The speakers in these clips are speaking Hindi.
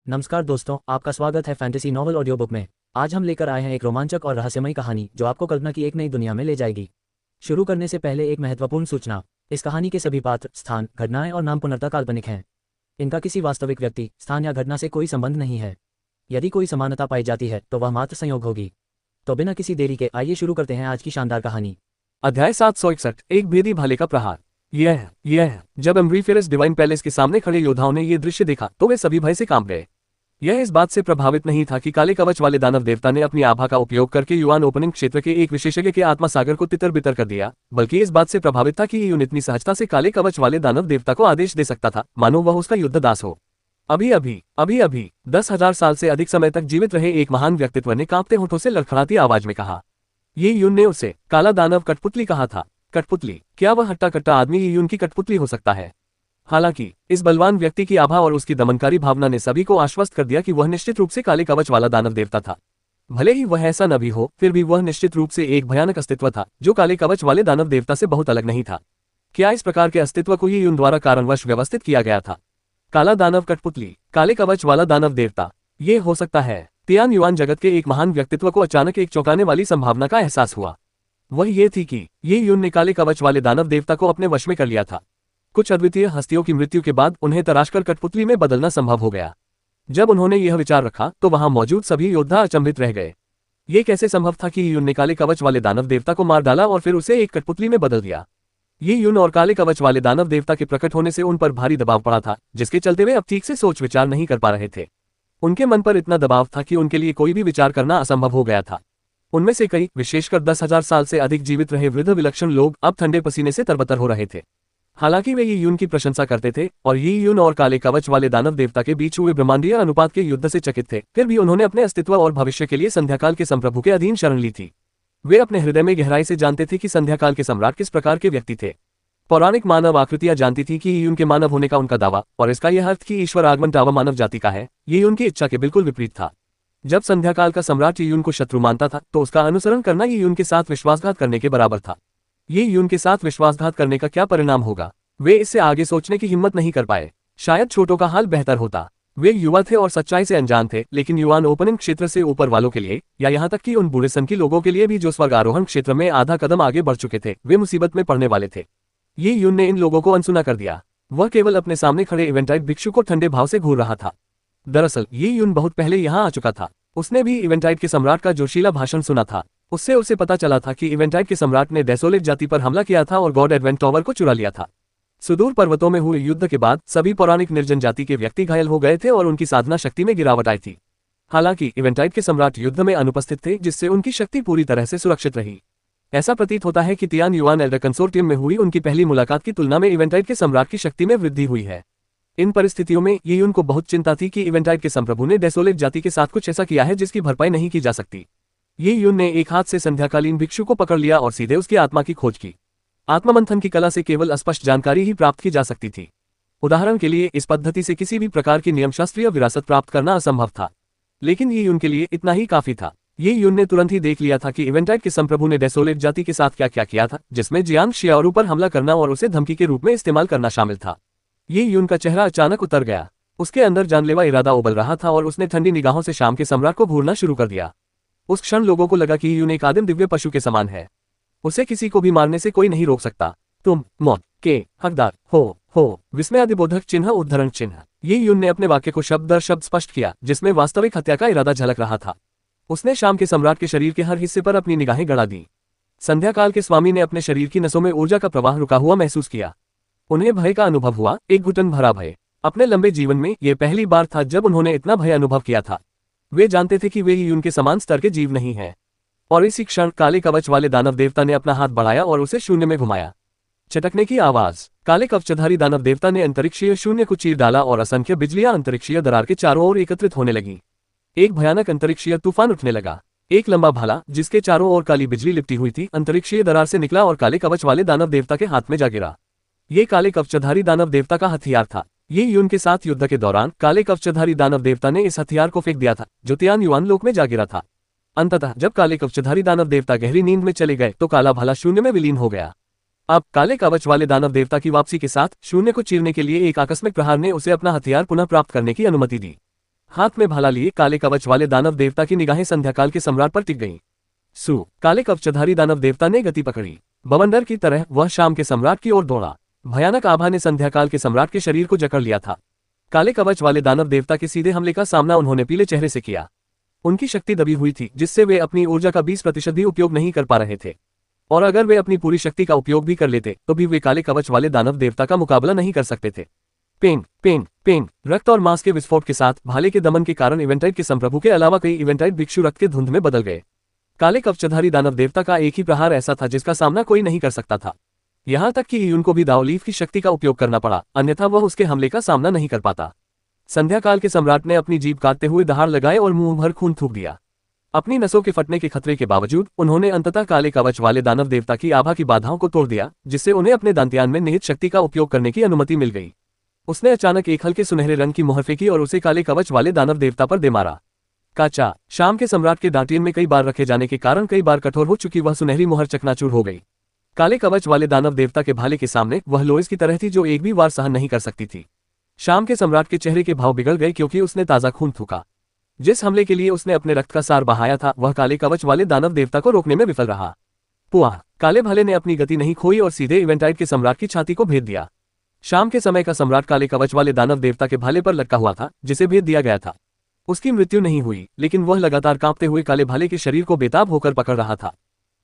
नमस्कार दोस्तों, आपका स्वागत है फैंटेसी नॉवल ऑडियो बुक में। आज हम लेकर आए हैं एक रोमांचक और रहस्यमयी कहानी जो आपको कल्पना की एक नई दुनिया में ले जाएगी। शुरू करने से पहले एक महत्वपूर्ण सूचना। इस कहानी के सभी पात्र, स्थान, घटनाएं और नाम पूर्णतः काल्पनिक हैं। इनका किसी वास्तविक व्यक्ति, स्थान या घटना से कोई संबंध नहीं है। यदि कोई समानता पाई जाती है तो वह मात्र संयोग होगी। तो बिना किसी देरी के आइए शुरू करते हैं आज की शानदार कहानी। अध्याय 761, एक भेदी भाले का प्रहार। यह जब एम्ब्रीफेरस डिवाइन पैलेस के सामने खड़े योद्धाओं ने यह दृश्य देखा तो वे सभी भय से कांप गए। यह इस बात से प्रभावित नहीं था कि काले कवच वाले दानव देवता ने अपनी आभा का उपयोग करके युवान ओपनिंग क्षेत्र के एक विशेषज्ञ के आत्मा सागर को तितर बितर कर दिया, बल्कि इस बात से प्रभावित था कि यून इतनी सहजता से काले कवच वाले दानव देवता को आदेश दे सकता था मानो वह उसका युद्ध दास हो। अभी 10,000 साल से अधिक समय तक जीवित रहे एक महान व्यक्तित्व ने कांपते होठों से लड़खड़ाती आवाज में कहा। ये यून ने उसे काला दानव कठपुतली कहा था। कठपुतली? क्या वह हट्टा कट्टा आदमी यून की कठपुतली हो सकता है? हालांकि इस बलवान व्यक्ति की आभा और उसकी दमनकारी भावना ने सभी को आश्वस्त कर दिया कि वह निश्चित रूप से काले कवच वाला दानव देवता था। भले ही वह ऐसा न भी हो, फिर भी वह निश्चित रूप से एक भयानक अस्तित्व था जो काले कवच वाले दानव देवता से बहुत अलग नहीं था। क्या इस प्रकार के अस्तित्व को यून द्वारा कारणवश व्यवस्थित किया गया था? काला दानव कठपुतली, काले कवच वाला दानव देवता, ये हो सकता है। तियान युआन जगत के एक महान व्यक्तित्व को अचानक एक चौंकाने वाली संभावना का एहसास हुआ। वह ये थी कि ये यून ने काले कवच वाले दानव देवता को अपने वश में कर लिया था। कुछ अद्वितीय हस्तियों की मृत्यु के बाद उन्हें तराशकर कठपुतली में बदलना संभव हो गया। जब उन्होंने यह विचार रखा तो वहां मौजूद सभी योद्धा अचंभित रह गए। ये कैसे संभव था कि यून ने काले कवच वाले दानव देवता को मार डाला और फिर उसे एक कठपुतली में बदल दिया? ये यून और काले कवच वाले दानव देवता के प्रकट होने से उन पर भारी दबाव पड़ा था, जिसके चलते वे अब ठीक से सोच विचार नहीं कर पा रहे थे। उनके मन पर इतना दबाव था कि उनके लिए कोई भी विचार करना असंभव हो गया था। उनमें से कई, विशेषकर 10,000 साल से अधिक जीवित रहे वृद्ध विलक्षण लोग अब ठंडे पसीने से तरबतर हो रहे थे। हालांकि वे ये यून की प्रशंसा करते थे और ये यून और काले कवच वाले दानव देवता के बीच हुए ब्रह्मांडीय अनुपात के युद्ध से चकित थे, फिर भी उन्होंने अपने अस्तित्व और भविष्य के लिए संध्याकाल के संप्रभु के अधीन शरण ली थी। वे अपने हृदय में गहराई से जानते थे कि संध्याकाल के सम्राट किस प्रकार के व्यक्ति थे। पौराणिक मानव आकृतियां जानती थी कि यून के मानव होने का उनका दावा और इसका यह अर्थ कि ईश्वर आगमन दावा मानव जाति का है, ये यून की इच्छा के बिल्कुल विपरीत था। जब संध्याकाल का सम्राट यून को शत्रु मानता था तो उसका अनुसरण करना यून के साथ विश्वासघात करने के बराबर था। ये यून के साथ विश्वासघात करने का क्या परिणाम होगा, वे इससे आगे सोचने की हिम्मत नहीं कर पाए। शायद छोटों का हाल बेहतर होता। वे युवा थे और सच्चाई से अनजान थे, लेकिन युवान ओपनिंग क्षेत्र से ऊपर वालों के लिए, या यहाँ तक कि उन बूढ़े सन के लोगों के लिए भी जो स्वर्ग आरोहण क्षेत्र में आधा कदम आगे बढ़ चुके थे, वे मुसीबत में पड़ने वाले थे। ये यून ने इन लोगों को अनसुना कर दिया। वह केवल अपने सामने खड़े इवेंटाइट भिक्षु को ठंडे भाव से घूर रहा था। दरअसल ये यून बहुत पहले यहाँ आ चुका था। उसने भी इवेंटाइट के सम्राट का जोशीला भाषण सुना था। उससे उसे पता चला था कि इवेंटाइट के सम्राट ने डेसोलेट जाति पर हमला किया था और गॉड एडवेंट टॉवर को चुरा लिया था। सुदूर पर्वतों में हुए युद्ध के बाद सभी पौराणिक निर्जन जाति के व्यक्ति घायल हो गए थे और उनकी साधना शक्ति में गिरावट आई थी। हालांकि इवेंटाइट के सम्राट युद्ध में अनुपस्थित थे, जिससे उनकी शक्ति पूरी तरह से सुरक्षित रही। ऐसा प्रतीत होता है कि तियान युआन एल्डर कंसोर्टियम में हुई उनकी पहली मुलाकात की तुलना में इवेंटाइट के सम्राट की शक्ति में वृद्धि हुई है। इन परिस्थितियों में ये यून को बहुत चिंता थी कि इवेंटाइट के संप्रभु ने डेसोलेट जाति के साथ कुछ ऐसा किया है जिसकी भरपाई नहीं की जा सकती। ये यून ने एक हाथ से संध्याकालीन भिक्षु को पकड़ लिया और सीधे उसकी आत्मा की खोज की। आत्ममंथन की कला से केवल अस्पष्ट जानकारी ही प्राप्त की जा सकती थी। उदाहरण के लिए इस पद्धति से किसी भी प्रकार की नियमशास्त्रीय विरासत प्राप्त करना असंभव था, लेकिन ये यून के लिए इतना ही काफी था। ये यून ने तुरंत ही देख लिया था कि इवेंटाइट के संप्रभु ने डेसोलेट जाति के साथ क्या क्या किया था, जिसमें जियांग शियाओरू पर हमला करना और उसे धमकी के रूप में इस्तेमाल करना शामिल था। ये यून का चेहरा अचानक उतर गया। उसके अंदर जानलेवा इरादा उबल रहा था और उसने ठंडी निगाहों से शाम के सम्राट को घूरना शुरू कर दिया। उस क्षण लोगों को लगा कि यून एक आदिम दिव्य पशु के समान है। उसे किसी को भी मारने से कोई नहीं रोक सकता। तुम मौत के हकदार हो। विस्मयादिबोधक चिन्ह उद्धरण चिन्ह। ये यून ने अपने वाक्य को शब्द दर शब्द स्पष्ट किया, जिसमें वास्तविक हत्या का इरादा झलक रहा था। उसने शाम के सम्राट के शरीर के हर हिस्से पर अपनी निगाहें गड़ा दी। संध्याकाल के स्वामी ने अपने शरीर की नसों में ऊर्जा का प्रवाह रुका हुआ महसूस किया। उन्हें भय का अनुभव हुआ, एक घुटन भरा भय। अपने लंबे जीवन में यह पहली बार था जब उन्होंने इतना भय अनुभव किया था। वे जानते थे कि वे यून के समान स्तर के जीव नहीं हैं। और इसी क्षण काले कवच वाले दानव देवता ने अपना हाथ बढ़ाया और उसे शून्य में घुमाया। चटकने की आवाज। काले कवचधारी दानव देवता ने अंतरिक्षीय शून्य को चीर डाला और असंख्य बिजलियां अंतरिक्षीय दरार के चारों ओर एकत्रित होने लगी। एक भयानक अंतरिक्षीय तूफान उठने लगा। एक लंबा भाला, जिसके चारों ओर काली बिजली लिपटी हुई थी, अंतरिक्षीय दरार से निकला और काले कवच वाले दानव देवता के हाथ में जा गिरा। ये काले कवचधारी दानव देवता का हथियार था। ये यून के साथ युद्ध के दौरान काले कवचधारी दानव देवता ने इस हथियार को फेंक दिया था, जो तियान युआन लोक में जा गिरा था। अंततः जब काले कवचधारी दानव देवता गहरी नींद में चले गए तो काला भाला शून्य में विलीन हो गया। अब काले कवच वाले दानव देवता की वापसी के साथ शून्य को चीरने के लिए एक आकस्मिक प्रहार ने उसे अपना हथियार पुनः प्राप्त करने की अनुमति दी। हाथ में भाला लिए काले कवच वाले दानव देवता की निगाहें संध्याकाल के सम्राट पर टिक गईं। काले कवचधारी दानव देवता ने गति पकड़ी। बवंडर की तरह वह शाम के सम्राट की ओर दौड़ा। भयानक आभा ने संध्याकाल के सम्राट के शरीर को जकड़ लिया था। काले कवच वाले दानव देवता के सीधे हमले का सामना उन्होंने पीले चेहरे से किया। उनकी शक्ति दबी हुई थी, जिससे वे अपनी ऊर्जा का 20% भी उपयोग नहीं कर पा रहे थे, और अगर वे अपनी पूरी शक्ति का उपयोग भी कर लेते तो भी वे काले कवच वाले दानव देवता का मुकाबला नहीं कर सकते थे। पेंग पेंग पेंग रक्त और मांस के विस्फोट के साथ भाले के दमन के कारण इवेंटाइट के संप्रभु के अलावा कई इवेंटाइट भिक्षु रक्त के धुंध में बदल गए। काले कवचधारी दानव देवता का एक ही प्रहार ऐसा था जिसका सामना कोई नहीं कर सकता था। यहाँ तक कि यून को भी दाओलीफ की शक्ति का उपयोग करना पड़ा, अन्यथा वह उसके हमले का सामना नहीं कर पाता। संध्याकाल के सम्राट ने अपनी जीभ काटते हुए दहाड़ लगाए और मुंह भर खून थूक दिया। अपनी नसों के फटने के खतरे के बावजूद उन्होंने अंततः काले कवच वाले दानव देवता की आभा की बाधाओं को तोड़ दिया, जिससे उन्हें अपने दांत्यान में निहित शक्ति का उपयोग करने की अनुमति मिल गई। उसने अचानक एक हल्के सुनहरे रंग की मोहर फेंकी और उसे काले कवच वाले दानव देवता पर दे मारा। काचा शाम के सम्राट के दांतियन में कई बार रखे जाने के कारण कई बार कठोर हो चुकी वह सुनहरी मोहर चकनाचूर हो गई। काले कवच वाले दानव देवता के भाले के सामने वह लोइस की तरह थी जो एक भी वार सहन नहीं कर सकती थी। शाम के सम्राट के चेहरे के भाव बिगड़ गए क्योंकि उसने ताजा खून थूका। जिस हमले के लिए उसने अपने रक्त का सार बहाया था वह काले कवच वाले दानव देवता को रोकने में विफल रहा। पुआ काले भाले ने अपनी गति नहीं खोई और सीधे इवेंटाइट के सम्राट की छाती को भेद दिया। शाम के समय का सम्राट काले कवच वाले दानव देवता के भाले पर लटका हुआ था, जिसे भेद दिया गया था। उसकी मृत्यु नहीं हुई, लेकिन वह लगातार कांपते हुए काले भाले के शरीर को बेताब होकर पकड़ रहा था।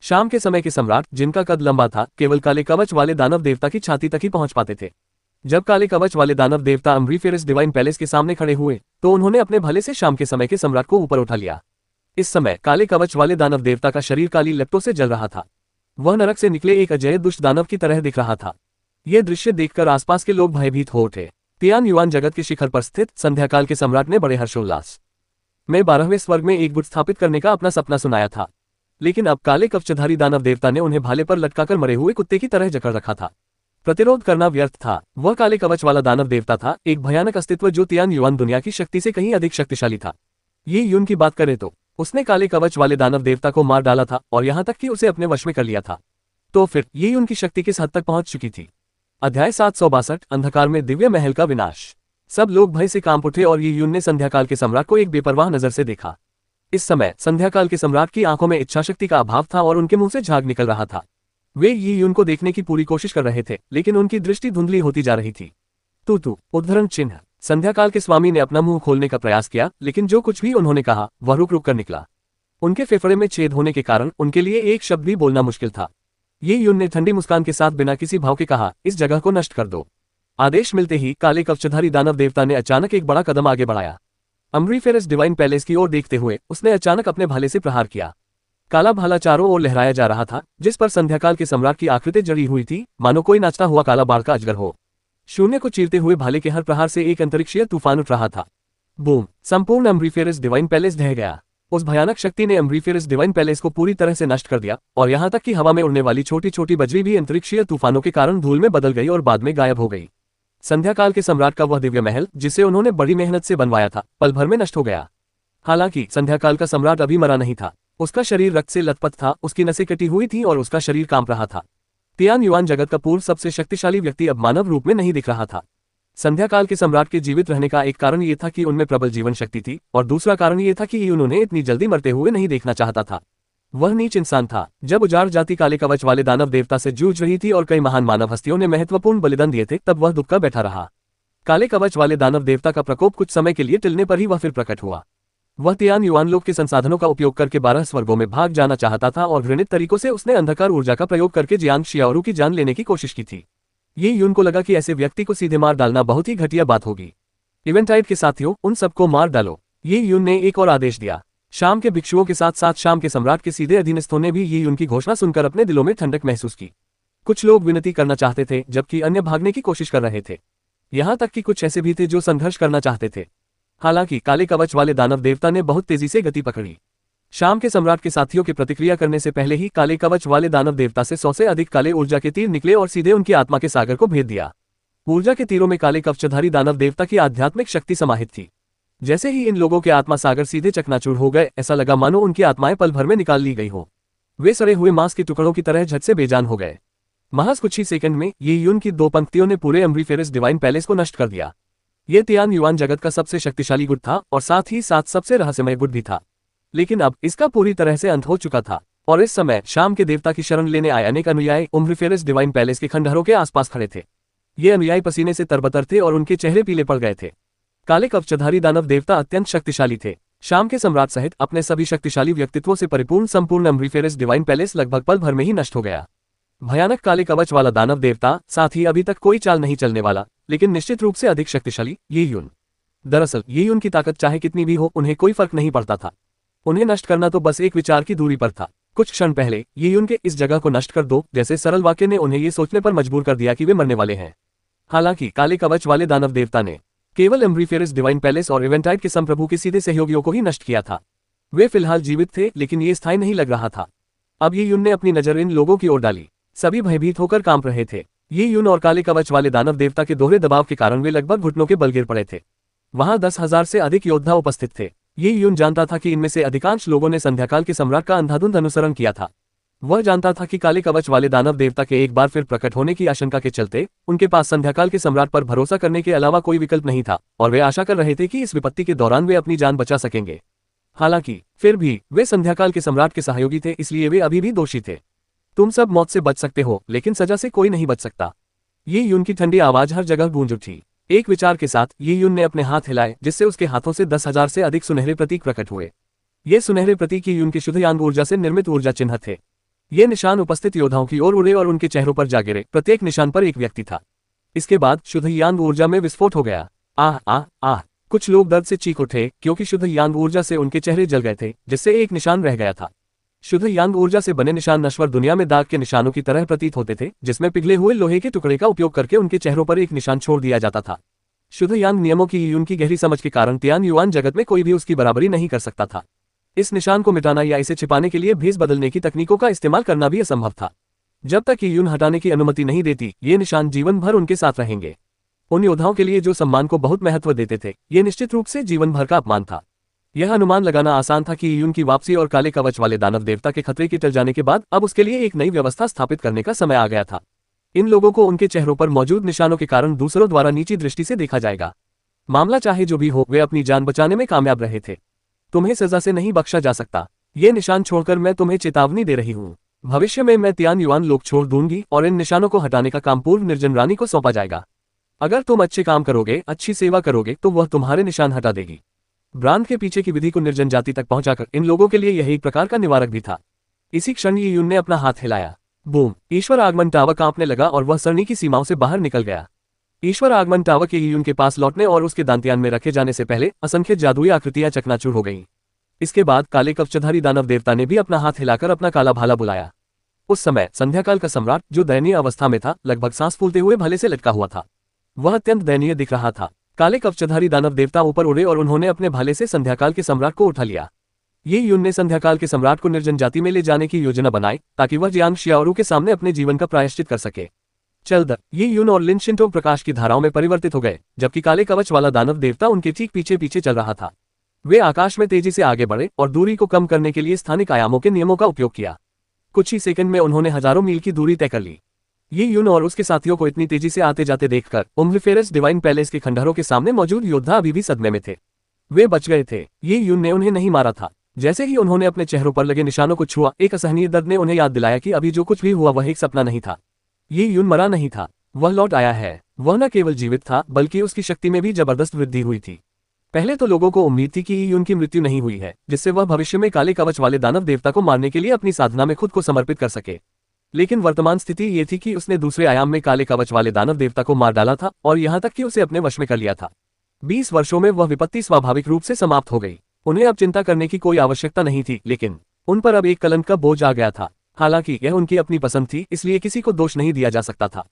शाम के समय के सम्राट, जिनका कद लंबा था, केवल काले कवच वाले दानव देवता की छाती तक ही पहुंच पाते थे। जब काले कवच वाले दानव देवता अम्ब्रीफेरस डिवाइन पैलेस के सामने खड़े हुए तो उन्होंने अपने भले से शाम के समय के सम्राट को ऊपर उठा लिया। इस समय काले कवच वाले दानव देवता का शरीर काली लपटों से जल रहा था। वह नरक से निकले एक अजय दुष्ट दानव की तरह दिख रहा था। यह दृश्य देखकर आसपास के लोग भयभीत हो उठे। तियान युआन जगत के शिखर पर स्थित संध्याकाल के सम्राट ने बड़े हर्षोल्लास में 12वें स्वर्ग में एक गुट स्थापित करने का अपना सपना सुनाया था, लेकिन अब काले कवचधारी दानव देवता ने उन्हें भाले पर लटकाकर मरे हुए कुत्ते की तरह जकड़ रखा था। प्रतिरोध करना व्यर्थ था। वह काले कवच वाला दानव देवता था, एक भयानक अस्तित्व जो तियान युआन दुनिया की शक्ति से कहीं अधिक शक्तिशाली था। ये यून की बात करें तो उसने काले कवच वाले दानव देवता को मार डाला था और यहाँ तक कि उसे अपने वश में कर लिया था। तो फिर ये यून की शक्ति किस हद तक पहुंच चुकी थी। अध्याय 762 अंधकार में दिव्य महल का विनाश। सब लोग भय से कांप उठे और ये यून ने संध्याकाल के सम्राट को एक बेपरवाह नजर से देखा। इस समय संध्याकाल के सम्राट की आंखों में इच्छाशक्ति का अभाव था और उनके मुंह से झाग निकल रहा था। वे ये यून को देखने की पूरी कोशिश कर रहे थे, लेकिन उनकी दृष्टि धुंधली होती जा रही थी। तू उद्धरण चिन्ह। संध्याकाल के स्वामी ने अपना मुंह खोलने का प्रयास किया, लेकिन जो कुछ भी उन्होंने कहा वह रुक रुक कर निकला। उनके फेफड़े में छेद होने के कारण उनके लिए एक शब्द भी बोलना मुश्किल था। ये यून ने ठंडी मुस्कान के साथ बिना किसी भाव के कहा, इस जगह को नष्ट कर दो। आदेश मिलते ही काले कवचधारी दानव देवता ने अचानक एक बड़ा कदम आगे बढ़ाया। अम्ब्रीफेरस डिवाइन पैलेस की ओर देखते हुए उसने अचानक अपने भाले से प्रहार किया। काला भाला चारों ओर लहराया जा रहा था, जिस पर संध्याकाल के सम्राट की आकृति जड़ी हुई थी, मानो कोई नाचता हुआ काला बाढ़ का अजगर हो। शून्य को चीरते हुए भाले के हर प्रहार से एक अंतरिक्षीय तूफान उठ रहा था। बूम! संपूर्ण अम्ब्रीफेरस डिवाइन पैलेस ढह गया। उस भयानक शक्ति ने अम्ब्रीफेरस डिवाइन पैलेस को पूरी तरह से नष्ट कर दिया और यहाँ तक कि हवा में उड़ने वाली छोटी छोटी बजरी भी अंतरिक्षीय तूफानों के कारण धूल में बदल गई और बाद में गायब हो गई। संध्याकाल के सम्राट का वह दिव्य महल, जिसे उन्होंने बड़ी मेहनत से बनवाया था, पल भर में नष्ट हो गया। हालांकि संध्याकाल का सम्राट अभी मरा नहीं था। उसका शरीर रक्त से लथपथ था, उसकी नसें कटी हुई थीं और उसका शरीर कांप रहा था। तियान युआन जगत का पूर्व सबसे शक्तिशाली व्यक्ति अब मानव रूप में नहीं दिख रहा था। संध्याकाल के सम्राट के जीवित रहने का एक कारण ये था कि उनमें प्रबल जीवन शक्ति थी, और दूसरा कारण ये था कि उन्हें इतनी जल्दी मरते हुए नहीं देखना चाहता था। वह नीच इंसान था। जब उजाड़ जाति काले कवच वाले दानव देवता से जूझ रही थी और कई महान मानव हस्तियों ने महत्वपूर्ण बलिदान दिए थे, तब वह दुबका बैठा रहा। काले कवच वाले दानव देवता का प्रकोप कुछ समय के लिए टिलने पर ही वह फिर प्रकट हुआ। वह तियान युआन लोग के संसाधनों का उपयोग करके 12 स्वर्गों में भाग जाना चाहता था और घृणित तरीकों से उसने अंधकार ऊर्जा का प्रयोग करके जियांग शियाओरू की जान लेने की कोशिश की थी। ये यून को लगा कि ऐसे व्यक्ति को सीधे मार डालना बहुत ही घटिया बात होगी। इवेंटाइट के साथियों, उन सबको मार डालो। ये यून ने एक और आदेश दिया। शाम के भिक्षुओं के साथ साथ शाम के सम्राट के सीधे अधीनस्थों ने भी ये यून की घोषणा सुनकर अपने दिलों में ठंडक महसूस की। कुछ लोग विनती करना चाहते थे, जबकि अन्य भागने की कोशिश कर रहे थे। यहाँ तक कि कुछ ऐसे भी थे जो संघर्ष करना चाहते थे। हालांकि काले कवच वाले दानव देवता ने बहुत तेजी से गति पकड़ी। शाम के सम्राट के साथियों की प्रतिक्रिया करने से पहले ही काले कवच वाले दानव देवता से 100 से अधिक काले ऊर्जा के तीर निकले और सीधे उनकी आत्मा के सागर को भेद दिया। ऊर्जा के तीरों में काले कवचधारी दानव देवता की आध्यात्मिक शक्ति समाहित थी। जैसे ही इन लोगों के आत्मा सागर सीधे चकनाचूर हो गए, ऐसा लगा मानो उनकी आत्माएं पल भर में निकाल ली गई हो। वे सड़े हुए मांस के टुकड़ों की तरह झट से बेजान हो गए। महज कुछ ही सेकंड में ये यून की 2 पंक्तियों ने पूरे अम्ब्रीफेरस डिवाइन पैलेस को नष्ट कर दिया। ये तियान युआन जगत का सबसे शक्तिशाली गुट था और साथ ही साथ सबसे रहस्यमय गुट भी था। लेकिन अब इसका पूरी तरह से अंत हो चुका था और इस समय शाम के देवता की शरण लेने आए अनेक अनुयायी उम्ब्रीफेरस डिवाइन पैलेस के खंडहरों के आसपास खड़े थे। ये अनुयायी पसीने से तरबतर थे और उनके चेहरे पीले पड़ गए थे। काले कवचधारी दानव देवता अत्यंत शक्तिशाली थे। शाम के सम्राट सहित अपने सभी शक्तिशाली व्यक्तित्वों से परिपूर्ण संपूर्ण उम्ब्रीफेरस डिवाइन पैलेस लगभग पल भर में ही नष्ट हो गया। भयानक काले कवच वाला दानव देवता, साथ ही अभी तक कोई चाल नहीं चलने वाला लेकिन निश्चित रूप से अधिक शक्तिशाली ये यून। दरअसल ये यून की ताकत चाहे कितनी भी हो उन्हें कोई फर्क नहीं पड़ता था। उन्हें नष्ट करना तो बस एक विचार की दूरी पर था। कुछ क्षण पहले ये यून के इस जगह को नष्ट कर दो जैसे सरल वाक्य ने उन्हें ये सोचने पर मजबूर कर दिया कि वे मरने वाले हैं। हालांकि काले कवच वाले दानव देवता ने केवल उम्ब्रीफेरस डिवाइन पैलेस और इवेंटाइट के संप्रभु के सीधे सहयोगियों को ही नष्ट किया था। वे फिलहाल जीवित थे लेकिन ये स्थायी नहीं लग रहा था। अब ये यून ने अपनी नजर इन लोगों की ओर डाली। सभी भयभीत होकर कांप रहे थे। ये यून और काले कवच वाले दानव देवता के दोहरे दबाव के कारण वे लगभग घुटनों के बल गिर पड़े थे। वहां 10,000 से अधिक योद्धा उपस्थित थे। ये यून जानता था कि इनमें से अधिकांश लोगों ने संध्याकाल के सम्राट का अंधाधुंध अनुसरण किया था। वह जानता था कि काले कवच वाले दानव देवता के एक बार फिर प्रकट होने की आशंका के चलते उनके पास संध्याकाल के सम्राट पर भरोसा करने के अलावा कोई विकल्प नहीं था और वे आशा कर रहे थे कि इस विपत्ति के दौरान वे अपनी जान बचा सकेंगे। हालांकि फिर भी वे संध्याकाल के सम्राट के सहयोगी थे, इसलिए वे अभी भी दोषी थे। तुम सब मौत से बच सकते हो लेकिन सजा से कोई नहीं बच सकता। ये यून की ठंडी आवाज हर जगह गूंज उठी। एक विचार के साथ ये यून ने अपने हाथ हिलाए जिससे उसके हाथों से 10,000 से अधिक सुनहरे प्रतीक प्रकट हुए। ये सुनहरे प्रतीक यून की शुद्ध यांग ऊर्जा से निर्मित ऊर्जा चिन्ह थे। ये निशान उपस्थित योद्धाओं की ओर उड़े और उनके चेहरों पर जा गिरे। प्रत्येक निशान पर एक व्यक्ति था। इसके बाद शुद्ध यांग ऊर्जा में विस्फोट हो गया। आह आह आह! कुछ लोग दर्द से चीख उठे क्योंकि शुद्ध यांग ऊर्जा से उनके चेहरे जल गए थे जिससे एक निशान रह गया था। शुद्ध यांग ऊर्जा से बने निशान नश्वर दुनिया में दाग के निशानों की तरह प्रतीत होते थे, जिसमें पिघले हुए लोहे के टुकड़े का उपयोग करके उनके चेहरों पर एक निशान छोड़ दिया जाता था। शुद्ध यांग नियमों की यून की गहरी समझ के कारण तियान युआन जगत में कोई भी उसकी बराबरी नहीं कर सकता था। इस निशान को मिटाना या इसे छिपाने के लिए भेस बदलने की तकनीकों का इस्तेमाल करना भी असंभव था। जब तक ये यून हटाने की अनुमति नहीं देती, ये निशान जीवन भर उनके साथ रहेंगे। उन योद्धाओं के लिए जो सम्मान को बहुत महत्व देते थे, ये निश्चित रूप से जीवन भर का अपमान था। यह अनुमान लगाना आसान था कि यून की वापसी और काले कवच वाले दानव देवता के खतरे के टल जाने के बाद अब उसके लिए एक नई व्यवस्था स्थापित करने का समय आ गया था। इन लोगों को उनके चेहरों पर मौजूद निशानों के कारण दूसरों द्वारा नीची दृष्टि से देखा जाएगा। मामला चाहे जो भी हो, वे अपनी जान बचाने में कामयाब रहे थे। तुम्हें सजा से नहीं बख्शा जा सकता। ये निशान छोड़कर मैं तुम्हें चेतावनी दे रही हूँ। भविष्य में मैं तियान युआन लोग छोड़ दूंगी और इन निशानों को हटाने का काम पूर्व निर्जन रानी को सौंपा जाएगा। अगर तुम अच्छे काम करोगे, अच्छी सेवा करोगे तो वह तुम्हारे निशान हटा देगी। ब्रांड के पीछे की विधि को निर्जन जाति तक पहुंचाकर इन लोगों के लिए यह एक प्रकार का निवारक भी था। इसी क्षण ये यून ने अपना हाथ हिलाया। बूम! ईश्वर आगमन टावर कांपने लगा और वह सरणी की सीमाओं से बाहर निकल गया। ईश्वर आगमन टावर के यून के पास लौटने और उसके दांतियान में रखे जाने से पहले असंख्य जादुई आकृतियां चकनाचूर हो गईं। इसके बाद काले कवचधारी दानव देवता ने भी अपना हाथ हिलाकर अपना काला भाला बुलाया। उस समय संध्याकाल का सम्राट, जो दयनीय अवस्था में था, लगभग सांस फूलते हुए भले से लटका हुआ था। वह अत्यंत दयनीय दिख रहा था। काले कवचधारी दानव देवता ऊपर उड़े और उन्होंने अपने भाले से संध्याकाल के सम्राट को उठा लिया। ये यून ने संध्याकाल के सम्राट को निर्जन जाति में ले जाने की योजना बनाई ताकि वह जियांग शियाओरू के सामने अपने जीवन का प्रायश्चित कर सके। ये यून और लिन शिंटोंग प्रकाश की धाराओं में परिवर्तित हो गए, जबकि काले कवच वाला दानव देवता उनके ठीक पीछे पीछे चल रहा था। वे आकाश में तेजी से आगे बढ़े और दूरी को कम करने के लिए स्थानिक आयामों के नियमों का उपयोग किया। कुछ ही सेकंड में उन्होंने हजारों मील की दूरी तय कर ली। ये यून और उसके साथियों को इतनी तेजी से आते जाते देखकर उम्ब्रीफेरस डिवाइन पैलेस के खंडहरों के सामने मौजूद योद्धा अभी भी सदमे में थे। वे बच गए थे। ये यून ने उन्हें नहीं मारा था। जैसे ही उन्होंने अपने चेहरों पर लगे निशानों को छुआ, एक असहनीय दर्द ने उन्हें याद दिलाया कि अभी जो कुछ भी हुआ वह एक सपना नहीं था। ये यून मरा नहीं था, वह लौट आया है। वह न केवल जीवित था बल्कि उसकी शक्ति में भी जबरदस्त वृद्धि हुई थी। पहले तो लोगों को उम्मीद थी कि यून की मृत्यु नहीं हुई है, जिससे वह भविष्य में काले कवच वाले दानव देवता को मारने के लिए अपनी साधना में खुद को समर्पित कर सके। लेकिन वर्तमान स्थिति ये थी कि उसने दूसरे आयाम में काले कवच वाले दानव देवता को मार डाला था और यहाँ तक कि उसे अपने वश में कर लिया था। 20 वर्षों में वह विपत्ति स्वाभाविक रूप से समाप्त हो गई। उन्हें अब चिंता करने की कोई आवश्यकता नहीं थी, लेकिन उन पर अब एक कलंक का बोझ आ गया था। हालांकि यह उनकी अपनी पसंद थी, इसलिए किसी को दोष नहीं दिया जा सकता था।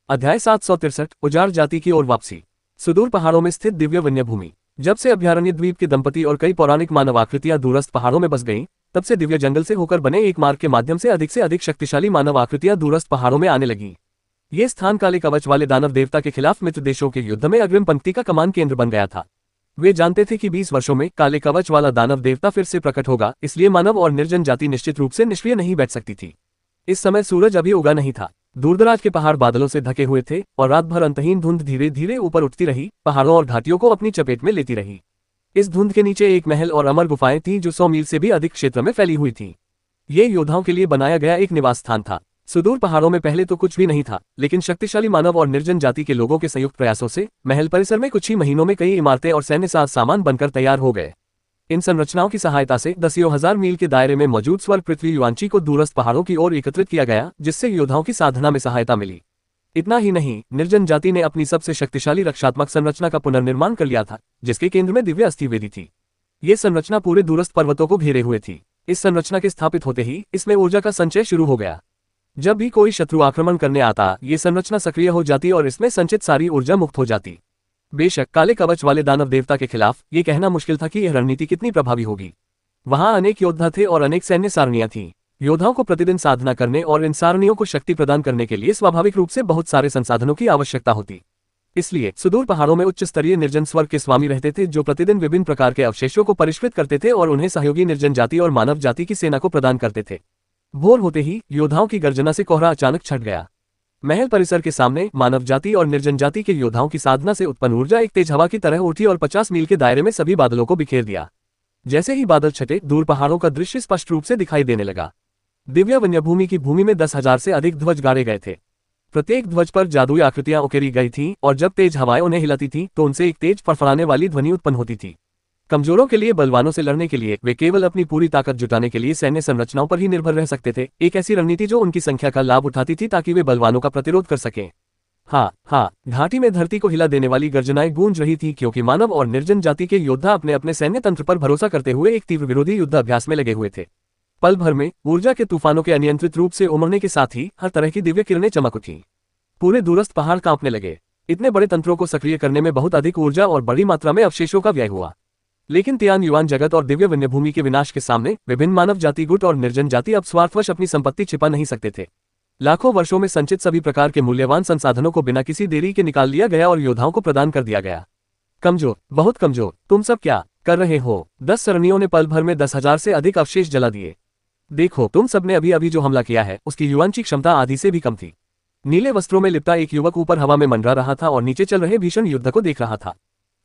अध्याय 763 उजाड़ जाति की ओर वापसी। सुदूर पहाड़ों में स्थित दिव्य वन्य भूमि। जब से अभयारण्य द्वीप के दंपति और कई पौराणिक मानव आकृतियां दूरस्थ पहाड़ों में बस गईं, तब से दिव्य जंगल से होकर बने एक मार्ग के माध्यम से अधिक शक्तिशाली मानव आकृतियां दूरस्थ पहाड़ों में आने लगीं। ये स्थान काले कवच वाले दानव देवता के खिलाफ मित्र देशों के युद्ध में अग्रिम पंक्ति का कमान केंद्र बन गया था। वे जानते थे कि 20 वर्षों में काले कवच वाला दानव देवता फिर से प्रकट होगा, इसलिए मानव और निर्जन जाति निश्चित रूप से निष्क्रिय नहीं बैठ सकती थी। इस समय सूरज अभी उगा नहीं था। दूरदराज के पहाड़ बादलों से ढके हुए थे और रात भर अंतहीन धुंध धीरे धीरे ऊपर उठती रही, पहाड़ों और घाटियों को अपनी चपेट में लेती रही। इस धुंध के नीचे एक महल और अमर गुफाएं थीं जो 100 मील से भी अधिक क्षेत्र में फैली हुई थीं। ये योद्धाओं के लिए बनाया गया एक निवास स्थान था। सुदूर पहाड़ों में पहले तो कुछ भी नहीं था, लेकिन शक्तिशाली मानव और निर्जन जाति के लोगों के संयुक्त प्रयासों से महल परिसर में कुछ ही महीनों में कई इमारतें और सैन्य साज सामान बनकर तैयार हो गए। इन संरचनाओं की सहायता से दसियों हजार मील के दायरे में मौजूद स्वर्ग पृथ्वी युआंची को दूरस्थ पहाड़ों की ओर एकत्रित किया गया, जिससे योद्धाओं की साधना में सहायता मिली। इतना ही नहीं, निर्जन जाति ने अपनी सबसे शक्तिशाली रक्षात्मक संरचना का पुनर्निर्माण कर लिया था, जिसके केंद्र में दिव्य अस्थि वेदी थी। ये संरचना पूरे दूरस्थ पर्वतों को घेरे हुए थी। इस संरचना के स्थापित होते ही इसमें ऊर्जा का संचय शुरू हो गया। जब भी कोई शत्रु आक्रमण करने आता, ये संरचना सक्रिय हो जाती और इसमें संचित सारी ऊर्जा मुक्त हो जाती। बेशक काले कवच वाले दानव देवता के खिलाफ ये कहना मुश्किल था कि यह रणनीति कितनी प्रभावी होगी। वहां अनेक योद्धा थे और अनेक सैन्य सारणियां थीं। योद्धाओं को प्रतिदिन साधना करने और इन सारणियों को शक्ति प्रदान करने के लिए स्वाभाविक रूप से बहुत सारे संसाधनों की आवश्यकता होती। इसलिए सुदूर पहाड़ों में उच्च स्तरीय निर्जन स्वर्ग के स्वामी रहते थे, जो प्रतिदिन विभिन्न प्रकार के अवशेषों को परिष्कृत करते थे और उन्हें सहयोगी निर्जन जाति और मानव जाति की सेना को प्रदान करते थे। भोर होते ही योद्धाओं की गर्जना से कोहरा अचानक छट गया। महल परिसर के सामने मानव जाति और निर्जन जाति के योद्धाओं की साधना से उत्पन्न ऊर्जा एक तेज हवा की तरह उठी और 50 मील के दायरे में सभी बादलों को बिखेर दिया। जैसे ही बादल छटे, दूर पहाड़ों का दृश्य स्पष्ट रूप से दिखाई देने लगा। दिव्य वन्यभूमि की भूमि में 10,000 से अधिक ध्वज गाड़े गए थे। प्रत्येक ध्वज पर जादुई आकृतियां उकेरी गई थीं और जब तेज हवाएं उन्हें हिलाती थीं तो उनसे एक तेज फड़फड़ाने वाली ध्वनि उत्पन्न होती थी। कमजोरों के लिए बलवानों से लड़ने के लिए वे केवल अपनी पूरी ताकत जुटाने के लिए सैन्य संरचनाओं पर ही निर्भर रह सकते थे, एक ऐसी रणनीति जो उनकी संख्या का लाभ उठाती थी ताकि वे बलवानों का प्रतिरोध कर सकें। हाँ, घाटी में धरती को हिला देने वाली गर्जनाएं गूंज रही थी, क्योंकि मानव और निर्जन जाति के योद्धा अपने अपने सैन्य तंत्र पर भरोसा करते हुए एक तीव्र विरोधी युद्ध अभ्यास में लगे हुए थे। पल भर में ऊर्जा के तूफानों के अनियंत्रित रूप से उमड़ने के साथ ही हर तरह की दिव्य किरणें चमक उठीं। पूरे दूरस्थ पहाड़ कांपने लगे। इतने बड़े तंत्रों को सक्रिय करने में बहुत अधिक ऊर्जा और बड़ी मात्रा में अवशेषों का व्यय हुआ। लेकिन तियान युआन जगत और दिव्य वन्यभूमि के विनाश के सामने विभिन्न मानव जाति गुट और निर्जन जाति अब स्वार्थवश अपनी संपत्ति छिपा नहीं सकते थे। लाखों वर्षों में संचित सभी प्रकार के मूल्यवान संसाधनों को बिना किसी देरी के निकाल लिया गया और योद्धाओं को प्रदान कर दिया गया। कमजोर, बहुत कमजोर, तुम सब क्या कर रहे हो? 10 सरणियों ने पल भर में 10,000 से अधिक अवशेष जला दिए। देखो, तुम सबने अभी अभी जो हमला किया है उसकी युआंची क्षमता आधी से भी कम थी। नीले वस्त्रों में लिपटा एक युवक ऊपर हवा में मंडरा रहा था और नीचे चल रहे भीषण युद्ध को देख रहा था।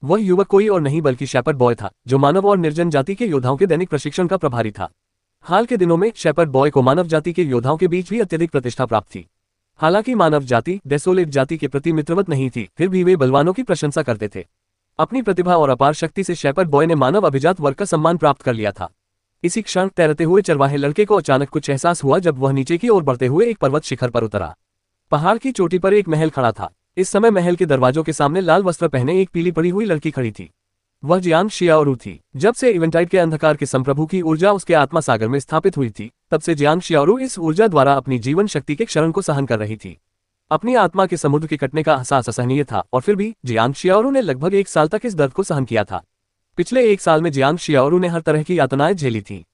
वह युवक कोई और नहीं बल्कि शेपर्ड बॉय था, जो मानव और निर्जन जाति के योद्धाओं के दैनिक प्रशिक्षण का प्रभारी था। हाल के दिनों में शेपर्ड बॉय को मानव जाति के योद्धाओं के बीच भी अत्यधिक प्रतिष्ठा प्राप्त थी। हालांकि मानव जाति डेसोलेट जाति के प्रति मित्रवत नहीं थी, फिर भी वे बलवानों की प्रशंसा करते थे। अपनी प्रतिभा और अपार शक्ति से शेपर्ड बॉय ने मानव अभिजात वर्ग का सम्मान प्राप्त कर लिया था। इसी क्षण तैरते हुए चरवाहे लड़के को अचानक कुछ एहसास हुआ जब वह नीचे की ओर बढ़ते हुए एक पर्वत शिखर पर उतरा। पहाड़ की चोटी पर एक महल खड़ा था। इस समय महल के दरवाजों के सामने लाल वस्त्र पहने एक पीली पड़ी हुई लड़की खड़ी थी। वह जियांग शियाओरू थी। जब से इवेंटाइट के अंधकार के संप्रभु की ऊर्जा उसके आत्मा सागर में स्थापित हुई थी, तब से जियांग शियाओरू इस ऊर्जा द्वारा अपनी जीवन शक्ति के क्षरण को सहन कर रही थी। अपनी आत्मा के समुद्र के कटने का एहसास असहनीय था और फिर भी जियांग शियाओरू ने लगभग 1 साल तक इस दर्द को सहन किया था। पिछले 1 साल में जियांग शियाओरू ने हर तरह की यातनाएं झेली थी।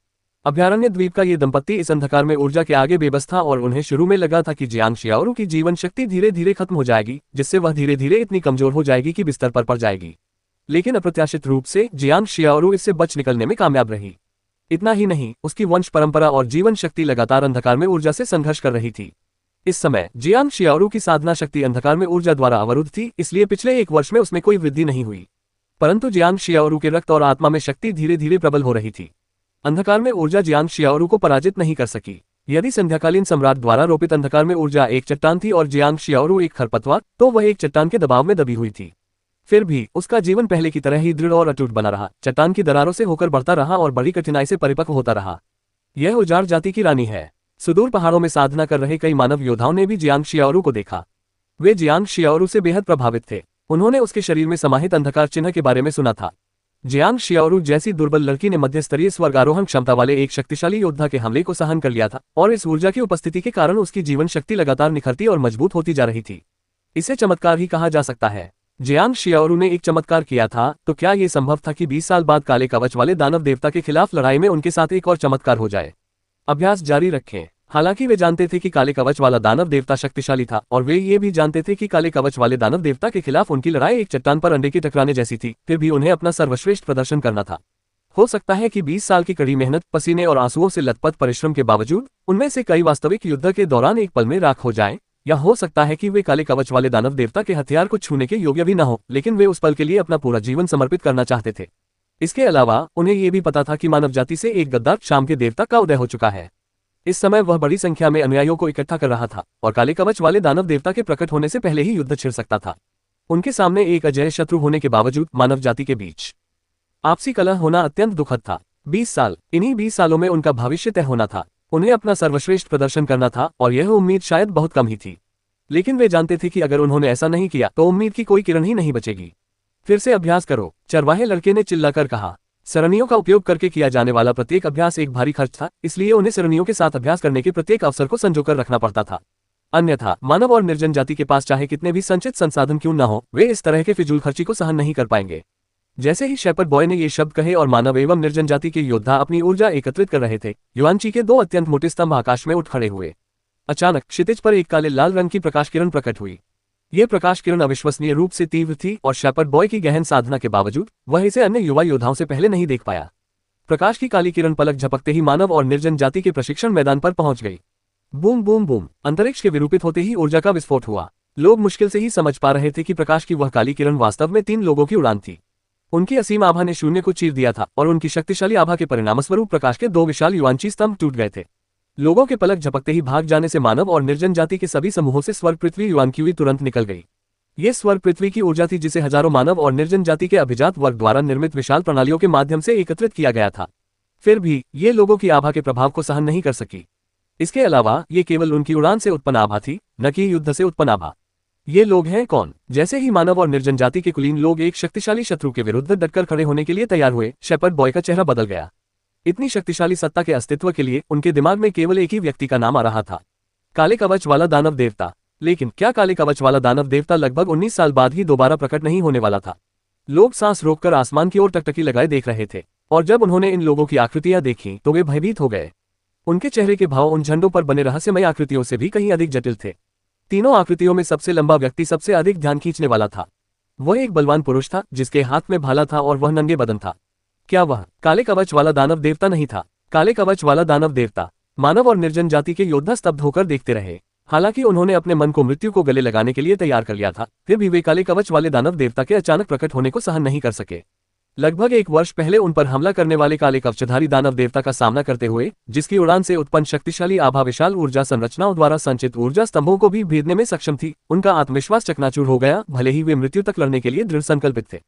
अभयारण्य द्वीप का ये दंपत्ति इस अंधकार में ऊर्जा के आगे बेबस था और उन्हें शुरू में लगा था कि जियांग शियाओरू की जीवन शक्ति धीरे धीरे खत्म हो जाएगी, जिससे वह धीरे धीरे इतनी कमजोर हो जाएगी कि बिस्तर पर पड़ जाएगी। लेकिन अप्रत्याशित रूप से जियांग शियाओरू इससे बच निकलने में कामयाब रही। इतना ही नहीं, उसकी वंश परंपरा और जीवन शक्ति लगातार अंधकार में ऊर्जा से संघर्ष कर रही थी। इस समय जियांग शियाओरू की साधना शक्ति अंधकार में ऊर्जा द्वारा अवरुद्ध थी, इसलिए पिछले 1 वर्ष में उसमें कोई वृद्धि नहीं हुई। परंतु जियांग शियाओरू के रक्त और आत्मा में शक्ति धीरे धीरे प्रबल हो रही थी। अंधकार में ऊर्जा जियांग शियाओरू को पराजित नहीं कर सकी। यदि संध्याकालीन सम्राट द्वारा रोपित अंधकार में ऊर्जा एक चट्टान थी और जियांग शियाओरू एक खरपतवार, तो वह एक चट्टान के दबाव में दबी हुई थी। फिर भी उसका जीवन पहले की तरह ही दृढ़ और अटूट बना रहा, चट्टान की दरारों से होकर बढ़ता रहा और बड़ी कठिनाई से परिपक्व होता रहा। यह उजाड़ जाति की रानी है। सुदूर पहाड़ों में साधना कर रहे कई मानव योद्धाओं ने भी जियांग शियाओरू को देखा। वे जियांग शियाओरू से बेहद प्रभावित थे। उन्होंने उसके शरीर में समाहित अंधकार चिन्ह के बारे में सुना था। जियांग शियाओरू जैसी दुर्बल लड़की ने मध्य स्तरीय स्वर्गारोहण क्षमता वाले एक शक्तिशाली योद्धा के हमले को सहन कर लिया था और इस ऊर्जा की उपस्थिति के कारण उसकी जीवन शक्ति लगातार निखरती और मजबूत होती जा रही थी। इसे चमत्कार ही कहा जा सकता है। जियांग शियाओरू ने एक चमत्कार किया था, तो क्या यह संभव था कि 20 साल बाद काले कवच वाले दानव देवता के खिलाफ लड़ाई में उनके साथ एक और चमत्कार हो जाए? अभ्यास जारी रखें। हालांकि वे जानते थे कि काले कवच वाला दानव देवता शक्तिशाली था और वे ये भी जानते थे कि काले कवच वाले दानव देवता के खिलाफ उनकी लड़ाई एक चट्टान पर अंडे के टकराने जैसी थी, फिर भी उन्हें अपना सर्वश्रेष्ठ प्रदर्शन करना था। हो सकता है कि 20 साल की कड़ी मेहनत, पसीने और आंसुओं से लथपथ परिश्रम के बावजूद उनमें से कई वास्तविक युद्ध के दौरान एक पल में राख हो जाएं, या हो सकता है कि वे काले कवच वाले दानव देवता के हथियार को छूने के योग्य भी न हो, लेकिन वे उस पल के लिए अपना पूरा जीवन समर्पित करना चाहते थे। इसके अलावा उन्हें यह भी पता था कि मानव जाति से एक गद्दार शाम के देवता का उदय हो चुका है। इस समय वह बड़ी संख्या में अनुयायियों को इकट्ठा कर रहा था और काले कवच वाले दानव देवता के प्रकट होने से पहले ही युद्ध छिड़ सकता था। उनके सामने एक अजय शत्रु होने के बावजूद मानव जाति के बीच आपसी कलह होना अत्यंत दुखद था। 20 साल, इन्हीं 20 सालों में उनका भविष्य तय होना था। उन्हें अपना सर्वश्रेष्ठ प्रदर्शन करना था और यह उम्मीद शायद बहुत कम ही थी, लेकिन वे जानते थे कि अगर उन्होंने ऐसा नहीं किया तो उम्मीद की कोई किरण ही नहीं बचेगी। फिर से अभ्यास करो, चरवाहे लड़के ने चिल्लाकर कहा। सरणियों का उपयोग करके किया जाने वाला प्रत्येक अभ्यास एक भारी खर्च था, इसलिए उन्हें सरणियों के साथ अभ्यास करने के प्रत्येक अवसर को संजोकर रखना पड़ता था। अन्यथा मानव और निर्जन जाति के पास चाहे कितने भी संचित संसाधन क्यों न हो, वे इस तरह के फिजूल खर्ची को सहन नहीं कर पाएंगे। जैसे ही शेपर्ड बॉय ने ये शब्द कहे और मानव एवं निर्जन जाति के योद्धा अपनी ऊर्जा एकत्रित कर रहे थे, युआनची के 2 अत्यंत मोटे स्तंभ आकाश में उठ खड़े हुए। अचानक क्षितिज पर एक काले लाल रंग की प्रकाश किरण प्रकट हुई। यह प्रकाश किरण अविश्वसनीय रूप से तीव्र थी और शेपर्ड बॉय की गहन साधना के बावजूद वह इसे अन्य युवा योद्धाओं से पहले नहीं देख पाया। प्रकाश की काली किरण पलक झपकते ही मानव और निर्जन जाति के प्रशिक्षण मैदान पर पहुंच गई। बूम बूम बूम, अंतरिक्ष के विरूपित होते ही ऊर्जा का विस्फोट हुआ। लोग मुश्किल से ही समझ पा रहे थे कि प्रकाश की वह काली किरण वास्तव में 3 लोगों की उड़ान थी। उनकी असीम आभा ने शून्य को चीर दिया था और उनकी शक्तिशाली आभा के परिणामस्वरूप प्रकाश के 2 विशाल युआनची स्तंभ टूट गए थे। लोगों के पलक झपकते ही भाग जाने से मानव और निर्जन जाति के सभी समूहों से स्वर्ग पृथ्वी युआनक्यूई तुरंत निकल गई। ये स्वर्ग पृथ्वी की ऊर्जा थी जिसे हजारों मानव और निर्जन जाति के अभिजात वर्ग द्वारा निर्मित विशाल प्रणालियों के माध्यम से एकत्रित किया गया था। फिर भी ये लोगों की आभा के प्रभाव को सहन नहीं कर सकी। इसके अलावा ये केवल उनकी उड़ान से उत्पन्न आभा थी, न कि युद्ध से उत्पन्न आभा। ये लोग हैं कौन? जैसे ही मानव और निर्जन जाति के कुलीन लोग एक शक्तिशाली शत्रु के विरुद्ध डटकर खड़े होने के लिए तैयार हुए, शेपर्ड बॉय का चेहरा बदल गया। इतनी शक्तिशाली सत्ता के अस्तित्व के लिए उनके दिमाग में केवल एक ही व्यक्ति का नाम आ रहा था, काले कवच वाला दानव देवता। लेकिन क्या काले कवच वाला दानव देवता लगभग 19 साल बाद ही दोबारा प्रकट नहीं होने वाला था? लोग सांस रोककर आसमान की ओर टकटकी लगाए देख रहे थे और जब उन्होंने इन लोगों की आकृतियां देखी तो वे भयभीत हो गए। उनके चेहरे के भाव उन झंडों पर बने रहस्यमय आकृतियों से भी कहीं अधिक जटिल थे। तीनों आकृतियों में सबसे लंबा व्यक्ति सबसे अधिक ध्यान खींचने वाला था। वह एक बलवान पुरुष था जिसके हाथ में भाला था और वह नंगे बदन था। क्या वह काले कवच वाला दानव देवता नहीं था? काले कवच वाला दानव देवता। मानव और निर्जन जाति के योद्धा स्तब्ध होकर देखते रहे। हालांकि उन्होंने अपने मन को मृत्यु को गले लगाने के लिए तैयार कर लिया था, फिर भी वे काले कवच वाले दानव देवता के अचानक प्रकट होने को सहन नहीं कर सके। लगभग 1 वर्ष पहले उन पर हमला करने वाले काले कवचधारी दानव देवता का सामना करते हुए, जिसकी उड़ान से उत्पन्न शक्तिशाली आभा विशाल ऊर्जा संरचनाओं द्वारा संचित ऊर्जा स्तंभों को भी भेदने में सक्षम थी, उनका आत्मविश्वास चकनाचूर हो गया। भले ही वे मृत्यु तक लड़ने के लिए दृढ़ संकल्पित थे,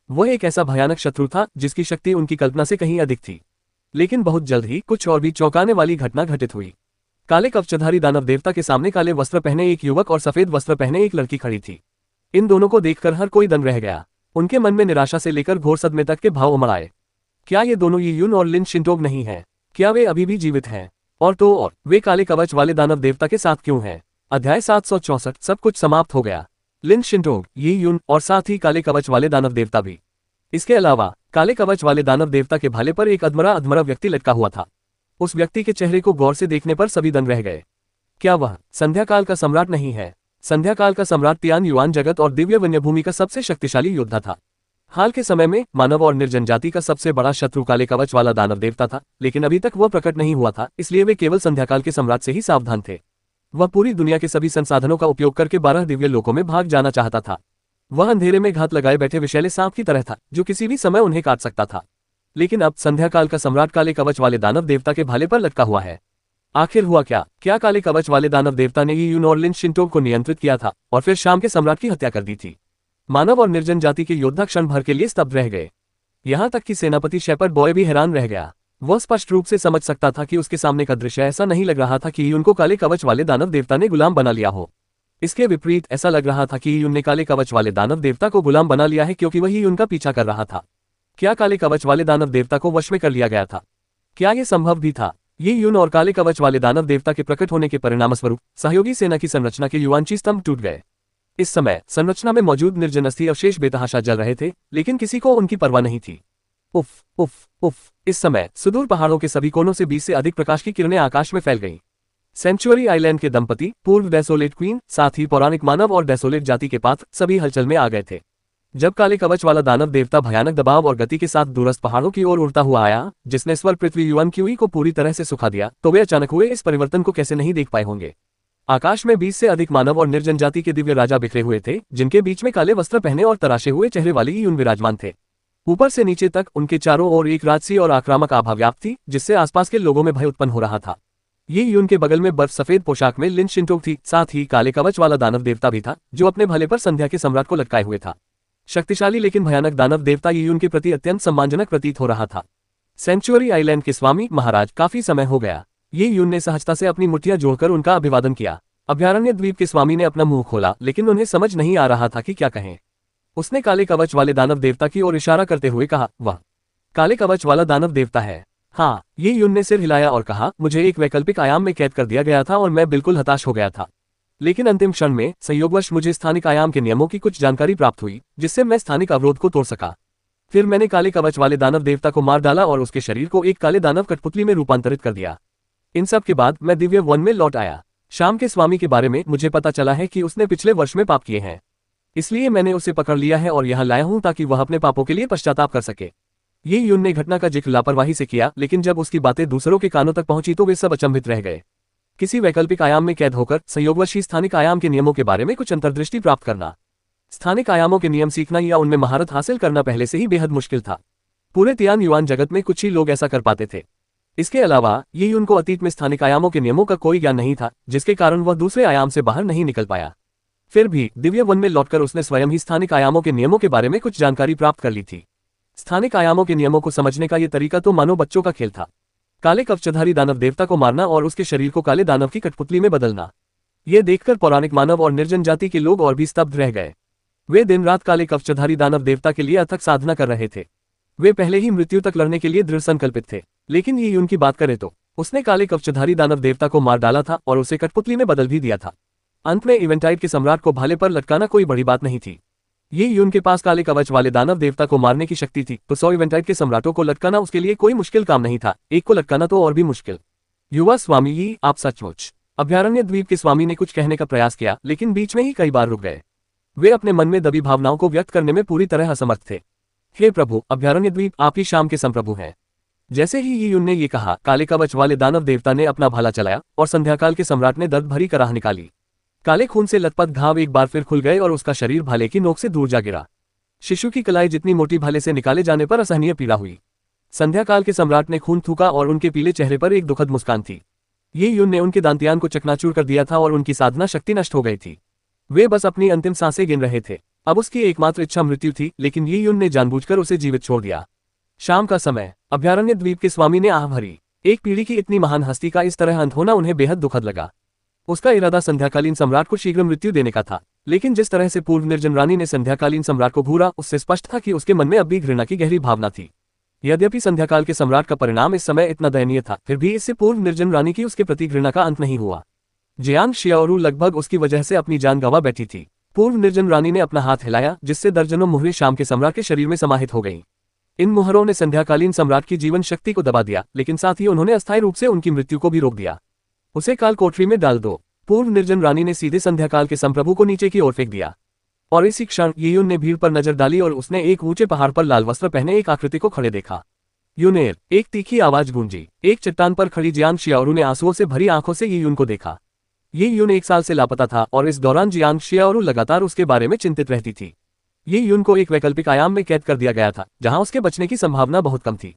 वह एक ऐसा भयानक शत्रु था जिसकी शक्ति उनकी कल्पना से कहीं अधिक थी। लेकिन बहुत जल्द ही कुछ और भी चौंकाने वाली घटना घटित हुई। काले कवचधारी दानव देवता के सामने काले वस्त्र पहने एक युवक और सफेद वस्त्र पहने एक लड़की खड़ी थी। इन दोनों को देखकर हर कोई दंग रह गया। उनके मन में निराशा से लेकर घोर सदमे तक के भाव उमड़ आए। क्या ये दोनों यी यून और लिन शिंटोग नहीं हैं? क्या वे अभी भी जीवित हैं? और तो और वे काले कवच वाले दानव देवता के साथ क्यों हैं? अध्याय 764। सब कुछ समाप्त हो गया। लिन शिंटोग, यी यून और साथ ही काले कवच वाले दानव देवता भी। इसके अलावा काले कवच वाले दानव देवता के भाले पर एक अधमरा व्यक्ति लटका हुआ था। उस व्यक्ति के चेहरे को गौर से देखने पर सभी दंग रह गए। क्या वह संध्याकाल का सम्राट नहीं है? संध्याकाल का सम्राट तियान युआन जगत और दिव्य वन्यभूमि का सबसे शक्तिशाली योद्धा था। हाल के समय में मानव और निर्जन जाति का सबसे बड़ा शत्रु काले कवच वाला दानव देवता था, लेकिन अभी तक वह प्रकट नहीं हुआ था, इसलिए वे केवल संध्याकाल के सम्राट से ही सावधान थे। वह पूरी दुनिया के सभी संसाधनों का उपयोग करके 12 दिव्य लोकों में भाग जाना चाहता था। वह अंधेरे में घात लगाए बैठे विषैले सांप की तरह था, जो किसी भी समय उन्हें काट सकता था। लेकिन अब संध्याकाल का सम्राट काले कवच वाले दानव देवता के भाले पर लटका हुआ है। आखिर हुआ क्या? क्या काले कवच वाले दानव देवता ने यी यून और लिन शिंटोग को नियंत्रित किया था और फिर शाम के सम्राट की हत्या कर दी थी? मानव और निर्जन जाति के योद्धा क्षण भर के लिए स्तब्ध रह गए। यहां तक कि सेनापति शेपर्ड बॉय भी हैरान रह गया। वह स्पष्ट रूप से समझ सकता था कि उसके सामने का दृश्य ऐसा नहीं लग रहा था कि यी यून को काले कवच वाले दानव देवता ने गुलाम बना लिया हो। इसके विपरीत ऐसा लग रहा था कि यी यून ने काले कवच वाले दानव देवता को गुलाम बना लिया है, क्योंकि वही उनका पीछा कर रहा था। क्या काले कवच वाले दानव देवता को वश में कर लिया गया था? क्या यह संभव भी था? यी यून और काले कवच वाले दानव देवता के प्रकट होने के परिणामस्वरूप सहयोगी सेना की संरचना के युआनची स्तंभ टूट गए। इस समय संरचना में मौजूद निर्जन अस्थि अवशेष बेतहाशा जल रहे थे, लेकिन किसी को उनकी परवाह नहीं थी। उफ उफ उफ। इस समय सुदूर पहाड़ों के सभी कोनों से 20 से अधिक प्रकाश की किरणें आकाश में फैल गईं। सेंचुअरी आइलैंड के दंपति, पूर्व डेसोलेट क्वीन, साथ ही पौराणिक मानव और डेसोलेट जाति के पात्र सभी हलचल में आ गए थे। जब काले कवच वाला दानव देवता भयानक दबाव और गति के साथ दूरस्थ पहाड़ों की ओर उड़ता हुआ आया, जिसने स्वर्ग पृथ्वी युआनक्यूई को पूरी तरह से सुखा दिया, तो वे अचानक हुए इस परिवर्तन को कैसे नहीं देख पाए होंगे। आकाश में 20 से अधिक मानव और निर्जन जाति के दिव्य राजा बिखरे हुए थे, जिनके बीच में काले वस्त्र पहने और तराशे हुए चेहरे वाले यून विराजमान थे। ऊपर से नीचे तक उनके चारों ओर एक राजसी और आक्रामक आभा व्याप्त थी, जिससे आसपास के लोगों में भय उत्पन्न हो रहा था। ये यून के बगल में बर्फ सफेद पोशाक में लिन शिंटोक थी, साथ ही काले कवच वाला दानव देवता भी था, जो अपने भले पर संध्या के सम्राट को लटकाए हुए था। शक्तिशाली लेकिन भयानक दानव देवता ये यून के प्रति अत्यंत सम्मानजनक प्रतीत हो रहा था। सेंचुरी आइलैंड के स्वामी महाराज, काफी समय हो गया। ये यून ने सहजता से अपनी मुट्ठियां जोड़कर उनका अभिवादन किया। अभयारण्य द्वीप के स्वामी ने अपना मुंह खोला, लेकिन उन्हें समझ नहीं आ रहा था कि क्या कहें। उसने काले कवच वाले दानव देवता की ओर इशारा करते हुए कहा, वह काले कवच वाला दानव देवता है। हाँ, ये यून ने सिर हिलाया और कहा, मुझे एक वैकल्पिक आयाम में कैद कर दिया गया था और मैं बिल्कुल हताश हो गया था। लेकिन अंतिम क्षण में संयोगवश मुझे स्थानिक आयाम के नियमों की कुछ जानकारी प्राप्त हुई, जिससे मैं स्थानिक अवरोध को तोड़ सका। फिर मैंने काले कवच वाले दानव देवता को मार डाला और उसके शरीर को एक काले दानव कठपुतली में रूपांतरित कर दिया। इन सब के बाद मैं दिव्य वन में लौट आया। शाम के स्वामी के बारे में मुझे पता चला है कि उसने पिछले वर्ष में पाप किए हैं, इसलिए मैंने उसे पकड़ लिया है और यहाँ लाया हूं ताकि वह अपने पापों के लिए पश्चाताप कर सके। ये यून ने घटना का जिक्र लापरवाही से किया, लेकिन जब उसकी बातें दूसरों के कानों तक पहुंची तो वे सब अचंभित रह गए। किसी वैकल्पिक आयाम में कैद होकर संयोगवश ही स्थानिक आयाम के नियमों के बारे में कुछ अंतर्दृष्टि प्राप्त करना, स्थानिक आयामों के नियम सीखना या उनमें महारत हासिल करना पहले से ही बेहद मुश्किल था। पूरे तियान युआन जगत में कुछ ही लोग ऐसा कर पाते थे। इसके अलावा ये यून को अतीत में स्थानिक आयामों के नियमों का कोई ज्ञान नहीं था, जिसके कारण वह दूसरे आयाम से बाहर नहीं निकल पाया। फिर भी दिव्य वन में लौटकर उसने स्वयं ही स्थानिक आयामों के नियमों के बारे में कुछ जानकारी प्राप्त कर ली थी। स्थानिक आयामों के नियमों को समझने का यह तरीका तो मानो बच्चों का खेल था। काले कवचधारी दानव देवता को मारना और उसके शरीर को काले दानव की कठपुतली में बदलना। यह देखकर पौराणिक मानव और निर्जन जाति के लोग और भी स्तब्ध रह गए। वे दिन रात काले कवचधारी दानव देवता के लिए अथक साधना कर रहे थे। वे पहले ही मृत्यु तक लड़ने के लिए दृढ़ संकल्पित थे, लेकिन ये यून की बात करें तो उसने काले कवचधारी दानव देवता को मार डाला था और उसे कठपुतली में बदल भी दिया था। अंत में इवेंटाइट के सम्राट को भाले पर लटकाना कोई बड़ी बात नहीं थी। ये यून के पास काले कवच वाले दानव देवता को मारने की शक्ति थी, तो 100 इवेंटाइट के सम्राटों को लटकाना उसके लिए कोई मुश्किल काम नहीं था। एक को लटकाना तो और भी मुश्किल। युवा स्वामी जी, आप सचमुच। अभयारण्य द्वीप के स्वामी ने कुछ कहने का प्रयास किया, लेकिन बीच में ही कई बार रुक गए। वे अपने मन में दबी भावनाओं को व्यक्त करने में पूरी तरह असमर्थ थे। हे प्रभु, अभयारण्य द्वीप आप ही शाम के संप्रभु हैं। जैसे ही ये यून ने ये कहा, काले कवच वाले दानव देवता ने अपना भाला चलाया और संध्याकाल के सम्राट ने दर्द भरी कराह निकाली। काले खून से लथपथ घाव एक बार फिर खुल गए और उसका शरीर भाले की नोक से दूर जा गिरा। शिशु की कलाई जितनी मोटी भाले से निकाले जाने पर असहनीय पीड़ा हुई। संध्याकाल के सम्राट ने खून थूका और उनके पीले चेहरे पर एक दुखद मुस्कान थी। ये यून ने उनके दांतियान को चकनाचूर कर दिया था और उनकी साधना शक्ति नष्ट हो गई थी। वे बस अपनी अंतिम सांसें गिन रहे थे। अब उसकी एकमात्र इच्छा मृत्यु थी, लेकिन ये यून ने जानबूझकर उसे जीवित छोड़ दिया। शाम का समय। अभयारण्य द्वीप के स्वामी ने आह भरी। एक पीढ़ी की इतनी महान हस्ती का इस तरह अंत होना उन्हें बेहद दुखद लगा। उसका इरादा संध्याकालीन सम्राट को शीघ्र मृत्यु देने का था, लेकिन जिस तरह से पूर्व निर्जन रानी ने संध्याकालीन सम्राट को घूरा, उससे स्पष्ट था कि उसके मन में अब भी घृणा की गहरी भावना थी। यद्यपि संध्याकाल के सम्राट का परिणाम इस समय इतना दयनीय था, फिर भी इससे पूर्व निर्जन रानी की उसके प्रति घृणा का अंत नहीं हुआ। जियांग शियाओरू लगभग उसकी वजह से अपनी जान गंवा बैठी थी। पूर्व निर्जन रानी ने अपना हाथ हिलाया, जिससे दर्जनों मुहरें शाम के सम्राट के शरीर में समाहित हो गईं। इन मुहरों ने संध्याकालीन सम्राट की जीवन शक्ति को दबा दिया, लेकिन साथ ही उन्होंने अस्थायी रूप से उनकी मृत्यु को भी रोक दिया। उसे काल कोठरी में डाल दो। पूर्व निर्जन रानी ने सीधे संध्याकाल के संप्रभु को नीचे की ओर फेंक दिया, और इसी क्षण यून ने भीड़ पर नजर डाली और उसने एक ऊंचे पहाड़ पर लाल वस्त्र पहने एक आकृति को खड़े देखा। यूनेर, एक तीखी आवाज गूंजी। एक चट्टान पर खड़ी जियांग शियाओरू ने आंसुओं से भरी आंखों से यून को देखा। ये यून 1 साल से लापता था और इस दौरान जियांग शियाओरू लगातार उसके बारे में चिंतित रहती थी। ये यून को एक वैकल्पिक आयाम में कैद कर दिया गया था, जहां उसके बचने की संभावना बहुत कम थी।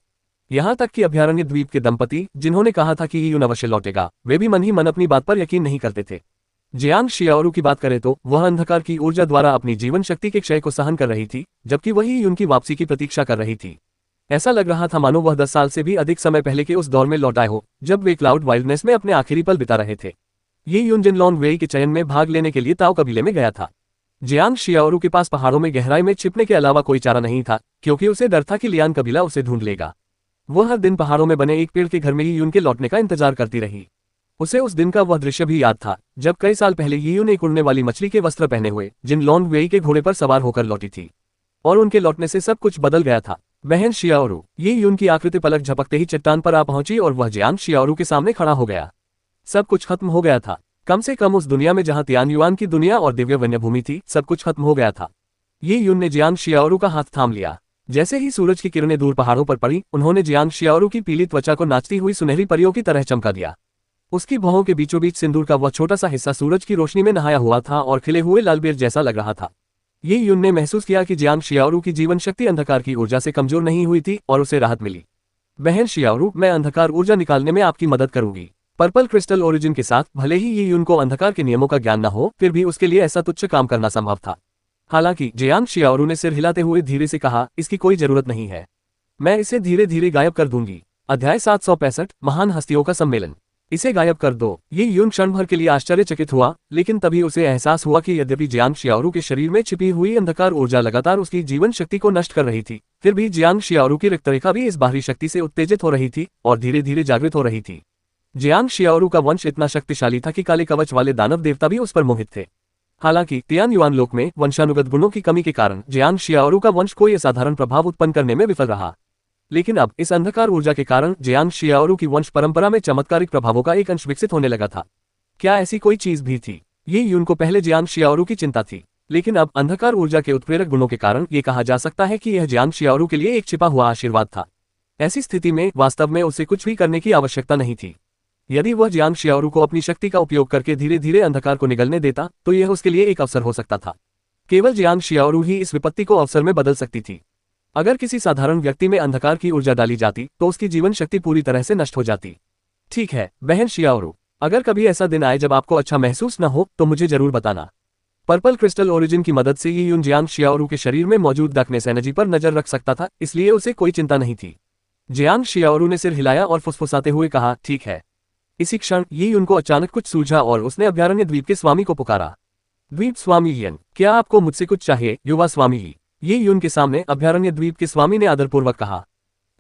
यहां तक कि अभयारण्य द्वीप के दंपति, जिन्होंने कहा था कि ये यून अवश्य लौटेगा, वे भी मन ही मन अपनी बात पर यकीन नहीं करते थे। जियांग शियाओरू की बात करें तो वह अंधकार की ऊर्जा द्वारा अपनी जीवन शक्ति के क्षय को सहन कर रही थी, जबकि वही यून की वापसी की प्रतीक्षा कर रही थी। ऐसा लग रहा था मानो वह 10 साल से भी अधिक समय पहले के उस दौर में लौट आए हो, जब वे क्लाउड वाइल्डनेस में अपने आखिरी पल बिता रहे थे। ये यून जिनलॉन्ग वेई के चयन में भाग लेने के लिए ताओ कबीले में गया था। जियांग शियाओरू के पास पहाड़ों में गहराई में छिपने के अलावा कोई चारा नहीं था, क्योंकि उसे डर था कि लियान कबीला उसे ढूंढ लेगा। वह हर दिन पहाड़ों में बने एक पेड़ के घर में ही यून के लौटने का इंतजार करती रही। उसे उस दिन का वह दृश्य भी याद था, जब कई साल पहले यून एक उड़ने वाली मछली के वस्त्र पहने हुए जिनलॉन्ग वेई के घोड़े पर सवार होकर लौटी थी, और उनके लौटने से सब कुछ बदल गया था। बहन शियाओरू। ये यून की आकृति पलक झपकते ही चट्टान पर आ पहुंची और वह जियांग शियाओरू के सामने खड़ा हो गया। सब कुछ खत्म हो गया था, कम से कम उस दुनिया में जहां तियान युआन की दुनिया और दिव्य वन्य भूमि थी, सब कुछ खत्म हो गया था। ये यून ने जियांग शियाओरू का हाथ थाम लिया। जैसे ही सूरज की किरणें दूर पहाड़ों पर पड़ी, उन्होंने जियांग शियाओरू की पीली त्वचा को नाचती हुई सुनहरी परियों की तरह चमका दिया। उसकी भौहों के बीचों बीच सिंदूर का वह छोटा सा हिस्सा सूरज की रोशनी में नहाया हुआ था और खिले हुए लालबेर जैसा लग रहा था। ये यून ने महसूस किया कि जियांग शियाओरू की जीवन शक्ति अंधकार की ऊर्जा से कमजोर नहीं हुई थी और उसे राहत मिली। बहन शियाओरू, मैं अंधकार ऊर्जा निकालने में आपकी मदद करूंगी। पर्पल क्रिस्टल ओरिजिन के साथ भले ही ये यून को अंधकार के नियमों का ज्ञान न हो, फिर भी उसके लिए ऐसा तुच्छ काम करना संभव था। हालांकि जियांग शियाओरू ने सिर हिलाते हुए धीरे से कहा, इसकी कोई जरूरत नहीं है, मैं इसे धीरे धीरे गायब कर दूंगी। अध्याय 765 महान हस्तियों का सम्मेलन। इसे गायब कर दो। ये यून क्षण भर के लिए आश्चर्यचकित हुआ, लेकिन तभी उसे एहसास हुआ कि यद्यपि जियांग शियाओरू के शरीर में छिपी हुई अंधकार ऊर्जा लगातार उसकी जीवन शक्ति को नष्ट कर रही थी, फिर भी जियांग शियाओरू की रक्तरेखा भी इस बाहरी शक्ति से उत्तेजित हो रही थी और धीरे धीरे जागृत हो रही थी। जियांग शियाओरू का वंश इतना शक्तिशाली था कि काले कवच वाले दानव देवता भी उस पर मोहित थे। हालांकि तियान युआन लोक में वंशानुगत गुणों की कमी के कारण जियांग शियाओरू का वंश कोई असाधारण प्रभाव उत्पन्न करने में विफल रहा। लेकिन अब इस अंधकार ऊर्जा के कारण जियांग शियाओरू की वंश परंपरा में चमत्कारिक प्रभावों का एक अंश विकसित होने लगा था। क्या ऐसी कोई चीज भी थी? ये यून को पहले जियांग शियाओरू की चिंता थी, लेकिन अब अंधकार ऊर्जा के उत्प्रेरक गुणों के कारण ये कहा जा सकता है कि यह जियांग शियाओरू के लिए एक छिपा हुआ आशीर्वाद था। ऐसी स्थिति में वास्तव में उसे कुछ भी करने की आवश्यकता नहीं थी। यदि वह जियांग शियाओरू को अपनी शक्ति का उपयोग करके धीरे धीरे अंधकार को निगलने देता तो यह उसके लिए एक अवसर हो सकता था। केवल जियांग शियाओरू ही इस विपत्ति को अवसर में बदल सकती थी। अगर किसी साधारण व्यक्ति में अंधकार की ऊर्जा डाली जाती तो उसकी जीवन शक्ति पूरी तरह से नष्ट हो जाती। ठीक है बहन शियाओरू, अगर कभी ऐसा दिन आए जब आपको अच्छा महसूस न हो तो मुझे जरूर बताना। पर्पल क्रिस्टल ओरिजिन की मदद से ये यून जियांग शियाओरू के शरीर में मौजूद डार्कनेस एनर्जी पर नजर रख सकता था, इसलिए उसे कोई चिंता नहीं थी। जियांग शियाओरू ने सिर हिलाया और फुसफुसाते हुए कहा, ठीक है। इसी क्षण ये यून को अचानक कुछ सूझा और उसने अभयारण्य द्वीप के स्वामी को पुकारा। द्वीप स्वामी यन, क्या आपको मुझसे कुछ चाहिए? युवा स्वामी ही। ये यून के सामने अभयारण्य द्वीप के स्वामी ने आदरपूर्वक कहा।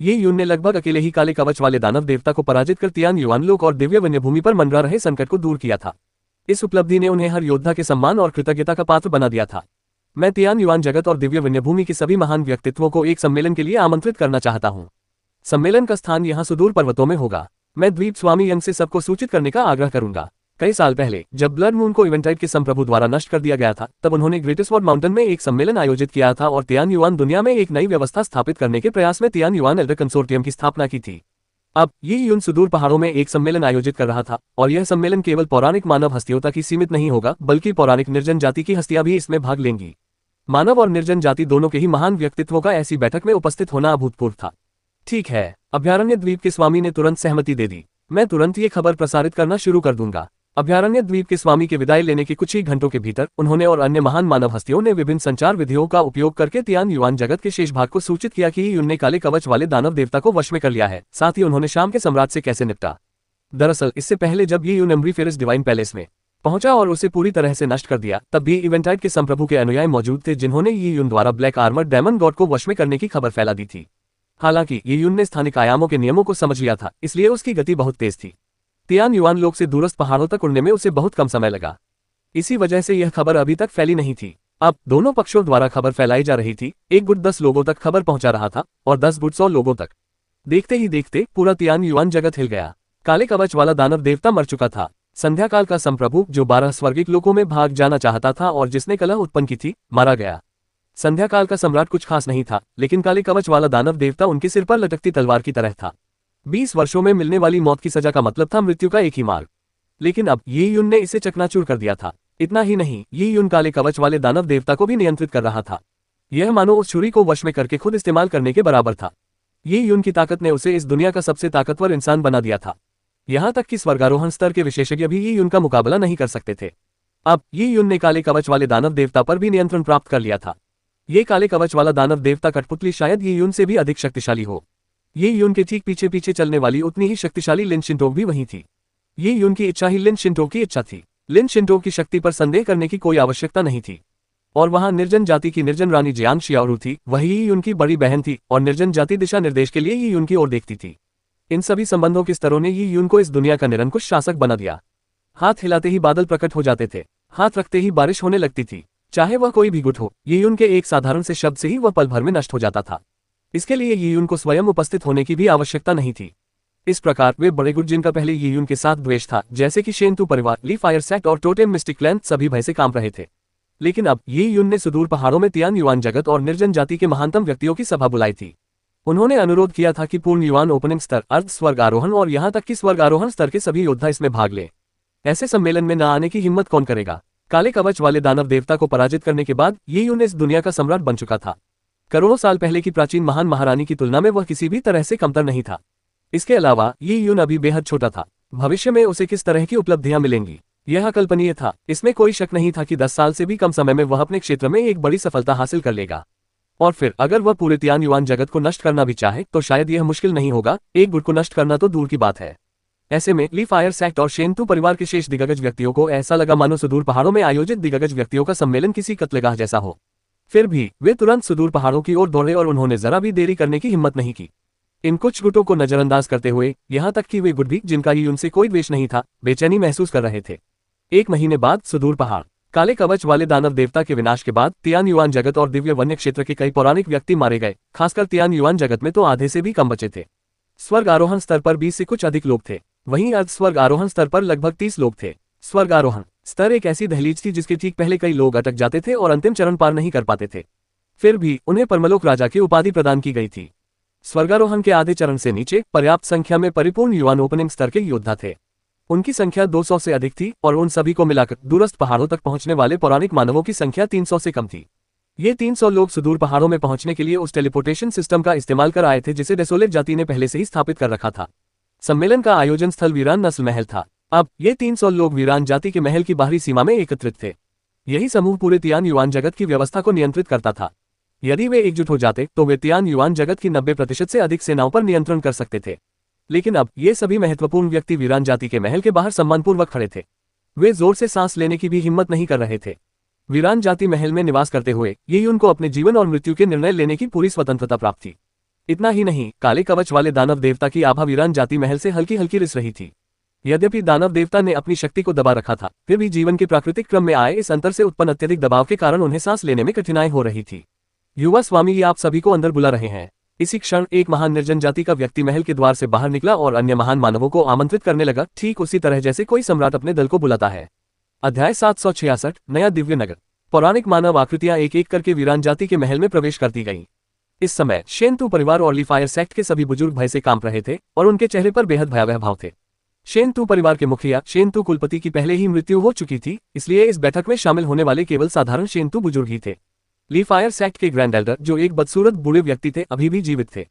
ये यून ने लगभग अकेले ही काले कवच वाले दानव देवता को पराजित कर तियान युआन लोक और दिव्य वन्यभूमि पर मंडरा रहे संकट को दूर किया था। इस उपलब्धि ने उन्हें हर योद्धा के सम्मान और कृतज्ञता का पात्र बना दिया था। मैं तियान युआन जगत और दिव्य वन्यभूमि के सभी महान व्यक्तित्वों को एक सम्मेलन के लिए आमंत्रित करना चाहता हूँ। सम्मेलन का स्थान यहाँ सुदूर पर्वतों में होगा। मैं द्वीप स्वामी यंग से सबको सूचित करने का आग्रह करूंगा। कई साल पहले जब ब्लड मून को इवेंटाइट के संप्रभु द्वारा नष्ट कर दिया गया था, तब उन्होंने ग्रेटेस्ट वॉर्ड माउंटेन में एक सम्मेलन आयोजित किया था और तियान युआन दुनिया में एक नई व्यवस्था स्थापित करने के प्रयास में तियान युआन एल्डर कंसोर्टियम की स्थापना की थी। अब ये यून सुदूर पहाड़ों में एक सम्मेलन आयोजित कर रहा था और यह सम्मेलन केवल पौराणिक मानव हस्तियों तक ही सीमित नहीं होगा, बल्कि पौराणिक निर्जन जाति की हस्तियां भी इसमें भाग लेंगी। मानव और निर्जन जाति दोनों के ही महान व्यक्तित्वों का ऐसी बैठक में उपस्थित होना अभूतपूर्व था। ठीक है, अभयारण्य द्वीप के स्वामी ने तुरंत सहमति दे दी। मैं तुरंत ये खबर प्रसारित करना शुरू कर दूंगा। अभयारण्य द्वीप के स्वामी के विदाई लेने के कुछ ही घंटों के भीतर उन्होंने और अन्य महान मानव हस्तियों ने विभिन्न संचार विधियों का उपयोग करके तियान युआन जगत के शेष भाग को सूचित किया कि यून ने काले कवच वाले दानव देवता को वश में कर लिया है। साथ ही उन्होंने शाम के सम्राट से कैसे निपटा। दरअसल इससे पहले जब ये यून एम्ब्रीफेरस डिवाइन पैलेस में पहुंचा और उसे पूरी तरह से नष्ट कर दिया, तब भी इवेंटाइट के संप्रभु के अनुयायी मौजूद थे जिन्होंने ये यून द्वारा ब्लैक आर्मर डेमन गॉड को वश में करने की खबर फैला दी थी। हालांकि ये यून ने स्थानिक आयामों के नियमों को समझ लिया था, इसलिए उसकी गति बहुत तेज थी। तियान युआन लोक से दूरस्थ पहाड़ों तक उड़ने में उसे बहुत कम समय लगा। इसी वजह से यह खबर अभी तक फैली नहीं थी। अब दोनों पक्षों द्वारा खबर फैलाई जा रही थी। एक गुट 10 लोगों तक खबर पहुंचा रहा था और 10 गुट 100 लोगों तक। देखते ही देखते पूरा तियान युआन जगत हिल गया। काले कवच वाला दानव देवता मर चुका था। संध्याकाल का संप्रभु जो 12 स्वर्गिक लोकों में भाग जाना चाहता था और जिसने कलह उत्पन्न की थी, मारा गया। संध्याकाल का सम्राट कुछ खास नहीं था, लेकिन काले कवच वाला दानव देवता उनके सिर पर लटकती तलवार की तरह था। 20 वर्षों में मिलने वाली मौत की सजा का मतलब था मृत्यु का एक ही मार्ग, लेकिन अब ये यून ने इसे चकनाचूर कर दिया था। इतना ही नहीं, ये यून काले कवच वाले दानव देवता को भी नियंत्रित कर रहा था। यह मानो उस छुरी को वश में करके खुद इस्तेमाल करने के बराबर था। ये यून की ताकत ने उसे इस दुनिया का सबसे ताकतवर इंसान बना दिया था। यहाँ तक कि स्वर्गारोहण स्तर के विशेषज्ञ भी ये यून का मुकाबला नहीं कर सकते थे। अब ये यून ने काले कवच वाले दानव देवता पर भी नियंत्रण प्राप्त कर लिया था। ये काले कवच वाला दानव देवता कठपुतली शायद ये यून से भी अधिक शक्तिशाली हो। ये यून के ठीक पीछे पीछे चलने वाली उतनी ही शक्तिशाली लिन शिंटोग भी वहीं थी। ये यून की इच्छा ही लिन शिंटोग की इच्छा थी। लिन शिंटोग की शक्ति पर संदेह करने की कोई आवश्यकता नहीं थी। और वहां निर्जन जाति की निर्जन रानी जियांग शियाओरू थी, वही ये यून की बड़ी बहन थी और निर्जन जाति दिशा निर्देश के लिए ये यून की ओर देखती थी। इन सभी संबंधों के स्तरों ने ये यून को इस दुनिया का निरंकुश शासक बना दिया। हाथ हिलाते ही बादल प्रकट हो जाते थे, हाथ रखते ही बारिश होने लगती थी। चाहे वह कोई भी गुट हो, ये यून के एक साधारण से शब्द से ही वह पल भर में नष्ट हो जाता था। इसके लिए ये यून को स्वयं उपस्थित होने की भी आवश्यकता नहीं थी। इस प्रकार वे बड़े गुट जिनका पहले ये यून के साथ द्वेष था, जैसे कि शेंतु परिवार, ली फायर सेक्ट और टोटेम मिस्टिक क्लैन, सभी भय से कांप रहे थे। लेकिन अब ये यून ने सुदूर पहाड़ों में तियान युआन जगत और निर्जन जाति के महानतम व्यक्तियों की सभा बुलाई थी। उन्होंने अनुरोध किया था कि पूर्ण युवान ओपनिंग स्तर, अर्ध स्वर्ग आरोहण और यहाँ तक कि स्वर्ग आरोहण स्तर के सभी योद्धा इसमें भाग ले। ऐसे सम्मेलन में न आने की हिम्मत कौन करेगा। काले कवच वाले दानव देवता को पराजित करने के बाद ये यून इस दुनिया का सम्राट बन चुका था। करोड़ों साल पहले की प्राचीन महान महारानी की तुलना में वह किसी भी तरह से कमतर नहीं था। इसके अलावा ये यून अभी बेहद छोटा था। भविष्य में उसे किस तरह की उपलब्धियां मिलेंगी, यह अकल्पनीय था। इसमें कोई शक नहीं था कि 10 साल से भी कम समय में वह अपने क्षेत्र में एक बड़ी सफलता हासिल कर लेगा। और फिर अगर वह पूरे तियान युआन जगत को नष्ट करना भी चाहे तो शायद यह मुश्किल नहीं होगा। एक गुट को नष्ट करना तो दूर की बात है। ऐसे में ली फायर सेक्ट और शेनतू परिवार के शेष दिग्गज व्यक्तियों को ऐसा लगा मानो सुदूर पहाड़ों में आयोजित दिग्गज व्यक्तियों का सम्मेलन किसी कत्लेगाह जैसा हो। फिर भी वे तुरंत सुदूर पहाड़ों की ओर दौड़े और उन्होंने जरा भी देरी करने की हिम्मत नहीं की। इन कुछ गुटों को नजरअंदाज करते हुए, यहाँ तक कि वे गुट भी, जिनका ही उनसे कोई द्वेष नहीं था, बेचैनी महसूस कर रहे थे। 1 महीने बाद सुदूर पहाड़। काले कवच वाले दानव देवता के विनाश के बाद तियान युआन जगत और दिव्य वन्य क्षेत्र के कई पौराणिक व्यक्ति मारे गए। खासकर तियान युआन जगत में तो आधे से भी कम बचे थे। स्वर्ग आरोहण स्तर पर 20 से कुछ अधिक लोग थे, वहीं अर्ध स्वर्ग आरोहण स्तर पर लगभग 30 लोग थे। स्वर्ग आरोहण स्तर एक ऐसी दहलीज थी जिसके ठीक पहले कई लोग अटक जाते थे और अंतिम चरण पार नहीं कर पाते थे। फिर भी उन्हें परमलोक राजा की उपाधि प्रदान की गई थी। स्वर्गारोहण के आधे चरण से नीचे पर्याप्त संख्या में परिपूर्ण युवान ओपनिंग स्तर के योद्धा थे। उनकी संख्या 200 से अधिक थी और उन सभी को मिलाकर दूरस्थ पहाड़ों तक पहुंचने वाले पौराणिक मानवों की संख्या 300 से कम थी। ये 300 लोग सुदूर पहाड़ों में पहुंचने के लिए उस टेलीपोर्टेशन सिस्टम का इस्तेमाल कर आए थे जिसे डेसोलेट जाति ने पहले से ही स्थापित कर रखा था। सम्मेलन का आयोजन स्थल वीरान नस्ल महल था। अब ये 300 लोग वीरान जाति के महल की बाहरी सीमा में एकत्रित थे। यही समूह पूरे तियान युआन जगत की व्यवस्था को नियंत्रित करता था। यदि वे एकजुट हो जाते तो वे तियान युआन जगत की 90% से अधिक सेनाओं पर नियंत्रण कर सकते थे। लेकिन अब ये सभी महत्वपूर्ण व्यक्ति वीरान जाति के महल के बाहर सम्मानपूर्वक खड़े थे। वे जोर से सांस लेने की भी हिम्मत नहीं कर रहे थे। वीरान जाति महल में निवास करते हुए ये उनको अपने जीवन और मृत्यु के निर्णय लेने की पूरी स्वतंत्रता प्राप्त थी। इतना ही नहीं, काले कवच वाले दानव देवता की आभा वीरान जाति महल से हल्की हल्की रिस रही थी। यद्यपि दानव देवता ने अपनी शक्ति को दबा रखा था, फिर भी जीवन के प्राकृतिक क्रम में आए इस अंतर से उत्पन्न अत्यधिक दबाव के कारण उन्हें सांस लेने में कठिनाई हो रही थी। युवा स्वामी, ये आप सभी को अंदर बुला रहे हैं। इसी क्षण एक महान निर्जन जाति का व्यक्ति महल के द्वार से बाहर निकला और अन्य महान मानवों को आमंत्रित करने लगा, ठीक उसी तरह जैसे कोई सम्राट अपने दल को बुलाता है। अध्याय 766, नया दिव्य नगर। पौराणिक मानव आकृतियां एक एक करके वीरान जाति के महल में प्रवेश करती गईं। इस समय शेनतू परिवार और ली फायर सेक्ट के सभी बुजुर्ग भय से कांप रहे थे और उनके चेहरे पर बेहद भयावह भाव थे। शेनतू परिवार के मुखिया शेनतू कुलपति की पहले ही मृत्यु हो चुकी थी, इसलिए इस बैठक में शामिल होने वाले केवल साधारण शेनतू बुजुर्ग ही थे। ली फायर सेक्ट के ग्रैंड एल्डर, जो एक बदसूरत बूढ़े व्यक्ति थे, अभी भी जीवित थे।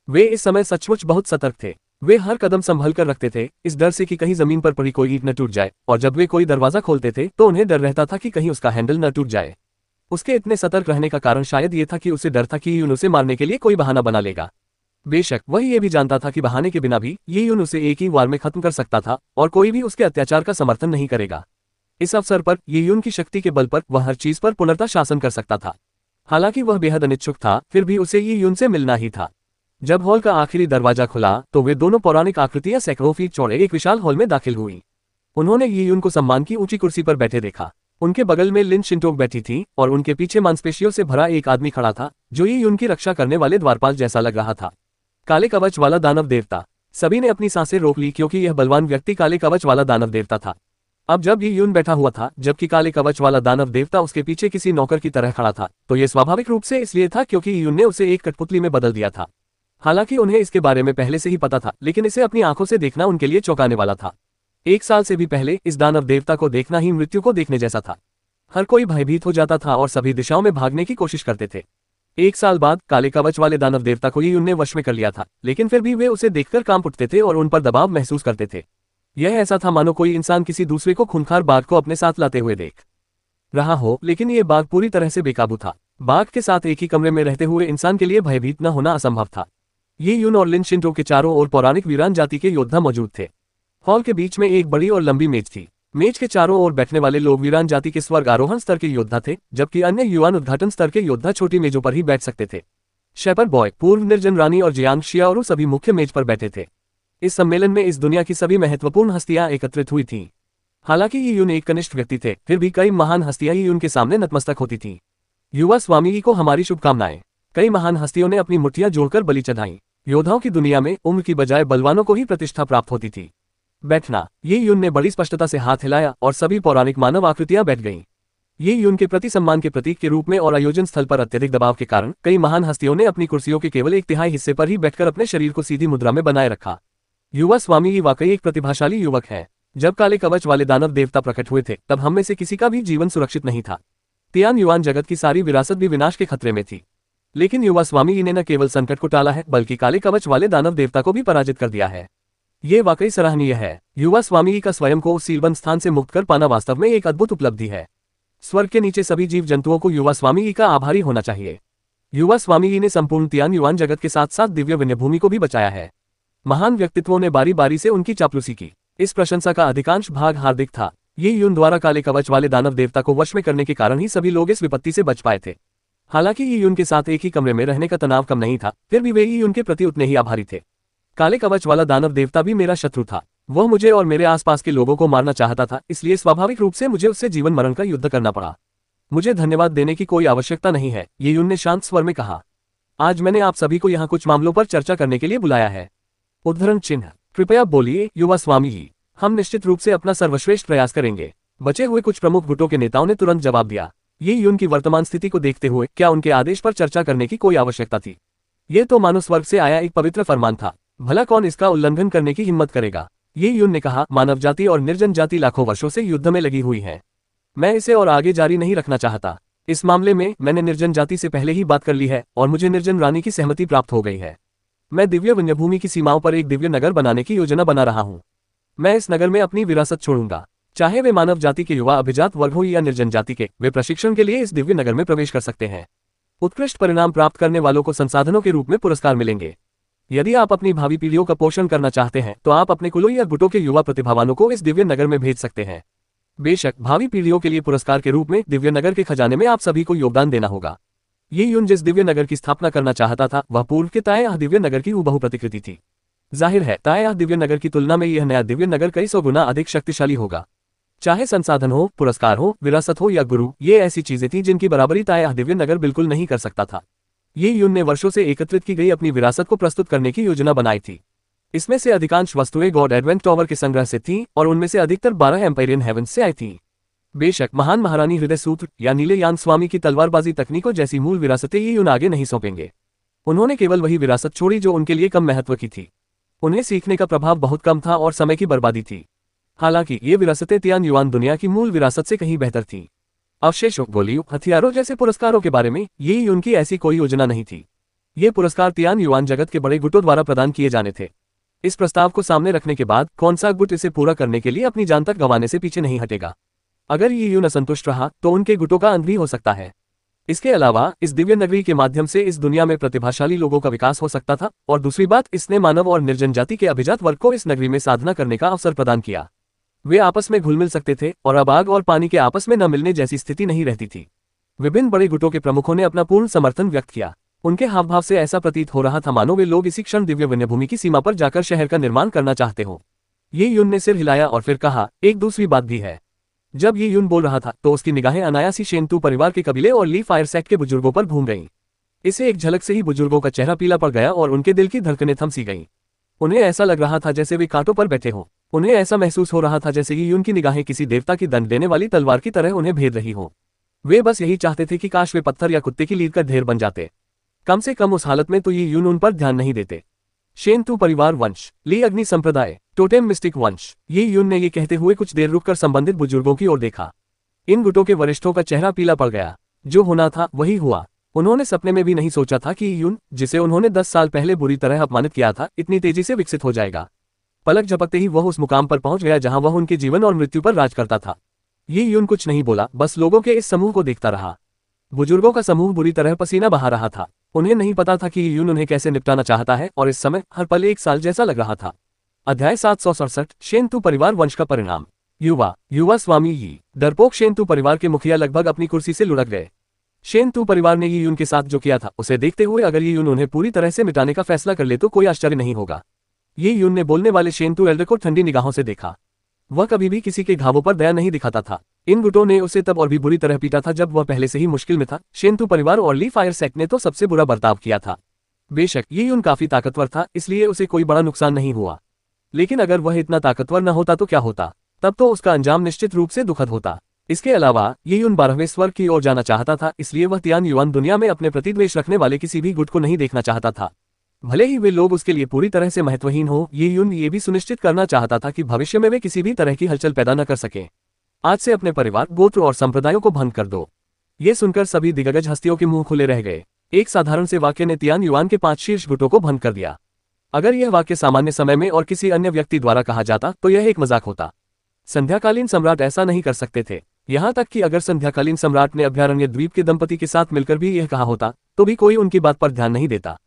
वे इस समय सचमुच बहुत सतर्क थे। वे हर कदम संभल कर रखते थे, इस डर से कि कहीं जमीन पर पड़ी कोई ईंट न टूट जाए, और जब वे कोई दरवाजा खोलते थे तो उन्हें डर रहता था कि कहीं उसका हैंडल न टूट जाए। उसके इतने सतर्क रहने का कारण शायद ये था कि उसे डर था कि यून उसे मारने के लिए कोई बहाना बना लेगा। बेशक वह ये भी जानता था कि बहाने के बिना भी ये यून उसे एक ही वार में खत्म कर सकता था और कोई भी उसके अत्याचार का समर्थन नहीं करेगा। इस अवसर पर ये यून की शक्ति के बल पर वह हर चीज पर पुनर्ता शासन कर सकता था। हालांकि वह बेहद अनिच्छुक था, फिर भी उसे ये यून से मिलना ही था। जब हॉल का आखिरी दरवाजा खुला तो वे दोनों पौराणिक आकृतियां सैकड़ों फीट चौड़े एक विशाल हॉल में दाखिल हुई। उन्होंने ये यून को सम्मान की ऊंची कुर्सी पर बैठे देखा। उनके बगल में लिन शिंटोक बैठी थी और उनके पीछे मांसपेशियों से भरा एक आदमी खड़ा था, जो ये यून की रक्षा करने वाले द्वारपाल जैसा लग रहा था। काले कवच वाला दानव देवता। सभी ने अपनी सांसें रोक ली क्योंकि यह बलवान व्यक्ति काले कवच वाला दानव देवता था। अब जब ये यून बैठा हुआ था, जबकि काले कवच वाला दानव देवता उसके पीछे किसी नौकर की तरह खड़ा था, तो यह स्वाभाविक रूप से इसलिए था क्योंकि यून ने उसे एक कठपुतली में बदल दिया था। हालांकि उन्हें इसके बारे में पहले से ही पता था, लेकिन इसे अपनी आंखों से देखना उनके लिए चौंकाने वाला था। 1 साल से भी पहले इस दानव देवता को देखना ही मृत्यु को देखने जैसा था। हर कोई भयभीत हो जाता था और सभी दिशाओं में भागने की कोशिश करते थे। 1 साल बाद काले कवच वाले दानव देवता को यून ने वश में कर लिया था, लेकिन फिर भी वे उसे देखकर कांप उठते थे और उन पर दबाव महसूस करते थे। यह ऐसा था मानो कोई इंसान किसी दूसरे को खूंखार बाघ को अपने साथ लाते हुए देख रहा हो, लेकिन यह बाघ पूरी तरह से बेकाबू था। बाघ के साथ एक ही कमरे में रहते हुए इंसान के लिए भयभीत न होना असंभव था। ये यून और लिन शिंटो के चारों ओर पौराणिक वीरान जाति के योद्धा मौजूद थे। हॉल के बीच में एक बड़ी और लंबी मेज थी। मेज के चारों ओर बैठने वाले लोग वीरान जाति के स्वर्ग आरोहण स्तर के योद्धा थे, जबकि अन्य युवान उद्घाटन स्तर के योद्धा छोटी मेजों पर ही बैठ सकते थे। शेपर बॉय, पूर्व निर्जन रानी और जियांग शियाओरू सभी मुख्य मेज पर बैठे थे। इस सम्मेलन में इस दुनिया की सभी महत्वपूर्ण हस्तियां एकत्रित हुई थीं। हालांकि ये यून एक कनिष्ठ व्यक्ति थे, फिर भी कई महान हस्तियां ही उनके सामने नतमस्तक होती थीं। युवा स्वामी को हमारी शुभकामनाएं। कई महान हस्तियों ने अपनी मुट्ठियां जोड़कर बलि चढ़ाई। योद्धाओं की दुनिया में उम्र की बजाय बलवानों को ही प्रतिष्ठा प्राप्त होती थी। बैठना। ये यून ने बड़ी स्पष्टता से हाथ हिलाया और सभी पौराणिक मानव आकृतियां बैठ गईं। ये यून के प्रति सम्मान के प्रतीक के रूप में और आयोजन स्थल पर अत्यधिक दबाव के कारण कई महान हस्तियों ने अपनी कुर्सियों के केवल 1/3 हिस्से पर ही बैठकर अपने शरीर को सीधी मुद्रा में बनाए रखा। युवा स्वामी ये वाकई एक प्रतिभाशाली युवक है। जब काले कवच वाले दानव देवता प्रकट हुए थे तब हम में से किसी का भी जीवन सुरक्षित नहीं था। तियान युआन जगत की सारी विरासत भी विनाश के खतरे में थी। लेकिन युवा स्वामी ने न केवल संकट को टाला है बल्कि काले कवच वाले दानव देवता को भी पराजित कर दिया है। ये वाकई सराहनीय है। युवा स्वामी का स्वयं को उस सीलबंद स्थान से मुक्त कर पाना वास्तव में एक अद्भुत उपलब्धि है। स्वर्ग के नीचे सभी जीव जंतुओं को युवा स्वामी का आभारी होना चाहिए। युवा स्वामी ने संपूर्ण तियान युआन जगत के साथ साथ दिव्य वन्यभूमि को भी बचाया है। महान व्यक्तित्वों ने बारी बारी से उनकी चापलूसी की। इस प्रशंसा का अधिकांश भाग हार्दिक था। ये यून द्वारा काले कवच वाले दानव देवता को वश में करने के कारण ही सभी लोग इस विपत्ति से बच पाए थे। हालांकि ये यून के साथ एक ही कमरे में रहने का तनाव कम नहीं था, फिर भी वे ही उनके प्रति उतने ही आभारी थे। काले कवच वाला दानव देवता भी मेरा शत्रु था। वह मुझे और मेरे आसपास के लोगों को मारना चाहता था, इसलिए स्वाभाविक रूप से मुझे उससे जीवन मरण का युद्ध करना पड़ा। मुझे धन्यवाद देने की कोई आवश्यकता नहीं है, ये यून ने शांत स्वर में कहा। आज मैंने आप सभी को यहाँ कुछ मामलों पर चर्चा करने के लिए बुलाया है। उद्धरण चिन्ह। कृपया बोलिए युवा स्वामी जी। हम निश्चित रूप से अपना सर्वश्रेष्ठ प्रयास करेंगे। बचे हुए कुछ प्रमुख गुटों के नेताओं ने तुरंत जवाब दिया। ये यून की वर्तमान स्थिति को देखते हुए क्या उनके आदेश पर चर्चा करने की कोई आवश्यकता थी? ये तो मानव स्वर्ग से आया एक पवित्र फरमान था। भला कौन इसका उल्लंघन करने की हिम्मत करेगा? ये यून ने कहा। मानव जाति और निर्जन जाति लाखों वर्षों से युद्ध में लगी हुई है। मैं इसे और आगे जारी नहीं रखना चाहता। इस मामले में मैंने निर्जन जाति से पहले ही बात कर ली है और मुझे निर्जन रानी की सहमति प्राप्त हो गई है। मैं दिव्य वन्यभूमि की सीमाओं पर एक दिव्य नगर बनाने की योजना बना रहा हूँ। मैं इस नगर में अपनी विरासत छोड़ूंगा। चाहे वे मानव जाति के युवा अभिजात वर्ग हो या निर्जन जाति के, वे प्रशिक्षण के लिए इस दिव्य नगर में प्रवेश कर सकते हैं। उत्कृष्ट परिणाम प्राप्त करने वालों को संसाधनों के रूप में पुरस्कार मिलेंगे। यदि आप अपनी भावी पीढ़ियों का पोषण करना चाहते हैं तो आप अपने कुलों या गुटों के युवा प्रतिभावानों को इस दिव्य नगर में भेज सकते हैं। बेशक भावी पीढ़ियों के लिए पुरस्कार के रूप में दिव्य नगर के खजाने में आप सभी को योगदान देना होगा। ये यून जिस दिव्य नगर की स्थापना करना चाहता था वह पूर्व के ताया दिव्य नगर की हुबहू प्रतिकृति थी। जाहिर है ताया दिव्य नगर की तुलना में यह नया दिव्य नगर कई सौ गुना अधिक शक्तिशाली होगा। चाहे संसाधन हो, पुरस्कार हो, विरासत हो या गुरु, ये ऐसी चीजें थी जिनकी बराबरी ताया दिव्य नगर बिल्कुल नहीं कर सकता था। ये यून ने वर्षों से एकत्रित की गई अपनी विरासत को प्रस्तुत करने की योजना बनाई थी। इसमें से अधिकांश वस्तुएं गॉड एडवेंट टॉवर के संग्रह से थीं और उनमें से अधिकतर 12 एम्पायरियन हेवंस से आई थीं। बेशक महान महारानी हृदय सूत्र या नीले यान स्वामी की तलवारबाजी तकनीकों जैसी मूल विरासतें ये यून आगे नहीं सौंपेंगे। उन्होंने केवल वही विरासत छोड़ी जो उनके लिए कम महत्व की थी। उन्हें सीखने का प्रभाव बहुत कम था और समय की बर्बादी थी। हालांकि ये विरासतें तियान युआन दुनिया की मूल विरासत से कहीं बेहतर थीं। अवशेषों, गोलियों, हथियारों जैसे पुरस्कारों के बारे में ये उनकी ऐसी कोई योजना नहीं थी। ये पुरस्कार तियान युआन जगत के बड़े गुटों द्वारा प्रदान किए जाने थे। इस प्रस्ताव को सामने रखने के बाद कौन सा गुट इसे पूरा करने के लिए अपनी जान तक गंवाने से पीछे नहीं हटेगा। अगर ये यून असंतुष्ट रहा तो उनके गुटों का अंत भी हो सकता है। इसके अलावा इस दिव्य नगरी के माध्यम से इस दुनिया में प्रतिभाशाली लोगों का विकास हो सकता था और दूसरी बात, इसने मानव और निर्जन जाति के अभिजात वर्ग को इस नगरी में साधना करने का अवसर प्रदान किया। वे आपस में घुल मिल सकते थे और अब आग और पानी के आपस में न मिलने जैसी स्थिति नहीं रहती थी। विभिन्न बड़े गुटों के प्रमुखों ने अपना पूर्ण समर्थन व्यक्त किया। उनके हावभाव से ऐसा प्रतीत हो रहा था मानो वे लोग इसी क्षण दिव्य वन्यभूमि की सीमा पर जाकर शहर का निर्माण करना चाहते हो। ये यून ने सिर हिलाया और फिर कहा, एक दूसरी बात भी है। जब ये यून बोल रहा था तो उसकी निगाहें अनायास ही शेंतू परिवार के कबीले और ली फायर सेक्ट के बुजुर्गों पर घूम गईं। इसे एक झलक से ही बुजुर्गों का चेहरा पीला पड़ गया और उनके दिल की धड़कनें थम सी गईं। उन्हें ऐसा लग रहा था जैसे वे कांटों पर बैठे हों। उन्हें ऐसा महसूस हो रहा था जैसे ये यून की निगाहें किसी देवता की दंड देने वाली तलवार की तरह उन्हें भेद रही हों। वे बस यही चाहते थे कि काश वे पत्थर या कुत्ते की लीद का ढेर बन जाते। कम से कम उस हालत में तो ये यून उन पर ध्यान नहीं देते। शेंतू परिवार वंश, ली अग्नि संप्रदाय, टोटेम मिस्टिक वंश। ये यून ने ये कहते हुए कुछ देर रुककर संबंधित बुजुर्गों की ओर देखा। इन गुटों के वरिष्ठों का चेहरा पीला पड़ गया। जो होना था वही हुआ। उन्होंने सपने में भी नहीं सोचा था कि यून, जिसे उन्होंने 10 साल पहले बुरी तरह अपमानित किया था, इतनी तेजी से विकसित हो जाएगा। पलक झपकते ही वह उस मुकाम पर पहुंच गया जहां वह उनके जीवन और मृत्यु पर राज करता था। ये यून कुछ नहीं बोला, बस लोगों के इस समूह को देखता रहा। बुजुर्गों का समूह बुरी तरह पसीना बहा रहा था। उन्हें नहीं पता था कि यून उन्हें कैसे निपटाना चाहता है और इस समय हर पल एक साल जैसा लग रहा था। अध्याय 767, शेंतू परिवार वंश का परिणाम। युवा स्वामी यी। डरपोक शेंतू परिवार के मुखिया लगभग अपनी कुर्सी से लुढ़क गए। शेंतू परिवार ने ये यून के साथ जो किया था उसे देखते हुए अगर ये यून उन्हें पूरी तरह से मिटाने का फैसला कर ले तो कोई आश्चर्य नहीं होगा। ये यून ने बोलने वाले शेंतू एल्डर को ठंडी निगाहों से देखा। वह कभी भी किसी के घावों पर दया नहीं दिखाता था। इन गुटों ने उसे तब और भी बुरी तरह पीटा था जब वह पहले से ही मुश्किल में था। शेंतू परिवार और ली फायर सेक्ट ने तो सबसे बुरा बर्ताव किया था। बेशक ये यून काफी ताकतवर था, इसलिए उसे कोई बड़ा नुकसान नहीं हुआ। लेकिन अगर वह इतना ताकतवर न होता तो क्या होता? तब तो उसका अंजाम निश्चित रूप से दुखद होता। इसके अलावा ये यून 12वें स्वर्ग की ओर जाना चाहता था, इसलिए वह तियान युआन दुनिया में अपने प्रति द्वेष रखने वाले किसी भी गुट को नहीं देखना चाहता था। भले ही वे लोग उसके लिए पूरी तरह से महत्वहीन हो, ये यून ये भी सुनिश्चित करना चाहता था कि भविष्य में वे किसी भी तरह की हलचल पैदा न कर सके। आज से अपने परिवार, गोत्र और संप्रदायों को भंग कर दो। ये सुनकर सभी दिग्गज हस्तियों के मुंह खुले रह गए। एक साधारण से वाक्य ने तियान युआन के 5 शीर्ष गुटों को भंग कर दिया। अगर यह वाक्य सामान्य समय में और किसी अन्य व्यक्ति द्वारा कहा जाता तो यह एक मजाक होता। संध्याकालीन सम्राट ऐसा नहीं कर सकते थे। यहाँ तक कि अगर संध्याकालीन सम्राट ने अभयारण्य द्वीप के दंपति के साथ मिलकर भी यह कहा होता तो भी कोई उनकी बात पर ध्यान नहीं देता।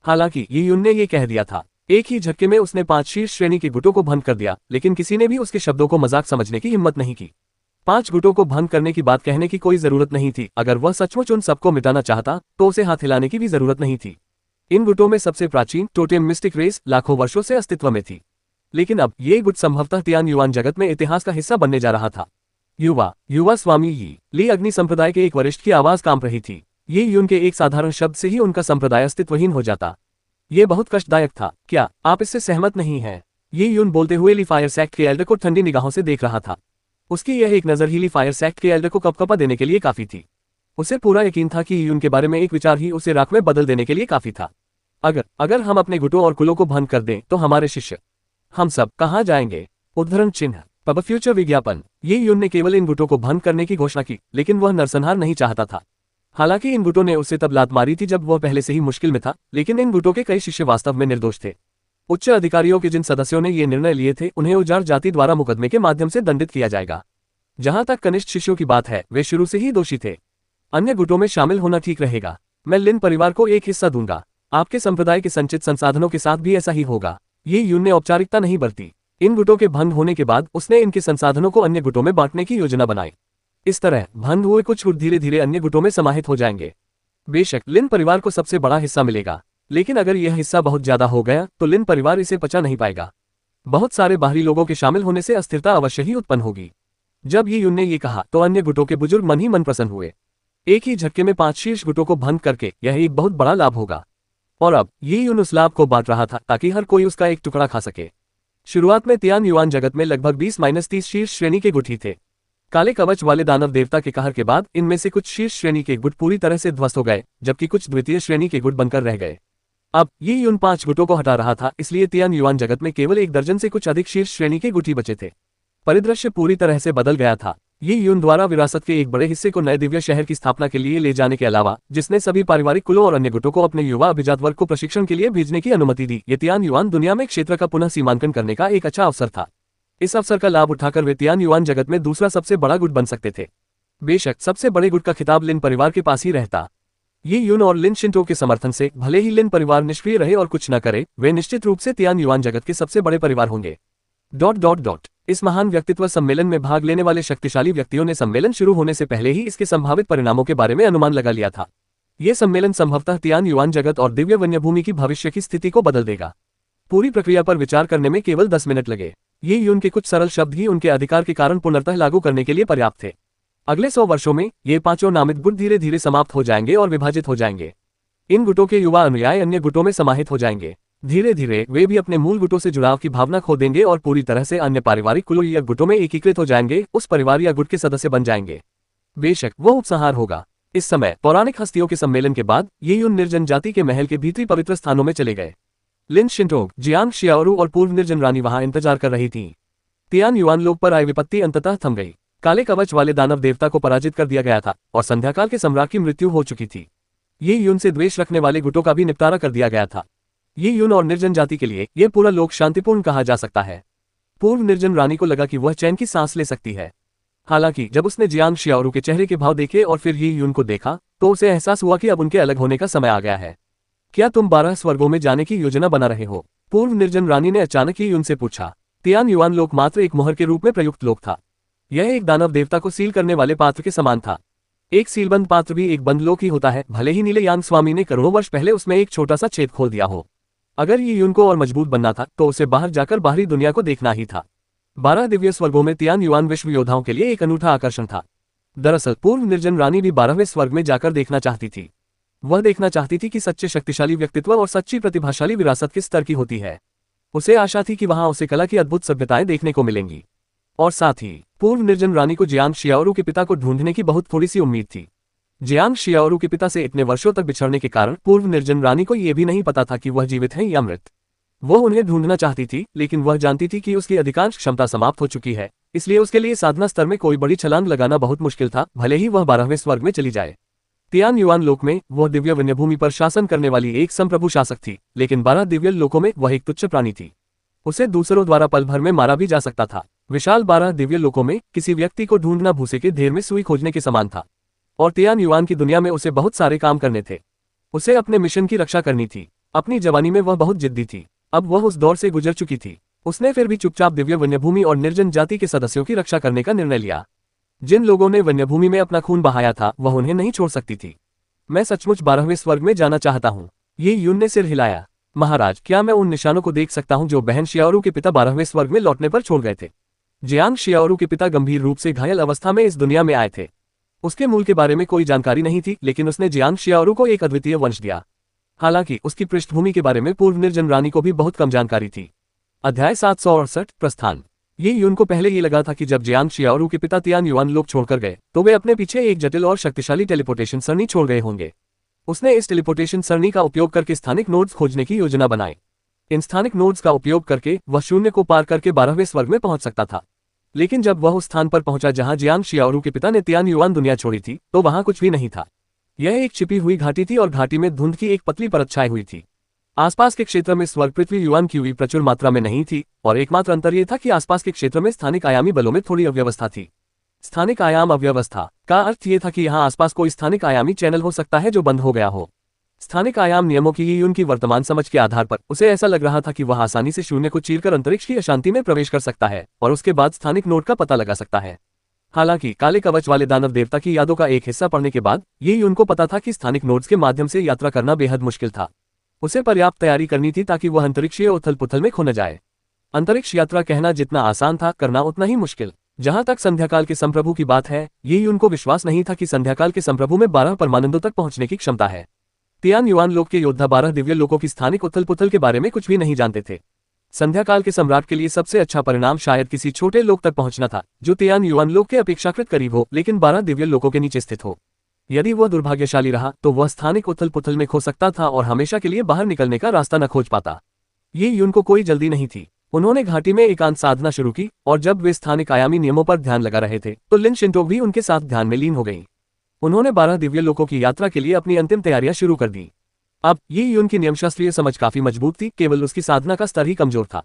हालांकि ये यून ने यह कह दिया था। एक ही झटके में उसने 5 शीर्ष श्रेणी के गुटों को भंग कर दिया, लेकिन किसी ने भी उसके शब्दों को मजाक समझने की हिम्मत नहीं की। 5 गुटों को भंग करने की बात कहने की कोई जरूरत नहीं थी। अगर वह सचमुच उन सबको मिटाना चाहता तो उसे हाथ हिलाने की भी जरूरत नहीं थी। इन गुटों में सबसे प्राचीन टोटेम मिस्टिक रेस लाखों वर्षों से अस्तित्व में थी, लेकिन अब ये गुट संभवतः तियान युआन जगत में इतिहास का हिस्सा बनने जा रहा था। युवा स्वामी यी ली अग्नि संप्रदाय के एक वरिष्ठ की आवाज कांप रही थी। ये यून के एक साधारण शब्द से ही उनका संप्रदाय अस्तित्वहीन हो जाता। ये बहुत कष्टदायक था। क्या आप इससे सहमत नहीं हैं? ये यून बोलते हुए ली फायर सैक्ट के एल्डर को ठंडी निगाहों से देख रहा था। उसकी यह एक नजर ही ली फायर सैक्ट के एल्डर को कपकपा देने के लिए काफी थी। उसे पूरा यकीन था कि यून के बारे में एक विचार ही उसे राख में बदल देने के लिए काफी था। अगर हम अपने गुटों और कुलों को भंग कर दें तो हमारे शिष्य, हम सब कहाँ जाएंगे? उद्धरण चिन्ह पब फ्यूचर विज्ञापन। ये यून ने केवल इन गुटों को भंग करने की घोषणा की, लेकिन वह नरसंहार नहीं चाहता था। हालांकि इन गुटों ने उसे तब लात मारी थी जब वह पहले से ही मुश्किल में था, लेकिन इन गुटों के कई शिष्य वास्तव में निर्दोष थे। उच्च अधिकारियों के जिन सदस्यों ने ये निर्णय लिए थे उन्हें उजाड़ जाति द्वारा मुकदमे के माध्यम से दंडित किया जाएगा। जहां तक कनिष्ठ शिष्यों की बात है, वे शुरू से ही दोषी थे। अन्य गुटों में शामिल होना ठीक रहेगा। मैं लिन परिवार को एक हिस्सा दूंगा। आपके संप्रदाय के संचित संसाधनों के साथ भी ऐसा ही होगा। ये यून ने औपचारिकता नहीं बरती। इन गुटों के भंग होने के बाद उसने इनके संसाधनों को अन्य गुटों में बांटने की योजना बनाई। इस तरह भंग हुए कुछ गुट धीरे धीरे अन्य गुटों में समाहित हो जाएंगे। बेशक लिन परिवार को सबसे बड़ा हिस्सा मिलेगा, लेकिन अगर यह हिस्सा बहुत ज्यादा हो गया तो लिन परिवार इसे पचा नहीं पाएगा। बहुत सारे बाहरी लोगों के शामिल होने से अस्थिरता अवश्य ही उत्पन्न होगी। जब ये यून ने ये कहा तो अन्य गुटों के बुजुर्ग मन ही मन प्रसन्न हुए। एक ही झटके में 5 शीर्ष गुटों को भंग करके यह एक बहुत बड़ा लाभ होगा। और अब ये यून उस लाभ को बांट रहा था ताकि हर कोई उसका एक टुकड़ा खा सके। शुरुआत में तियान युआन जगत में लगभग 20-30 शीर्ष श्रेणी के गुट ही थे। काले कवच वाले दानव देवता के कहर के बाद इनमें से कुछ शीर्ष श्रेणी के गुट पूरी तरह से ध्वस्त हो गए, जबकि कुछ द्वितीय श्रेणी के गुट बनकर रह गए। अब ये यून 5 गुटों को हटा रहा था, इसलिए तियान युआन जगत में केवल 1 दर्जन से कुछ अधिक शीर्ष श्रेणी के गुट ही बचे थे। परिदृश्य पूरी तरह से बदल गया था। ये यून द्वारा विरासत के एक बड़े हिस्से को नए दिव्य शहर की स्थापना के लिए ले जाने के अलावा, जिसने सभी पारिवारिक कुलों और अन्य गुटों को अपने युवा अभिजात वर्ग को प्रशिक्षण के लिए भेजने की अनुमति दी, ये तियान युआन दुनिया में क्षेत्र का पुनः सीमांकन करने का एक अच्छा अवसर था। इस अवसर का लाभ उठाकर वे तियान युआन जगत में दूसरा सबसे बड़ा गुट बन सकते थे। बेशक सबसे बड़े गुट का खिताब लिन परिवार के पास ही रहता। ये यून और लिन शिंटो के समर्थन से भले ही लिन परिवार निष्क्रिय रहे और कुछ न करे, वे निश्चित रूप से तियान युआन जगत के सबसे बड़े परिवार होंगे। इस महान व्यक्तित्व सम्मेलन में भाग लेने वाले शक्तिशाली व्यक्तियों ने सम्मेलन शुरू होने से पहले ही इसके संभावित परिणामों के बारे में अनुमान लगा लिया था। यह सम्मेलन संभवतः तियान युआन जगत और दिव्य वन्यभूमि की भविष्य की स्थिति को बदल देगा। पूरी प्रक्रिया पर विचार करने में केवल 10 मिनट लगे। ये यून के कुछ सरल शब्द ही उनके अधिकार के कारण पुनर्तः लागू करने के लिए पर्याप्त थे। अगले 100 वर्षों में ये 5 नामित गुट धीरे धीरे समाप्त हो जाएंगे और विभाजित हो जाएंगे। इन गुटों के युवा अनुयायी अन्य गुटों में समाहित हो जाएंगे। धीरे धीरे वे भी अपने मूल गुटों से जुड़ाव की भावना खो देंगे और पूरी तरह से अन्य पारिवारिक कुलों या गुटों में एकीकृत हो जाएंगे, उस परिवार या गुट के सदस्य बन जाएंगे। बेशक वो उपसंहार होगा। इस समय पौराणिक हस्तियों के सम्मेलन के बाद ये यून निर्जन जाति के महल के भीतरी पवित्र स्थानों में चले गए। लिन शिंटोग, जियांग शियाओरू और पूर्व निर्जन रानी वहां इंतजार कर रही थीं। तियान युआन लोक पर आई विपत्ति अंततः थम गई। काले कवच वाले दानव देवता को पराजित कर दिया गया था और संध्याकाल के सम्राट की मृत्यु हो चुकी थी। ये यून से द्वेष रखने वाले गुटों का भी निपटारा कर दिया गया था। ये यून और निर्जन जाति के लिए यह पूरा लोक शांतिपूर्ण कहा जा सकता है। पूर्व निर्जन रानी को लगा कि वह चैन की सांस ले सकती है। हालांकि जब उसने जियांग शियाओरू के चेहरे के भाव देखे और फिर ये यून को देखा तो उसे एहसास हुआ कि अब उनके अलग होने का समय आ गया है। क्या तुम 12 स्वर्गों में जाने की योजना बना रहे हो? पूर्व निर्जन रानी ने अचानक ही यून से पूछा। तियान युआन लोक मात्र एक मोहर के रूप में प्रयुक्त लोक था। यह एक दानव देवता को सील करने वाले पात्र के समान था। एक सीलबंद पात्र भी एक बंद लोक ही होता है, भले ही नीले यांग स्वामी ने करोड़ों वर्ष पहले उसमें एक छोटा सा छेद खोल दिया हो। अगर ये यून को और मजबूत बनना था तो उसे बाहर जाकर बाहरी दुनिया को देखना ही था। 12 दिव्य स्वर्गों में तियान युआन विश्व योद्धाओं के लिए एक अनूठा आकर्षण था। दरअसल पूर्व निर्जन रानी भी 12वें स्वर्ग में जाकर देखना चाहती थी। वह देखना चाहती थी कि सच्चे शक्तिशाली व्यक्तित्व और सच्ची प्रतिभाशाली विरासत किस स्तर की होती है। उसे आशा थी कि वहां उसे कला की अद्भुत सभ्यताएं देखने को मिलेंगी। और साथ ही पूर्व निर्जन रानी को जियांग शियाओरू के पिता को ढूंढने की बहुत थोड़ी सी उम्मीद थी। जियांग शियाओरू के पिता से इतने वर्षों तक बिछड़ने के कारण पूर्व निर्जन रानी को यह भी नहीं पता था कि वह जीवित है या मृत। वो उन्हें ढूंढना चाहती थी, लेकिन वह जानती थी कि उसकी अधिकांश क्षमता समाप्त हो चुकी है, इसलिए उसके लिए साधना स्तर में कोई बड़ी छलांग लगाना बहुत मुश्किल था, भले ही वह 12वें स्वर्ग में चली जाए। तियान युआन लोक में वह दिव्य वन्यभूमि पर शासन करने वाली एक संप्रभु शासक थी, लेकिन 12 दिव्य लोकों में वह एक तुच्छ प्राणी थी। उसे दूसरों द्वारा पल भर में मारा भी जा सकता था। विशाल 12 दिव्य लोकों में किसी व्यक्ति को ढूंढना भूसे के ढेर में सुई खोजने के समान था, और तियान युआन की दुनिया में उसे बहुत सारे काम करने थे। उसे अपने मिशन की रक्षा करनी थी। अपनी जवानी में वह बहुत जिद्दी थी, अब वह उस दौर से गुजर चुकी थी। उसने फिर भी चुपचाप दिव्य वन्यभूमि और निर्जन जाति के सदस्यों की रक्षा करने का निर्णय लिया। जिन लोगों ने वन्यभूमि में अपना खून बहाया था वह उन्हें नहीं छोड़ सकती थी। मैं सचमुच 12वें स्वर्ग में जाना चाहता हूँ। ये यून ने सिर हिलाया। महाराज, क्या मैं उन निशानों को देख सकता हूँ जो बहन शियाओरू के पिता 12वें स्वर्ग में लौटने पर छोड़ गए थे? जियांग शियाओरू के पिता गंभीर रूप से घायल अवस्था में इस दुनिया में आए थे। उसके मूल के बारे में कोई जानकारी नहीं थी, लेकिन उसने जियांग शियाओरू को एक अद्वितीय वंश दिया। हालांकि उसकी पृष्ठभूमि के बारे में पूर्व निर्जन रानी को भी बहुत कम जानकारी थी। अध्याय 768 प्रस्थान। ये यून को पहले ये लगा था कि जब जियांग शियाओरू के पिता तियान युआन लोक छोड़कर गए तो वे अपने पीछे एक जटिल और शक्तिशाली टेलीपोर्टेशन सरणी छोड़ गए होंगे। उसने इस टेलीपोर्टेशन सरणी का उपयोग करके स्थानिक नोड्स खोजने की योजना बनाई। इन स्थानिक नोड्स का उपयोग करके वह शून्य को पार करके 12वें स्वर्ग में पहुंच सकता था। लेकिन जब वह उस स्थान पर पहुंचा जहां जियांग शियाओरू के पिता ने तियान युआन दुनिया छोड़ी थी, तो वहां कुछ भी नहीं था। यह एक छिपी हुई घाटी थी और घाटी में धुंध की एक पतली परत छाई हुई थी। आसपास के क्षेत्र में स्वर्ग पृथ्वी युआन की हुई प्रचुर मात्रा में नहीं थी, और एकमात्र अंतर यह था कि आसपास के क्षेत्र में स्थानिक आयामी बलों में थोड़ी अव्यवस्था थी। स्थानिक आयाम अव्यवस्था का अर्थ यह था कि यहाँ आसपास कोई स्थानिक आयामी चैनल हो सकता है जो बंद हो गया हो। स्थानिक आयाम नियमों की ही उनकी वर्तमान समझ के आधार पर उसे ऐसा लग रहा था कि वह आसानी से शून्य को चीरकर अंतरिक्ष की अशांति में प्रवेश कर सकता है और उसके बाद स्थानिक नोड का पता लगा सकता है। हालांकि काले कवच वाले दानव देवता की यादों का एक हिस्सा पढ़ने के बाद ये उनको पता था कि स्थानिक नोड्स के माध्यम से यात्रा करना बेहद मुश्किल था। उसे पर्याप्त तैयारी करनी थी ताकि वह अंतरिक्षीय उथल पुथल में खो न जाए। अंतरिक्ष यात्रा कहना जितना आसान था, करना उतना ही मुश्किल। जहां तक संध्याकाल के संप्रभु की बात है, ये उनको विश्वास नहीं था कि संध्याकाल के संप्रभु में 12 परमानंदों तक पहुंचने की क्षमता है। तियान युआन लोक के योद्धा 12 दिव्य लोकों की स्थानिक उथल पुथल के बारे में कुछ भी नहीं जानते थे। संध्याकाल के सम्राट के लिए सबसे अच्छा परिणाम शायद किसी छोटे लोक तक पहुंचना था जो तियान युआन लोक के अपेक्षाकृत करीब हो, लेकिन 12 दिव्य लोकों के नीचे स्थित हो। यदि वह दुर्भाग्यशाली रहा तो वह स्थानिक उथल पुथल में खो सकता था और हमेशा के लिए बाहर निकलने का रास्ता न खोज पाता। ये यून को कोई जल्दी नहीं थी। उन्होंने घाटी में एकांत साधना शुरू की, और जब वे स्थानिक आयामी नियमों पर ध्यान लगा रहे थे तो लिन शिंटोग भी उनके साथ ध्यान में लीन हो गई। उन्होंने 12 दिव्य लोकों की यात्रा के लिए अपनी अंतिम तैयारियां शुरू कर दी। अब ये यून की नियमशास्त्रीय समझ काफी मजबूत थी, केवल उसकी साधना का स्तर ही कमजोर था।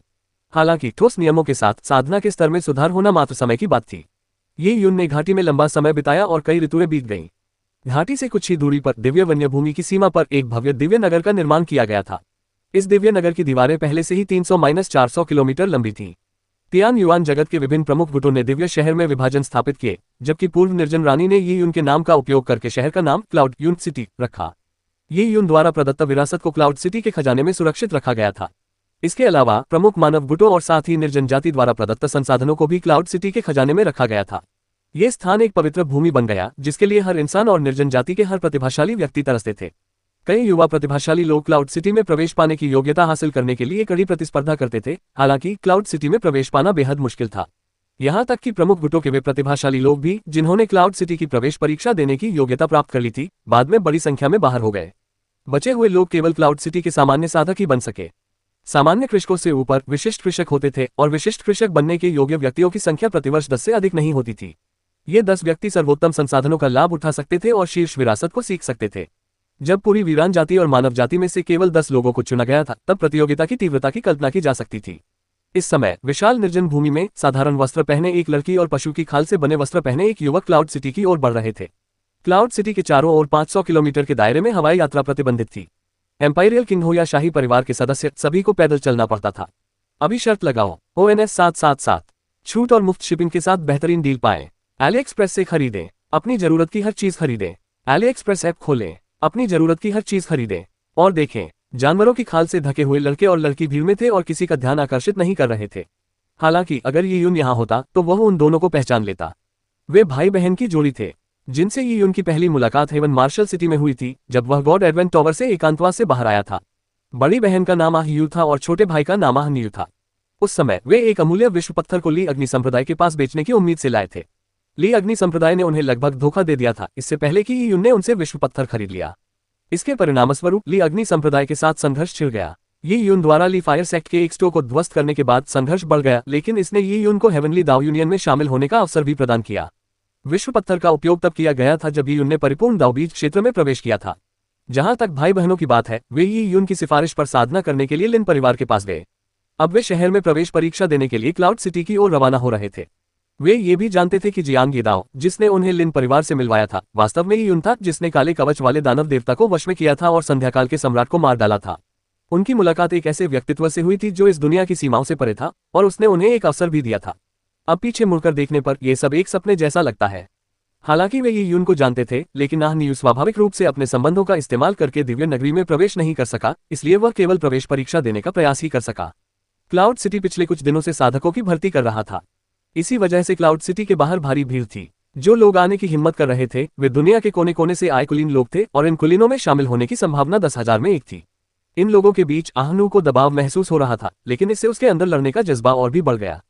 हालांकि ठोस नियमों के साथ साधना के स्तर में सुधार होना मात्र समय की बात थी। ये यून ने घाटी में लंबा समय बिताया और कई ऋतुएं बीत गईं। घाटी से कुछ ही दूरी पर दिव्य वन्यभूमि की सीमा पर एक भव्य दिव्य नगर का निर्माण किया गया था। इस दिव्य नगर की दीवारें पहले से ही 300-400 किलोमीटर लंबी थीं। तियान युआन जगत के विभिन्न प्रमुख गुटों ने दिव्य शहर में विभाजन स्थापित किए, जबकि पूर्व निर्जन रानी ने ये यून के नाम का उपयोग करके शहर का नाम क्लाउड यून सिटी रखा। ये यून द्वारा प्रदत्त विरासत को क्लाउड सिटी के खजाने में सुरक्षित रखा गया था। इसके अलावा प्रमुख मानव गुटों और साथ ही निर्जन जाति द्वारा प्रदत्त संसाधनों को भी क्लाउड सिटी के खजाने में रखा गया था। ये स्थान एक पवित्र भूमि बन गया जिसके लिए हर इंसान और निर्जन जाति के हर प्रतिभाशाली व्यक्ति तरसते थे। कई युवा प्रतिभाशाली लोग क्लाउड सिटी में प्रवेश पाने की योग्यता हासिल करने के लिए कड़ी प्रतिस्पर्धा करते थे। हालांकि क्लाउड सिटी में प्रवेश पाना बेहद मुश्किल था। यहाँ तक कि प्रमुख गुटों के वे प्रतिभाशाली लोग भी जिन्होंने क्लाउड सिटी की प्रवेश परीक्षा देने की योग्यता प्राप्त कर ली थी, बाद में बड़ी संख्या में बाहर हो गए। बचे हुए लोग केवल क्लाउड सिटी के सामान्य साधक ही बन सके। सामान्य कृषकों से ऊपर विशिष्ट कृषक होते थे, और विशिष्ट कृषक बनने के योग्य व्यक्तियों की संख्या प्रतिवर्ष 10 से अधिक नहीं होती थी। ये 10 व्यक्ति सर्वोत्तम संसाधनों का लाभ उठा सकते थे और शीर्ष विरासत को सीख सकते थे। जब पूरी वीरान जाति और मानव जाति में से केवल 10 लोगों को चुना गया था, तब प्रतियोगिता की तीव्रता की कल्पना की जा सकती थी। इस समय विशाल निर्जन भूमि में साधारण वस्त्र पहने एक लड़की और पशु की खाल से बने वस्त्र पहने एक युवक क्लाउड सिटी की ओर बढ़ रहे थे। क्लाउड सिटी के चारों ओर 500 किलोमीटर के दायरे में हवाई यात्रा प्रतिबंधित थी। एम्पायरियल किंग हो या शाही परिवार के सदस्य, सभी को पैदल चलना पड़ता था। अभी शर्त लगाओ, ONS 777 छूट और मुफ्त शिपिंग के साथ बेहतरीन डील पाएं। AliExpress से खरीदें, अपनी जरूरत की हर चीज खरीदें। AliExpress ऐप खोलें, अपनी जरूरत की हर चीज खरीदें और देखें। जानवरों की खाल से ढके हुए लड़के और लड़की भीड़ में थे और किसी का ध्यान आकर्षित नहीं कर रहे थे। हालांकि अगर ये यून यहाँ होता तो वह उन दोनों को पहचान लेता। वे भाई बहन की जोड़ी थे जिनसे ये यून की पहली मुलाकात हेवन मार्शल सिटी में हुई थी, जब वह गॉड एडवेंट टॉवर से एकांतवास से बाहर आया था। बड़ी बहन का नाम आह यू था और छोटे भाई का नाम आह न्यू था। उस समय वे एक अमूल्य विश्व पत्थर को ली अग्नि संप्रदाय के पास बेचने की उम्मीद से लाए थे। ली अग्नि संप्रदाय ने उन्हें लगभग धोखा दे दिया था, इससे पहले कि यी यून ने उनसे विश्व पत्थर खरीद लिया। इसके परिणामस्वरूप ली अग्नि संप्रदाय के साथ संघर्ष छिड़ गया। यी यून द्वारा ली फायर सेक्ट के एक स्टोर को ध्वस्त करने के बाद संघर्ष बढ़ गया, लेकिन इसने यी यून को हेवनली दाओ यूनियन में शामिल होने का अवसर भी प्रदान किया। विश्व पत्थर का उपयोग तब किया गया था जब यी यून ने परिपूर्ण दाओ बीज क्षेत्र में प्रवेश किया था। जहां तक भाई बहनों की बात है, वे यी यून की सिफारिश पर साधना करने के लिए लिन परिवार के पास गए। अब वे शहर में प्रवेश परीक्षा देने के लिए क्लाउड सिटी की ओर रवाना हो रहे थे। वे ये भी जानते थे कि जियांग येदाओ, जिसने उन्हें लिन परिवार से मिलवाया था, वास्तव में यी यून था जिसने काले कवच वाले दानव देवता को वश में किया था और संध्याकाल के सम्राट को मार डाला था। उनकी मुलाकात एक ऐसे व्यक्तित्व से हुई थी जो इस दुनिया की सीमाओं से परे था, और उसने उन्हें एक अवसर भी दिया था। अब पीछे मुड़कर देखने पर यह सब एक सपने जैसा लगता है। हालांकि वे यी यून को जानते थे, लेकिन आह नियू स्वाभाविक रूप से अपने संबंधों का इस्तेमाल करके दिव्य नगरी में प्रवेश नहीं कर सका, इसलिए वह केवल प्रवेश परीक्षा देने का प्रयास ही कर सका। क्लाउड सिटी पिछले कुछ दिनों से साधकों की भर्ती कर रहा था। इसी वजह से क्लाउड सिटी के बाहर भारी भीड़ थी। जो लोग आने की हिम्मत कर रहे थे वे दुनिया के कोने कोने से आए कुलीन लोग थे, और इन कुलीनों में शामिल होने की संभावना 10,000 में एक थी। इन लोगों के बीच आहनू को दबाव महसूस हो रहा था, लेकिन इससे उसके अंदर लड़ने का जज्बा और भी बढ़ गया।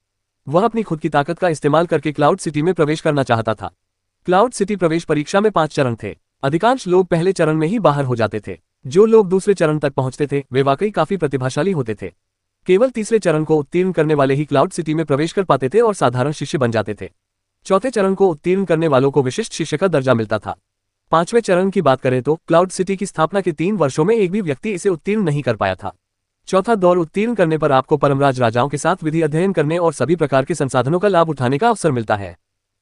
वह अपनी खुद की ताकत का इस्तेमाल करके क्लाउड सिटी में प्रवेश करना चाहता था। क्लाउड सिटी प्रवेश परीक्षा में 5 चरण थे। अधिकांश लोग पहले चरण में ही बाहर हो जाते थे। जो लोग दूसरे चरण तक पहुंचते थे वे वाकई काफी प्रतिभाशाली होते थे। केवल तीसरे चरण को उत्तीर्ण करने वाले ही क्लाउड सिटी में प्रवेश कर पाते थे और साधारण शिष्य बन जाते थे। चौथे चरण को उत्तीर्ण करने वालों को विशिष्ट शिष्य का दर्जा मिलता था। 5वें चरण की बात करें तो क्लाउड सिटी की स्थापना के 3 वर्षों में एक भी व्यक्ति इसे उत्तीर्ण नहीं कर पाया था। चौथा दौर उत्तीर्ण करने पर आपको परमराज राजाओं के साथ विधि अध्ययन करने और सभी प्रकार के संसाधनों का लाभ उठाने का अवसर मिलता है।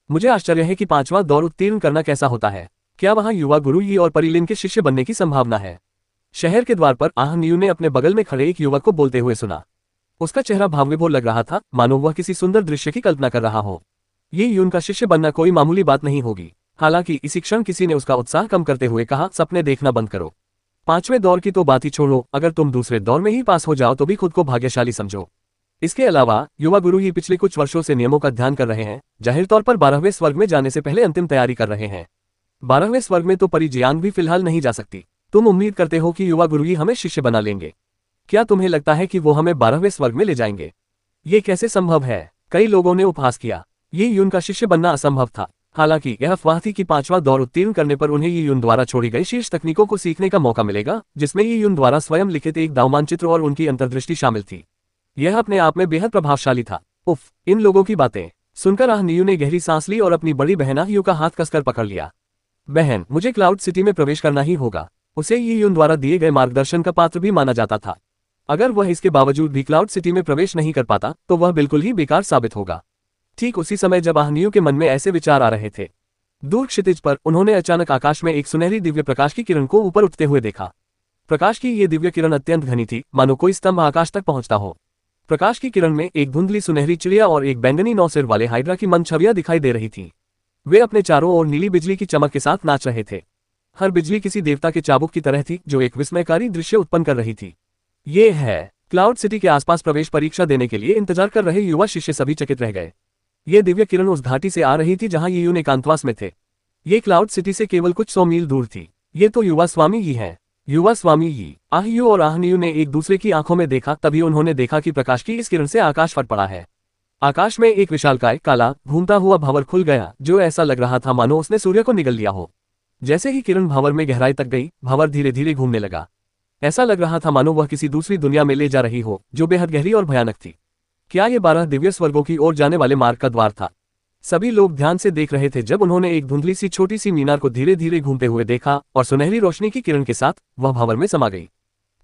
मुझे आश्चर्य है कि 5वां दौर उत्तीर्ण करना कैसा होता है। क्या वहां युवा गुरु यी और परिलिन के शिष्य बनने की संभावना है? शहर के द्वार पर आह नियू ने अपने बगल में खड़े एक युवक को बोलते हुए सुना। उसका चेहरा भावविभोर लग रहा था, मानो वह किसी सुंदर दृश्य की कल्पना कर रहा हो। ये यून का शिष्य बनना कोई मामूली बात नहीं होगी। हालांकि इसी क्षण किसी ने उसका उत्साह कम करते हुए कहा, सपने देखना बंद करो। 5वें दौर की तो बात ही छोड़ो, अगर तुम दूसरे दौर में ही पास हो जाओ तो भी खुद को भाग्यशाली समझो। इसके अलावा युवा गुरु ही पिछले कुछ वर्षों से नियमों का ध्यान कर रहे हैं, जाहिर तौर पर 12वें स्वर्ग में जाने से पहले अंतिम तैयारी कर रहे हैं। 12वें स्वर्ग में तो परी जियांग भी फिलहाल नहीं जा सकती। तुम उम्मीद करते हो कि युवा गुरु ही हमें शिष्य बना लेंगे। क्या तुम्हें लगता है कि वो हमें 12वें स्वर्ग में ले जाएंगे? ये कैसे संभव है? कई लोगों ने उपहास किया। ये यून का शिष्य बनना असंभव था। हालांकि यह अफवाह थी कि 5वां दौर उत्तीर्ण करने पर उन्हें ये यून द्वारा छोड़ी गई शीर्ष तकनीकों को सीखने का मौका मिलेगा, जिसमें ये यून द्वारा स्वयं लिखित एक दाव मानचित्र और उनकी अंतर्दृष्टि शामिल थी। यह अपने आप में बेहद प्रभावशाली था। उफ, इन लोगों की बातें सुनकर आह नियू ने गहरी सांस ली और अपनी बड़ी बहन आह यू का हाथ कसकर पकड़ लिया। बहन, मुझे क्लाउड सिटी में प्रवेश करना ही होगा। उसे ये यून द्वारा दिए गए मार्गदर्शन का पात्र भी माना जाता था। अगर वह इसके बावजूद भी क्लाउड सिटी में प्रवेश नहीं कर पाता तो वह बिल्कुल ही बेकार साबित होगा। ठीक उसी समय जब आह नियू के मन में ऐसे विचार आ रहे थे, दूर क्षितिज पर उन्होंने अचानक आकाश में एक सुनहरी दिव्य प्रकाश की किरण को ऊपर उठते हुए देखा। प्रकाश की ये दिव्य किरण अत्यंत घनी थी, मानो कोई स्तंभ आकाश तक पहुंचता हो। प्रकाश की किरण में एक धुंधली सुनहरी चिड़िया और एक बैंगनी 9 सिर वाले हाइड्रा की मन छवियां दिखाई दे रही थीं। वे अपने चारों ओर नीली बिजली की चमक के साथ नाच रहे थे। हर बिजली किसी देवता के चाबुक की तरह थी, जो एक विस्मयकारी दृश्य उत्पन्न कर रही थी। ये है क्लाउड सिटी के आसपास प्रवेश परीक्षा देने के लिए इंतजार कर रहे युवा शिष्य सभी चकित रह गए। ये दिव्य किरण उस घाटी से आ रही थी जहां ये यून एकांतवास में थे। ये क्लाउड सिटी से केवल कुछ 100 मील दूर थी। ये तो युवा स्वामी यी हैं। युवा स्वामी यी। आह यू और आह नियू ने एक दूसरे की आंखों में देखा, तभी उन्होंने देखा कि प्रकाश की इस किरण से आकाश फट पड़ा है। आकाश में एक विशालकाय काला घूमता हुआ भंवर खुल गया, जो ऐसा लग रहा था मानो उसने सूर्य को निगल लिया हो। जैसे ही किरण भंवर में गहराई तक गई, भंवर धीरे धीरे घूमने लगा। ऐसा लग रहा था मानो वह किसी दूसरी दुनिया में ले जा रही हो, जो बेहद गहरी और भयानक थी। क्या ये 12 दिव्य स्वर्गों की ओर जाने वाले मार्ग का द्वार था? सभी लोग ध्यान से देख रहे थे जब उन्होंने एक धुंधली सी छोटी सी मीनार को धीरे धीरे घूमते हुए देखा और सुनहरी रोशनी की किरण के साथ वह भंवर में समा गई।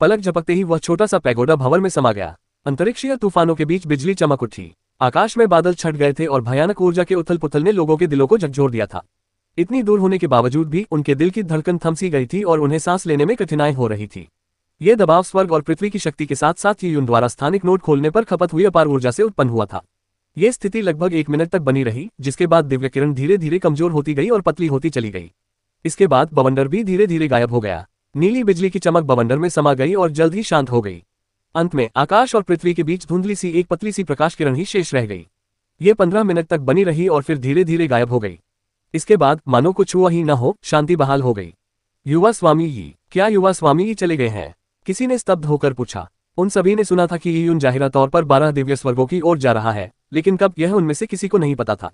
पलक झपकते ही वह छोटा सा पैगोडा भंवर में समा गया। अंतरिक्षीय तूफानों के बीच बिजली चमक उठी। आकाश में बादल छट गए थे और भयानक ऊर्जा के उथल पुथल ने लोगों के दिलों को झकझोर दिया था। इतनी दूर होने के बावजूद भी उनके दिल की धड़कन थम सी गई थी और उन्हें सांस लेने में कठिनाई हो रही थी। ये दबाव स्वर्ग और पृथ्वी की शक्ति के साथ साथ यून द्वारा स्थानिक नोड खोलने पर खपत हुई अपार ऊर्जा से उत्पन्न हुआ था। ये स्थिति लगभग 1 मिनट तक बनी रही, जिसके बाद दिव्य किरण धीरे धीरे कमजोर होती गई और पतली होती चली गई। इसके बाद बवंडर भी धीरे धीरे गायब हो गया। नीली बिजली की चमक बवंडर में समा गई और जल्द ही शांत हो गई। अंत में आकाश और पृथ्वी के बीच धुंधली सी एक पतली सी प्रकाश किरण ही शेष रह गई। ये 15 मिनट तक बनी रही और फिर धीरे धीरे गायब हो गई। इसके बाद मानो कुछ हुआ ही न हो, शांति बहाल हो गई। युवा स्वामी यी, क्या युवा स्वामी यी चले गए हैं? किसी ने स्तब्ध होकर पूछा। उन सभी ने सुना था कि ये यून जाहिरा तौर पर 12 दिव्य स्वर्गों की ओर जा रहा है, लेकिन कब, यह उनमें से किसी को नहीं पता था।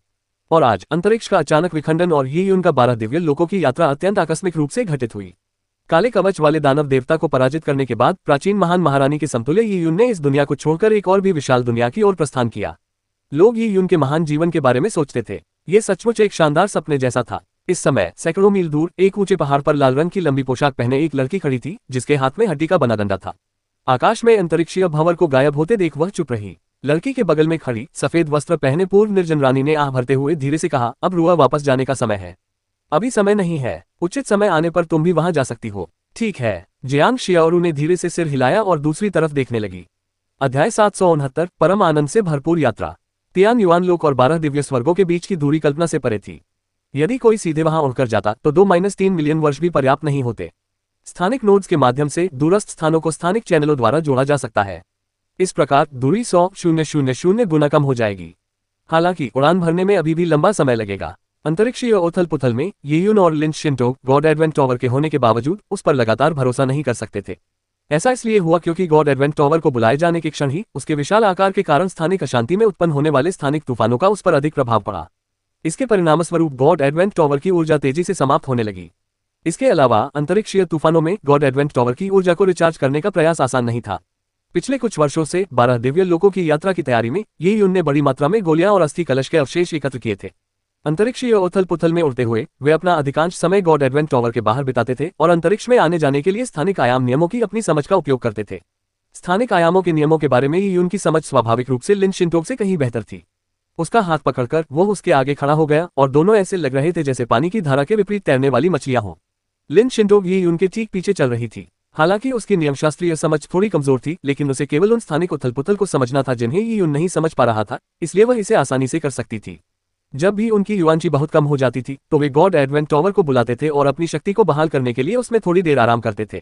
और आज अंतरिक्ष का अचानक विखंडन और ये यून का 12 दिव्य लोकों की यात्रा अत्यंत आकस्मिक रूप से घटित हुई। काले कवच वाले दानव देवता को पराजित करने के बाद प्राचीन महान महारानी के समतुल्य ये यून ने इस दुनिया को छोड़कर एक और भी विशाल दुनिया की ओर प्रस्थान किया। लोग ये यून के महान जीवन के बारे में सोचते थे। ये सचमुच एक शानदार सपने जैसा था। इस समय सैकड़ों मील दूर एक ऊंचे पहाड़ पर लाल रंग की लंबी पोशाक पहने एक लड़की खड़ी थी, जिसके हाथ में हड्डी का बना डंडा था। आकाश में अंतरिक्षीय भंवर को गायब होते देख वह चुप रही। लड़की के बगल में खड़ी सफेद वस्त्र पहने पूर्व निर्जन रानी ने आह भरते हुए धीरे से कहा, अब रुआ वापस जाने का समय है। अभी समय नहीं है, उचित समय आने पर तुम भी वहां जा सकती हो। ठीक है। जियांग शियाओरू ने धीरे से सिर हिलाया और दूसरी तरफ देखने लगी। अध्याय 769 परम आनंद से भरपूर यात्रा। तियान युआन लोक और 12 दिव्य स्वर्गों के बीच की दूरी कल्पना से परे थी। यदि कोई सीधे वहां उड़कर जाता तो 2-3 मिलियन वर्ष भी पर्याप्त नहीं होते। स्थानिक नोड्स के माध्यम से दूरस्थ स्थानों को स्थानिक चैनलों द्वारा जोड़ा जा सकता है। इस प्रकार दूरी 100,000 गुना कम हो जाएगी। हालांकि उड़ान भरने में अभी भी लंबा समय लगेगा। अंतरिक्षीय उथल पुथल में ये यून और लिन शिंटोग गॉड एडवेंट टॉवर के होने के बावजूद उस पर लगातार भरोसा नहीं कर सकते थे। ऐसा इसलिए हुआ क्योंकि गॉड एडवेंट टॉवर को बुलाए जाने के क्षण ही उसके विशाल आकार के कारण स्थानिक अशांति में उत्पन्न होने वाले स्थानिक तूफानों का उस पर अधिक प्रभाव पड़ा। इसके परिणामस्वरूप गॉड एडवेंट टॉवर की ऊर्जा तेजी से समाप्त होने लगी। इसके अलावा अंतरिक्षीय तूफानों में गॉड एडवेंट टॉवर की ऊर्जा को रिचार्ज करने का प्रयास आसान नहीं था। पिछले कुछ वर्षों से 12 दिव्य लोकों की यात्रा की तैयारी में ये यून ने बड़ी मात्रा में गोलियां और अस्थि कलश के अवशेष एकत्र किए थे। अंतरिक्षीय उथल पुथल में उड़ते हुए वे अपना अधिकांश समय गॉड एडवेंट टॉवर के बाहर बिताते थे और अंतरिक्ष में आने जाने के लिए स्थानिक आयाम नियमों की अपनी समझ का उपयोग करते थे। स्थानिक आयामों के नियमों के बारे में ये यून की समझ स्वाभाविक रूप से लिन शिंटोग से कहीं बेहतर थी। उसका हाथ पकड़कर वो उसके आगे खड़ा हो गया और दोनों ऐसे लग रहे थे जैसे पानी की धारा के विपरीत तैरने वाली मछलियां हों। लिन शिंटोग ये यून के ठीक पीछे चल रही थी। हालांकि उसकी नियमशास्त्रीय समझ थोड़ी कमजोर थी, लेकिन उसे केवल उन स्थानिक उथल पुथल को समझना था जिन्हें ये यून नहीं समझ पा रहा था, इसलिए वह इसे आसानी से कर सकती थी। जब भी उनकी युआंची बहुत कम हो जाती थी तो वे गॉड एडवेंट टॉवर को बुलाते थे और अपनी शक्ति को बहाल करने के लिए उसमें थोड़ी देर आराम करते थे।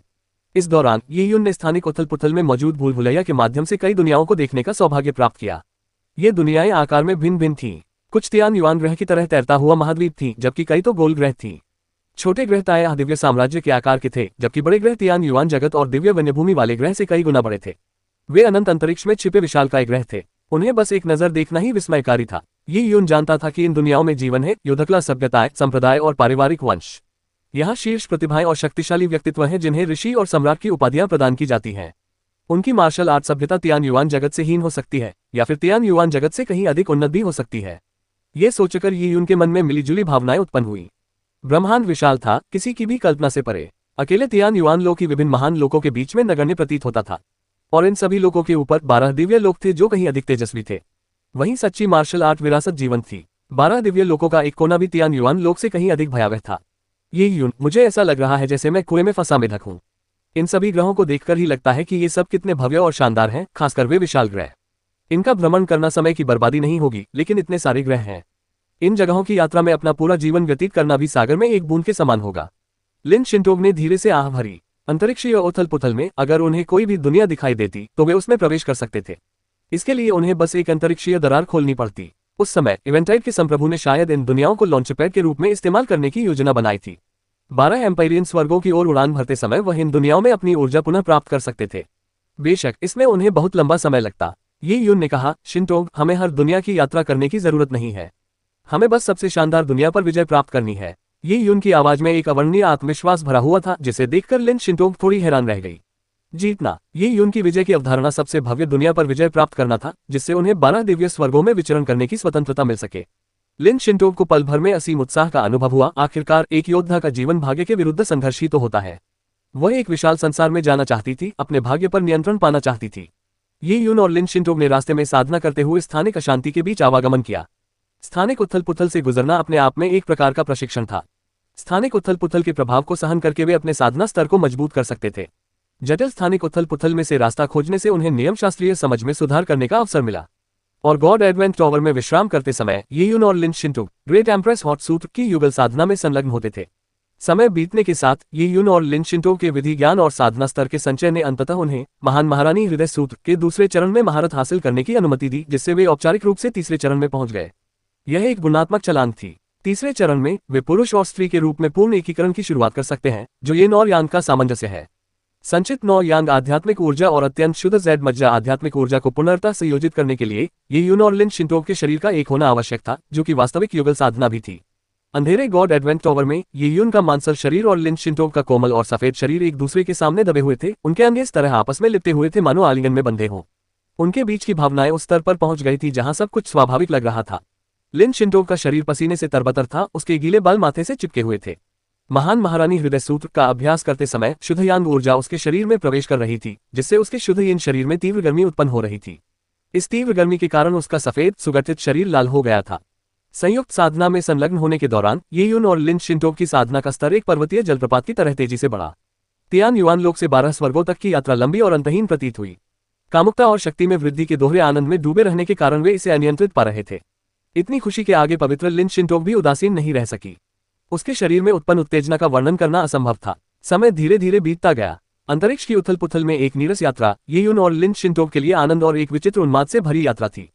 इस दौरान ये यून ने स्थानिक उथल पुथल में मौजूद भूल भुलैया के माध्यम से कई दुनियाओं को देखने का सौभाग्य प्राप्त किया। ये दुनियाएं आकार में भिन्न भिन्न थीं। कुछ तियान युआन ग्रह की तरह तैरता हुआ महाद्वीप थीं, जबकि कई तो गोल ग्रह थीं। छोटे ग्रह ताया दिव्य साम्राज्य के आकार के थे, जबकि बड़े ग्रह तियान युआन जगत और दिव्य वन्यभूमि वाले ग्रह से कई गुना बड़े थे। वे अनंत अंतरिक्ष में छिपे विशालकाय ग्रह थे। उन्हें बस एक नजर देखना ही विस्मयकारी था। ये यून जानता था कि इन दुनियाओं में जीवन है, युद्धकला सभ्यताएं, संप्रदाय और पारिवारिक वंश। यहाँ शीर्ष प्रतिभाएं और शक्तिशाली व्यक्तित्व हैं जिन्हें ऋषि और सम्राट की उपाधियां प्रदान की जाती हैं। उनकी मार्शल आर्ट सभ्यता तियान युआन जगत से हीन हो सकती है या फिर तियान युआन जगत से कहीं अधिक उन्नत भी हो सकती है। ये सोचकर ये यून के मन में मिलीजुली भावनाएं उत्पन्न हुई। ब्रह्मांड विशाल था, किसी की भी कल्पना से परे। अकेले तियान युआन लोक की विभिन्न महान लोकों के बीच में नगण्य प्रतीत होता था, और इन सभी लोकों के ऊपर 12 दिव्य लोक थे जो कहीं अधिक तेजस्वी थे। वहीं सच्ची मार्शल आर्ट विरासत जीवन थी। 12 दिव्य लोकों का एक कोना भी तियान युआन लोक से कहीं अधिक भयावह था। ये यून, मुझे ऐसा लग रहा है जैसे मैं कुएं में फंसा मेढक हूं। इन सभी ग्रहों को देखकर ही लगता है कि ये सब कितने भव्य और शानदार हैं, खासकर वे विशाल ग्रह। इनका भ्रमण करना समय की बर्बादी नहीं होगी, लेकिन इतने सारे ग्रह हैं। इन जगहों की यात्रा में अपना पूरा जीवन व्यतीत करना भी सागर में एक बूंद के समान होगा। लिन शिंटोग ने धीरे से आह भरी। अंतरिक्षीय उथल पुथल में अगर उन्हें कोई भी दुनिया दिखाई देती तो वे उसमें प्रवेश कर सकते थे। इसके लिए उन्हें बस एक अंतरिक्षीय दरार खोलनी पड़ती। उस समय इवेंटाइड के संप्रभु ने शायद इन दुनियाओं को लॉन्चपैड के रूप में इस्तेमाल करने की योजना बनाई थी। 12 एम्पायरियन स्वर्गों की ओर उड़ान भरते समय वह इन दुनियाओं में अपनी ऊर्जा पुनः प्राप्त कर सकते थे। बेशक इसमें उन्हें बहुत लंबा समय लगता। ये यून ने कहा, शिंटोग, हमें हर दुनिया की यात्रा करने की जरूरत नहीं है। हमें बस सबसे शानदार दुनिया पर विजय प्राप्त करनी है। ये यून की आवाज में एक अवर्णनीय आत्मविश्वास भरा हुआ था, जिसे देखकर लिन शिंटोग थोड़ी हैरान रह गई। जीतना, ये यून की विजय की अवधारणा सबसे भव्य दुनिया पर विजय प्राप्त करना था, जिससे उन्हें 12 दिव्य स्वर्गों में विचरण करने की स्वतंत्रता मिल सके। लिन शिंटोग को पल भर में असीम उत्साह का अनुभव हुआ। आखिरकार एक योद्धा का जीवन भाग्य के विरुद्ध संघर्ष ही तो होता है। वह एक विशाल संसार में जाना चाहती थी, अपने भाग्य पर नियंत्रण पाना चाहती थी। ये यून और लिन शिंटोग ने रास्ते में साधना करते हुए स्थानिक अशांति के बीच आवागमन किया। स्थानिक उथल पुथल से गुजरना अपने आप में एक प्रकार का प्रशिक्षण था। स्थानिक उथल पुथल के प्रभाव को सहन करके वे अपने साधना स्तर को मजबूत कर सकते थे। जटिल स्थानिक उथल पुथल में से रास्ता खोजने से उन्हें नियम शास्त्रीय समझ में सुधार करने का अवसर मिला। और गॉड एडवेंट टॉवर में विश्राम करते समय ये यून और लिन शिंटोग ग्रेट एम्प्रेस हॉट सूत्र की युगल साधना में संलग्न होते थे। समय बीतने के साथ ये यून और लिन शिंटोग के विधि ज्ञान और साधना स्तर के संचय ने अंततः उन्हें महान महारानी हृदय सूत्र के दूसरे चरण में महारत हासिल करने की अनुमति दी, जिससे वे औपचारिक रूप से तीसरे चरण में पहुंच गए। यह एक गुणात्मक छलांग थी। तीसरे चरण में वे पुरुष और स्त्री के रूप में पूर्ण एकीकरण की शुरुआत कर सकते हैं, जो येन और यांग का सामंजस्य है। संचित 9 यांग आध्यात्मिक ऊर्जा और अत्यंत शुद्ध जेड मज्जा आध्यात्मिक ऊर्जा को पुनर्ता संयोजित करने के लिए ये यून और लिन शिंटोव के शरीर का एक होना आवश्यक था, जो कि वास्तविक युगल साधना भी थी। अंधेरे गॉड एडवेंट टॉवर में ये यून का मांसल शरीर और लिन शिंटोव का कोमल और सफेद शरीर एक दूसरे के सामने दबे हुए थे। उनके अंग इस तरह आपस में लिपटे हुए थे मानो आलिंगन में बंधे हों। उनके बीच की भावनाएं उस स्तर पर पहुंच गई थी जहां सब कुछ स्वाभाविक लग रहा था। लिन शिंटोव का शरीर पसीने से तरबतर था, उसके गीले बाल माथे से चिपके हुए थे। महान महारानी हृदय सूत्र का अभ्यास करते समय शुद्ध यांग ऊर्जा उसके शरीर में प्रवेश कर रही थी, जिससे उसके शुद्ध यिन शरीर में तीव्र गर्मी उत्पन्न हो रही थी। इस तीव्र गर्मी के कारण उसका सफेद सुगठित शरीर लाल हो गया था। संयुक्त साधना में संलग्न होने के दौरान ये यून और लिन शिंटोव की साधना का स्तर एक पर्वतीय जलप्रपात की तरह तेजी से बढ़ा। तियान युआन लोक से 12 स्वर्गों तक की यात्रा लंबी और अंतहीन प्रतीत हुई। कामुकता और शक्ति में वृद्धि के दोहरे आनंद में डूबे रहने के कारण वे इसे अनियंत्रित पा रहे थे। इतनी खुशी के आगे पवित्र लिन शिंटोव भी उदासीन नहीं रह सकी। उसके शरीर में उत्पन्न उत्तेजना का वर्णन करना असंभव था। समय धीरे धीरे बीतता गया। अंतरिक्ष की उथल पुथल में एक नीरस यात्रा ये यून और लिन शिंटोव के लिए आनंद और एक विचित्र उन्माद से भरी यात्रा थी।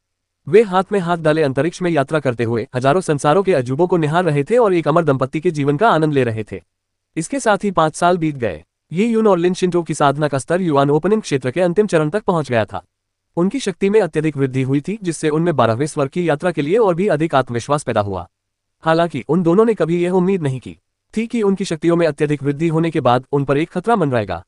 वे हाथ में हाथ डाले अंतरिक्ष में यात्रा करते हुए हजारों संसारों के अजूबों को निहार रहे थे और एक अमर दंपत्ति के जीवन का आनंद ले रहे थे। इसके साथ ही 5 साल बीत गए। ये यून और लिन शिंटोव की साधना का स्तर युआन ओपनिंग क्षेत्र के अंतिम चरण तक पहुंच गया था। उनकी शक्ति में अत्यधिक वृद्धि हुई थी, जिससे उनमें 12वें स्वर की यात्रा के लिए और भी अधिक आत्मविश्वास पैदा हुआ। हालांकि उन दोनों ने कभी यह उम्मीद नहीं की थी कि उनकी शक्तियों में अत्यधिक वृद्धि होने के बाद उन पर एक खतरा मंडराएगा।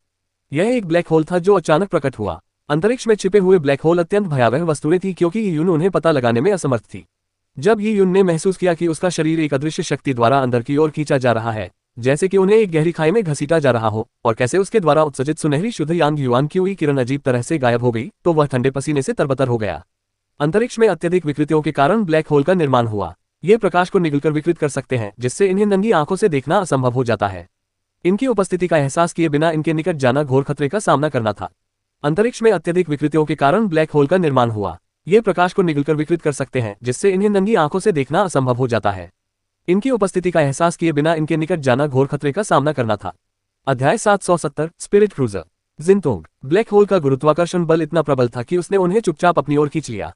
यह एक ब्लैक होल था जो अचानक प्रकट हुआ। अंतरिक्ष में छिपे हुए ब्लैक होल अत्यंत भयावह वस्तुएं थी, क्योंकि ये यून उन्हें पता लगाने में असमर्थ थी। जब ये यून ने महसूस किया कि उसका शरीर एक अदृश्य शक्ति द्वारा अंदर की ओर खींचा जा रहा है, जैसे कि उन्हें एक गहरी खाई में घसीटा जा रहा हो, और कैसे उसके द्वारा उत्सर्जित सुनहरी शुद्ध यांग युआन की हुई किरण अजीब तरह से गायब हो गई, तो वह ठंडे पसीने से तरबतर हो गया। अंतरिक्ष में अत्यधिक विकृतियों के कारण ब्लैक होल का निर्माण हुआ। ये प्रकाश को निगलकर विकृत कर सकते हैं, जिससे इन्हें नंगी आंखों से देखना असंभव हो जाता है। इनकी उपस्थिति का एहसास किए बिना इनके निकट जाना घोर खतरे का सामना करना था। अंतरिक्ष में अत्यधिक विकृतियों के कारण ब्लैक होल का निर्माण हुआ। ये प्रकाश को निगलकर विकृत कर सकते हैं, जिससे इन्हें नंगी आंखों से देखना असंभव हो जाता है। इनकी उपस्थिति का एहसास किए बिना इनके निकट जाना घोर खतरे का सामना करना था। अध्याय 770 स्पिरिट क्रूजर। जिनतोंग। ब्लैक होल का गुरुत्वाकर्षण बल इतना प्रबल था कि उसने उन्हें चुपचाप अपनी ओर खींच लिया।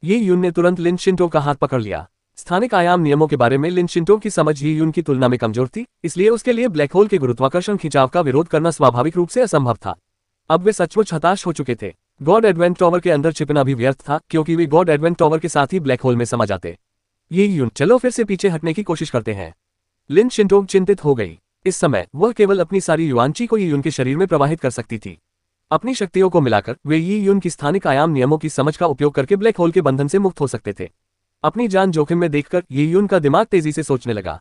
ये यून ने तुरंत लिन शिंटोव का हाथ पकड़ लिया। स्थानिक आयाम नियमों के बारे में लिन शिंटोव की समझ ही यून की तुलना में कमजोर थी, इसलिए उसके लिए ब्लैक होल के गुरुत्वाकर्षण खिंचाव का विरोध करना स्वाभाविक रूप से असंभव था। अब वे सचमुच हताश हो चुके थे। गॉड एडवेंट टॉवर के अंदर छिपना भी व्यर्थ था, क्योंकि वे गॉड एडवेंट टॉवर के साथ ही ब्लैक होल में समा जाते। ये यून, चलो फिर से पीछे हटने की कोशिश करते हैं। लिन शिंटोव चिंतित हो गई। इस समय वह केवल अपनी सारी युआनची को ये यून के शरीर में प्रवाहित कर सकती थी। अपनी शक्तियों को मिलाकर वे ये यून की स्थानिक आयाम नियमों की समझ का उपयोग करके ब्लैक होल के बंधन से मुक्त हो सकते थे। अपनी जान जोखिम में देखकर ये यून का दिमाग तेजी से सोचने लगा।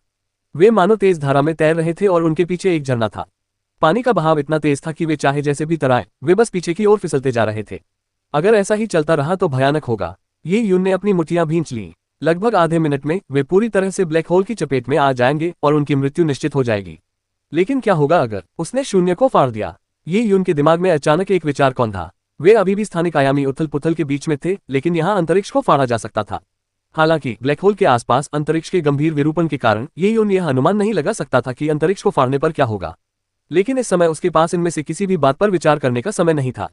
वे मानो तेज धारा में तैर रहे थे और उनके पीछे एक झरना था। पानी का बहाव इतना तेज था कि वे चाहे जैसे भी तराएं, वे बस पीछे की ओर फिसलते जा रहे थे। अगर ऐसा ही चलता रहा तो भयानक होगा। ये यून ने अपनी मुठ्ठियां भींच लीं। लगभग आधे मिनट में वे पूरी तरह से ब्लैक होल की चपेट में आ जाएंगे और उनकी मृत्यु निश्चित हो जाएगी। लेकिन क्या होगा अगर उसने शून्य को फाड़ दिया? ये यून के दिमाग में अचानक एक विचार कौंधा। वे अभी भी स्थानिक आयामी उथल पुथल के बीच में थे, लेकिन यहाँ अंतरिक्ष को फाड़ा जा सकता था। हालांकि ब्लैक होल के आसपास अंतरिक्ष के गंभीर विरूपण के कारण ये यून यह अनुमान नहीं लगा सकता था कि अंतरिक्ष को फाड़ने पर क्या होगा। लेकिन इस समय उसके पास इनमें से किसी भी बात पर विचार करने का समय नहीं था।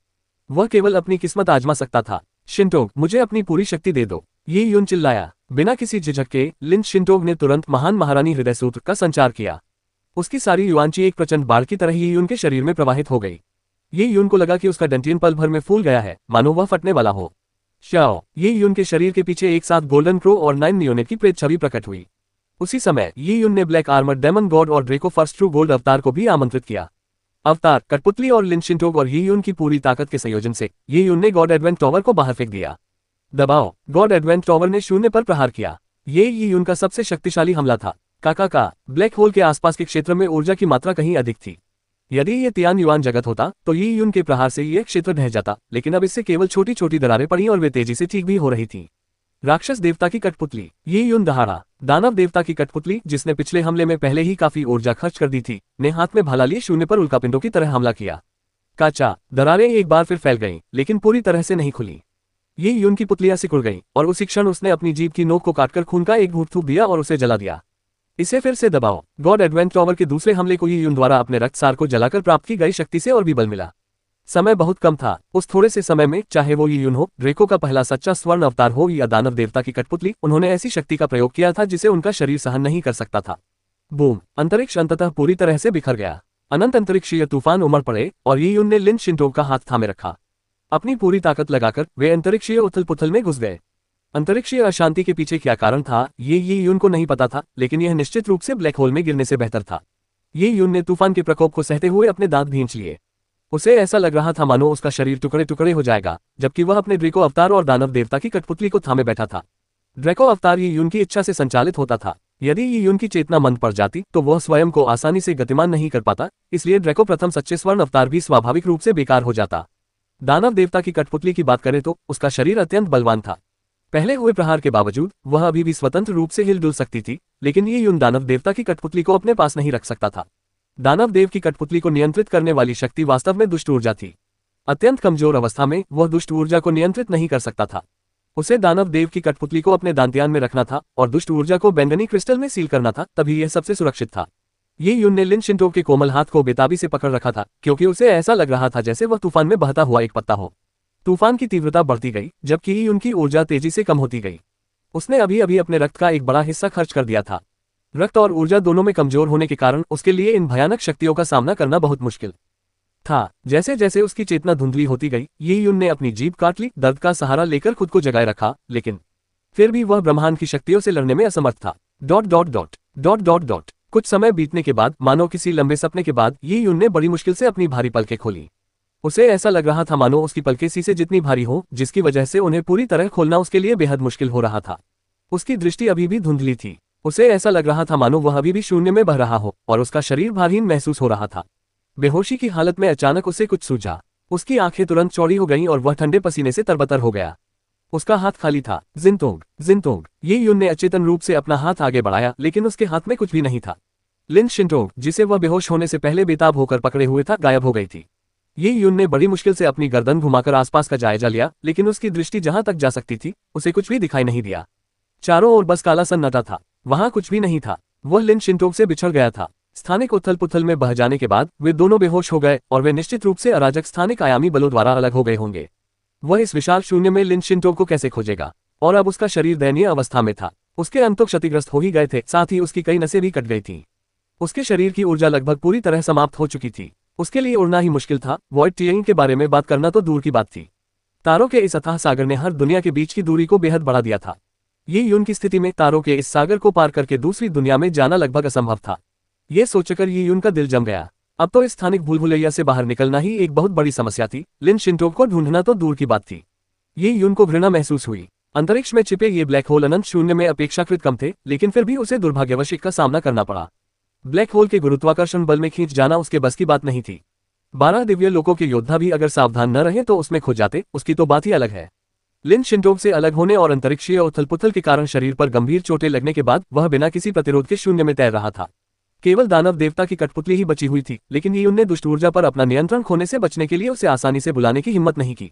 वह केवल अपनी किस्मत आजमा सकता था। शिंटोव, मुझे अपनी पूरी शक्ति दे दो, ये यून चिल्लाया। बिना किसी झिझक के लिन शिंटोव ने तुरंत महान महारानी हृदय सूत्र का संचार किया। उसकी सारी युआनची एक प्रचंड बाढ़ की तरह ये यून के शरीर में प्रवाहित हो गई। ये यून को लगा कि उसका डंटियन पल भर में फूल गया है, मानो वह फटने वाला हो। श्याओ, ये यून के शरीर के पीछे एक साथ गोल्डन क्रो और 9 नियोनेट की प्रेत छवि प्रकट हुई। उसी समय ये यून ने ब्लैक आर्मर डेमन गॉड और ड्रेको फर्स्ट ट्रू गोल्ड अवतार को भी आमंत्रित किया। अवतार, कठपुतली और लिन शिंटोव और ये यून की पूरी ताकत के संयोजन से ये यून ने गॉड एडवेंट टॉवर को बाहर फेंक दिया। दबाओ। गॉड एडवेंट टॉवर ने शून्य पर प्रहार किया। ये यून का सबसे शक्तिशाली हमला था। का ब्लैक होल के आसपास के क्षेत्र में ऊर्जा की मात्रा कहीं अधिक थी। यदि ये तियान युआन जगत होता तो ये यून के प्रहार से ये क्षेत्र ढह जाता, लेकिन अब इससे केवल छोटी छोटी दरारें पड़ी और वे तेजी से ठीक भी हो रही थीं। राक्षस देवता की कठपुतली। ये यून दहाड़ा। दानव देवता की कठपुतली, जिसने पिछले हमले में पहले ही काफी ऊर्जा खर्च कर दी थी, ने हाथ में भाला लिए शून्य पर उल्कापिंडों की तरह हमला किया। काचा। दरारें एक बार फिर फैल गईं, लेकिन पूरी तरह से नहीं खुली। ये यून की पुतलियां सिकुड़ गईं और उसी क्षण उसने अपनी जीभ की नोक को काटकर खून का एक घूंट थूक दिया और उसे जला दिया। इसे फिर से दबाओ। गॉड एडवेंट टॉवर के दूसरे हमले को ये यून द्वारा अपने रक्तसार को जलाकर प्राप्त की गई शक्ति से और भी बल मिला। समय बहुत कम था। उस थोड़े से समय में, चाहे वो ये यून हो, ड्रेको का पहला सच्चा स्वर्ण अवतार हो या दानव देवता की कठपुतली, उन्होंने ऐसी शक्ति का प्रयोग किया था जिसे उनका शरीर सहन नहीं कर सकता था। बूम। अंतरिक्ष अंततः पूरी तरह से बिखर गया। अनंत अंतरिक्षीय तूफान उमड़ पड़े और ये युन ने लिन शिंटोग का हाथ थामे रखा। अपनी पूरी ताकत लगाकर वे अंतरिक्षीय उथल पुथल में घुस गए। अंतरिक्षीय अशांति के पीछे क्या कारण था ये युन को नहीं पता था, लेकिन यह निश्चित रूप से ब्लैक होल में गिरने से बेहतर था। ये युन ने तूफान के प्रकोप को सहते हुए अपने दांत भींच लिए। उसे ऐसा लग रहा था मानो उसका शरीर टुकड़े टुकड़े हो जाएगा, जबकि वह अपने ड्रैको अवतार और दानव देवता की कठपुतली को थामे बैठा था। ड्रैको अवतार ये युन की इच्छा से संचालित होता था। यदि ये युन की चेतना मंद पड़ जाती तो वह स्वयं को आसानी से गतिमान नहीं कर पाता, इसलिए ड्रैको प्रथम सच्चे स्वर्ण अवतार भी स्वाभाविक रूप से बेकार हो जाता। दानव देवता की कठपुतली की बात करें तो उसका शरीर अत्यंत बलवान था। पहले हुए प्रहार के बावजूद वह अभी भी स्वतंत्र रूप से हिलडुल सकती थी, लेकिन ये युन दानव देवता की कठपुतली को अपने पास नहीं रख सकता था। दानव देव की कठपुतली को नियंत्रित करने वाली शक्ति वास्तव में दुष्ट ऊर्जा थी। अत्यंत कमजोर अवस्था में वह दुष्ट ऊर्जा को नियंत्रित नहीं कर सकता था। उसे दानव देव की कठपुतली को अपने दांत्यान में रखना था और दुष्ट ऊर्जा को बैंगनी क्रिस्टल में सील करना था, तभी यह सबसे सुरक्षित था। ये युन ने लिन शिंटोग के कोमल हाथ को बेताबी से पकड़ रखा था, क्योंकि उसे ऐसा लग रहा था जैसे वह तूफान में बहता हुआ एक पत्ता हो। तूफान की तीव्रता बढ़ती गई, जबकि ये उनकी ऊर्जा तेजी से कम होती गई। उसने अभी अभी अपने रक्त का एक बड़ा हिस्सा खर्च कर दिया था। रक्त और ऊर्जा दोनों में कमजोर होने के कारण उसके लिए इन भयानक शक्तियों का सामना करना बहुत मुश्किल था। जैसे जैसे उसकी चेतना धुंधली होती गई, ये युन ने अपनी जीभ काट ली, दर्द का सहारा लेकर खुद को जगाए रखा, लेकिन फिर भी वह ब्रह्मांड की शक्तियों से लड़ने में असमर्थ था। Dot dot dot dot dot dot कुछ समय बीतने के बाद, मानो किसी लंबे सपने के बाद, ये युन ने बड़ी मुश्किल से अपनी भारी पलकें खोली। उसे ऐसा लग रहा था मानो उसकी पलकें शीशे जितनी भारी हो, जिसकी वजह से उन्हें पूरी तरह खोलना उसके लिए बेहद मुश्किल हो रहा था। उसकी दृष्टि अभी भी धुंधली थी। उसे ऐसा लग रहा था मानो वह अभी भी शून्य में बह रहा हो और उसका शरीर भारहीन महसूस हो रहा था। बेहोशी की हालत में अचानक उसे कुछ सूझा। उसकी आंखें तुरंत चौड़ी हो गईं और वह ठंडे पसीने से तरबतर हो गया। उसका हाथ खाली था। जिनतोंग, जिनतोंग। ये युन ने अचेतन रूप से अपना हाथ आगे बढ़ाया, लेकिन उसके हाथ में कुछ भी नहीं था। लिन शिंटोग, जिसे वह बेहोश होने से पहले बेताब होकर पकड़े हुए था, गायब हो गई थी। ये युन ने बड़ी मुश्किल से अपनी गर्दन घुमाकर आसपास का जायजा लिया, लेकिन उसकी दृष्टि जहां तक जा सकती थी उसे कुछ भी दिखाई नहीं दिया। चारों ओर बस काला सन्नाटा था, वहां कुछ भी नहीं था। वह लिन शिंटोग से बिछड़ गया था। स्थानिक उथल पुथल में बह जाने के बाद वे दोनों बेहोश हो गए और वे निश्चित रूप से अराजक स्थानिक आयामी बलों द्वारा अलग हो गए होंगे। वह इस विशाल शून्य में लिन शिंटोग को कैसे खोजेगा? और अब उसका शरीर दयनीय अवस्था में था। उसके अंग तो क्षतिग्रस्त हो ही गए थे, साथ ही उसकी कई नसें भी कट गई थीं। उसके शरीर की ऊर्जा लगभग पूरी तरह समाप्त हो चुकी थी। उसके लिए उड़ना ही मुश्किल था, वॉइड टियरिंग के बारे में बात करना तो दूर की बात थी। तारों के इस अथाह सागर ने हर दुनिया के बीच की दूरी को बेहद बढ़ा दिया था। ये युन की स्थिति में तारों के इस सागर को पार करके दूसरी दुनिया में जाना लगभग असंभव था। ये सोचकर ये युन का दिल जम गया। अब तो इस स्थानिक भूलभुलैया से बाहर निकलना ही एक बहुत बड़ी समस्या थी। लिन शिंटोग को ढूंढना तो दूर की बात थी। ये युन को घृणा महसूस हुई। अंतरिक्ष में छिपे ये ब्लैक होल अनंत शून्य में अपेक्षाकृत कम थे, लेकिन फिर भी उसे दुर्भाग्यवश का सामना करना पड़ा। ब्लैक होल के गुरुत्वाकर्षण बल में खींच जाना उसके बस की बात नहीं थी। 12 दिव्य लोकों के योद्धा भी अगर सावधान न रहे तो उसमें खो जाते, उसकी तो बात ही अलग है। लिन शिंटोग से अलग होने और अंतरिक्षीय उथल पुथल के कारण शरीर पर गंभीर चोटें लगने के बाद वह बिना किसी प्रतिरोध के शून्य में तैर रहा था। केवल दानव देवता की कठपुतली ही बची हुई थी, लेकिन ये उनने दुष्ट ऊर्जा पर अपना नियंत्रण खोने से बचने के लिए उसे आसानी से बुलाने की हिम्मत नहीं की।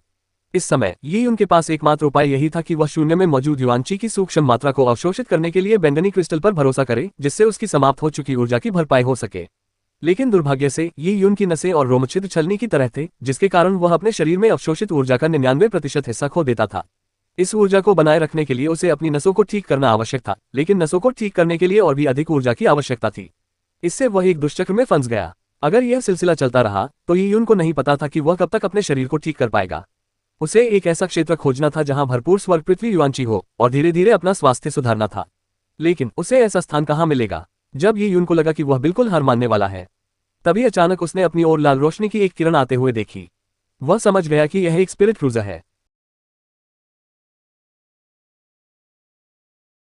इस समय ये उनके पास एकमात्र उपाय यही था कि वह शून्य में मौजूद युआनची की सूक्ष्म मात्रा को अवशोषित करने के लिए बैंगनी क्रिस्टल पर भरोसा करे, जिससे उसकी समाप्त हो चुकी ऊर्जा की भरपाई हो सके। लेकिन दुर्भाग्य से ये युन की नसें और रोमछिद्र छलनी की तरह थे, जिसके कारण वह अपने शरीर में अवशोषित ऊर्जा का 99% हिस्सा खो देता था। इस ऊर्जा को बनाए रखने के लिए उसे अपनी नसों को ठीक करना आवश्यक था, लेकिन नसों को ठीक करने के लिए और भी अधिक ऊर्जा की आवश्यकता थी। इससे वह एक दुष्चक्र में फंस गया। अगर यह सिलसिला चलता रहा तो ये युन को नहीं पता था कि वह कब तक अपने शरीर को ठीक कर पाएगा। उसे एक ऐसा क्षेत्र खोजना था जहां भरपूर स्वर्ग पृथ्वी युआनची हो और धीरे धीरे अपना स्वास्थ्य सुधारना था। लेकिन उसे ऐसा स्थान कहां मिलेगा? जब ये युन को लगा कि वह बिल्कुल हार मानने वाला है, तभी अचानक उसने अपनी ओर लाल रोशनी की एक किरण आते हुए देखी। वह समझ गया कि यह एक स्पिरिट क्रूजर है।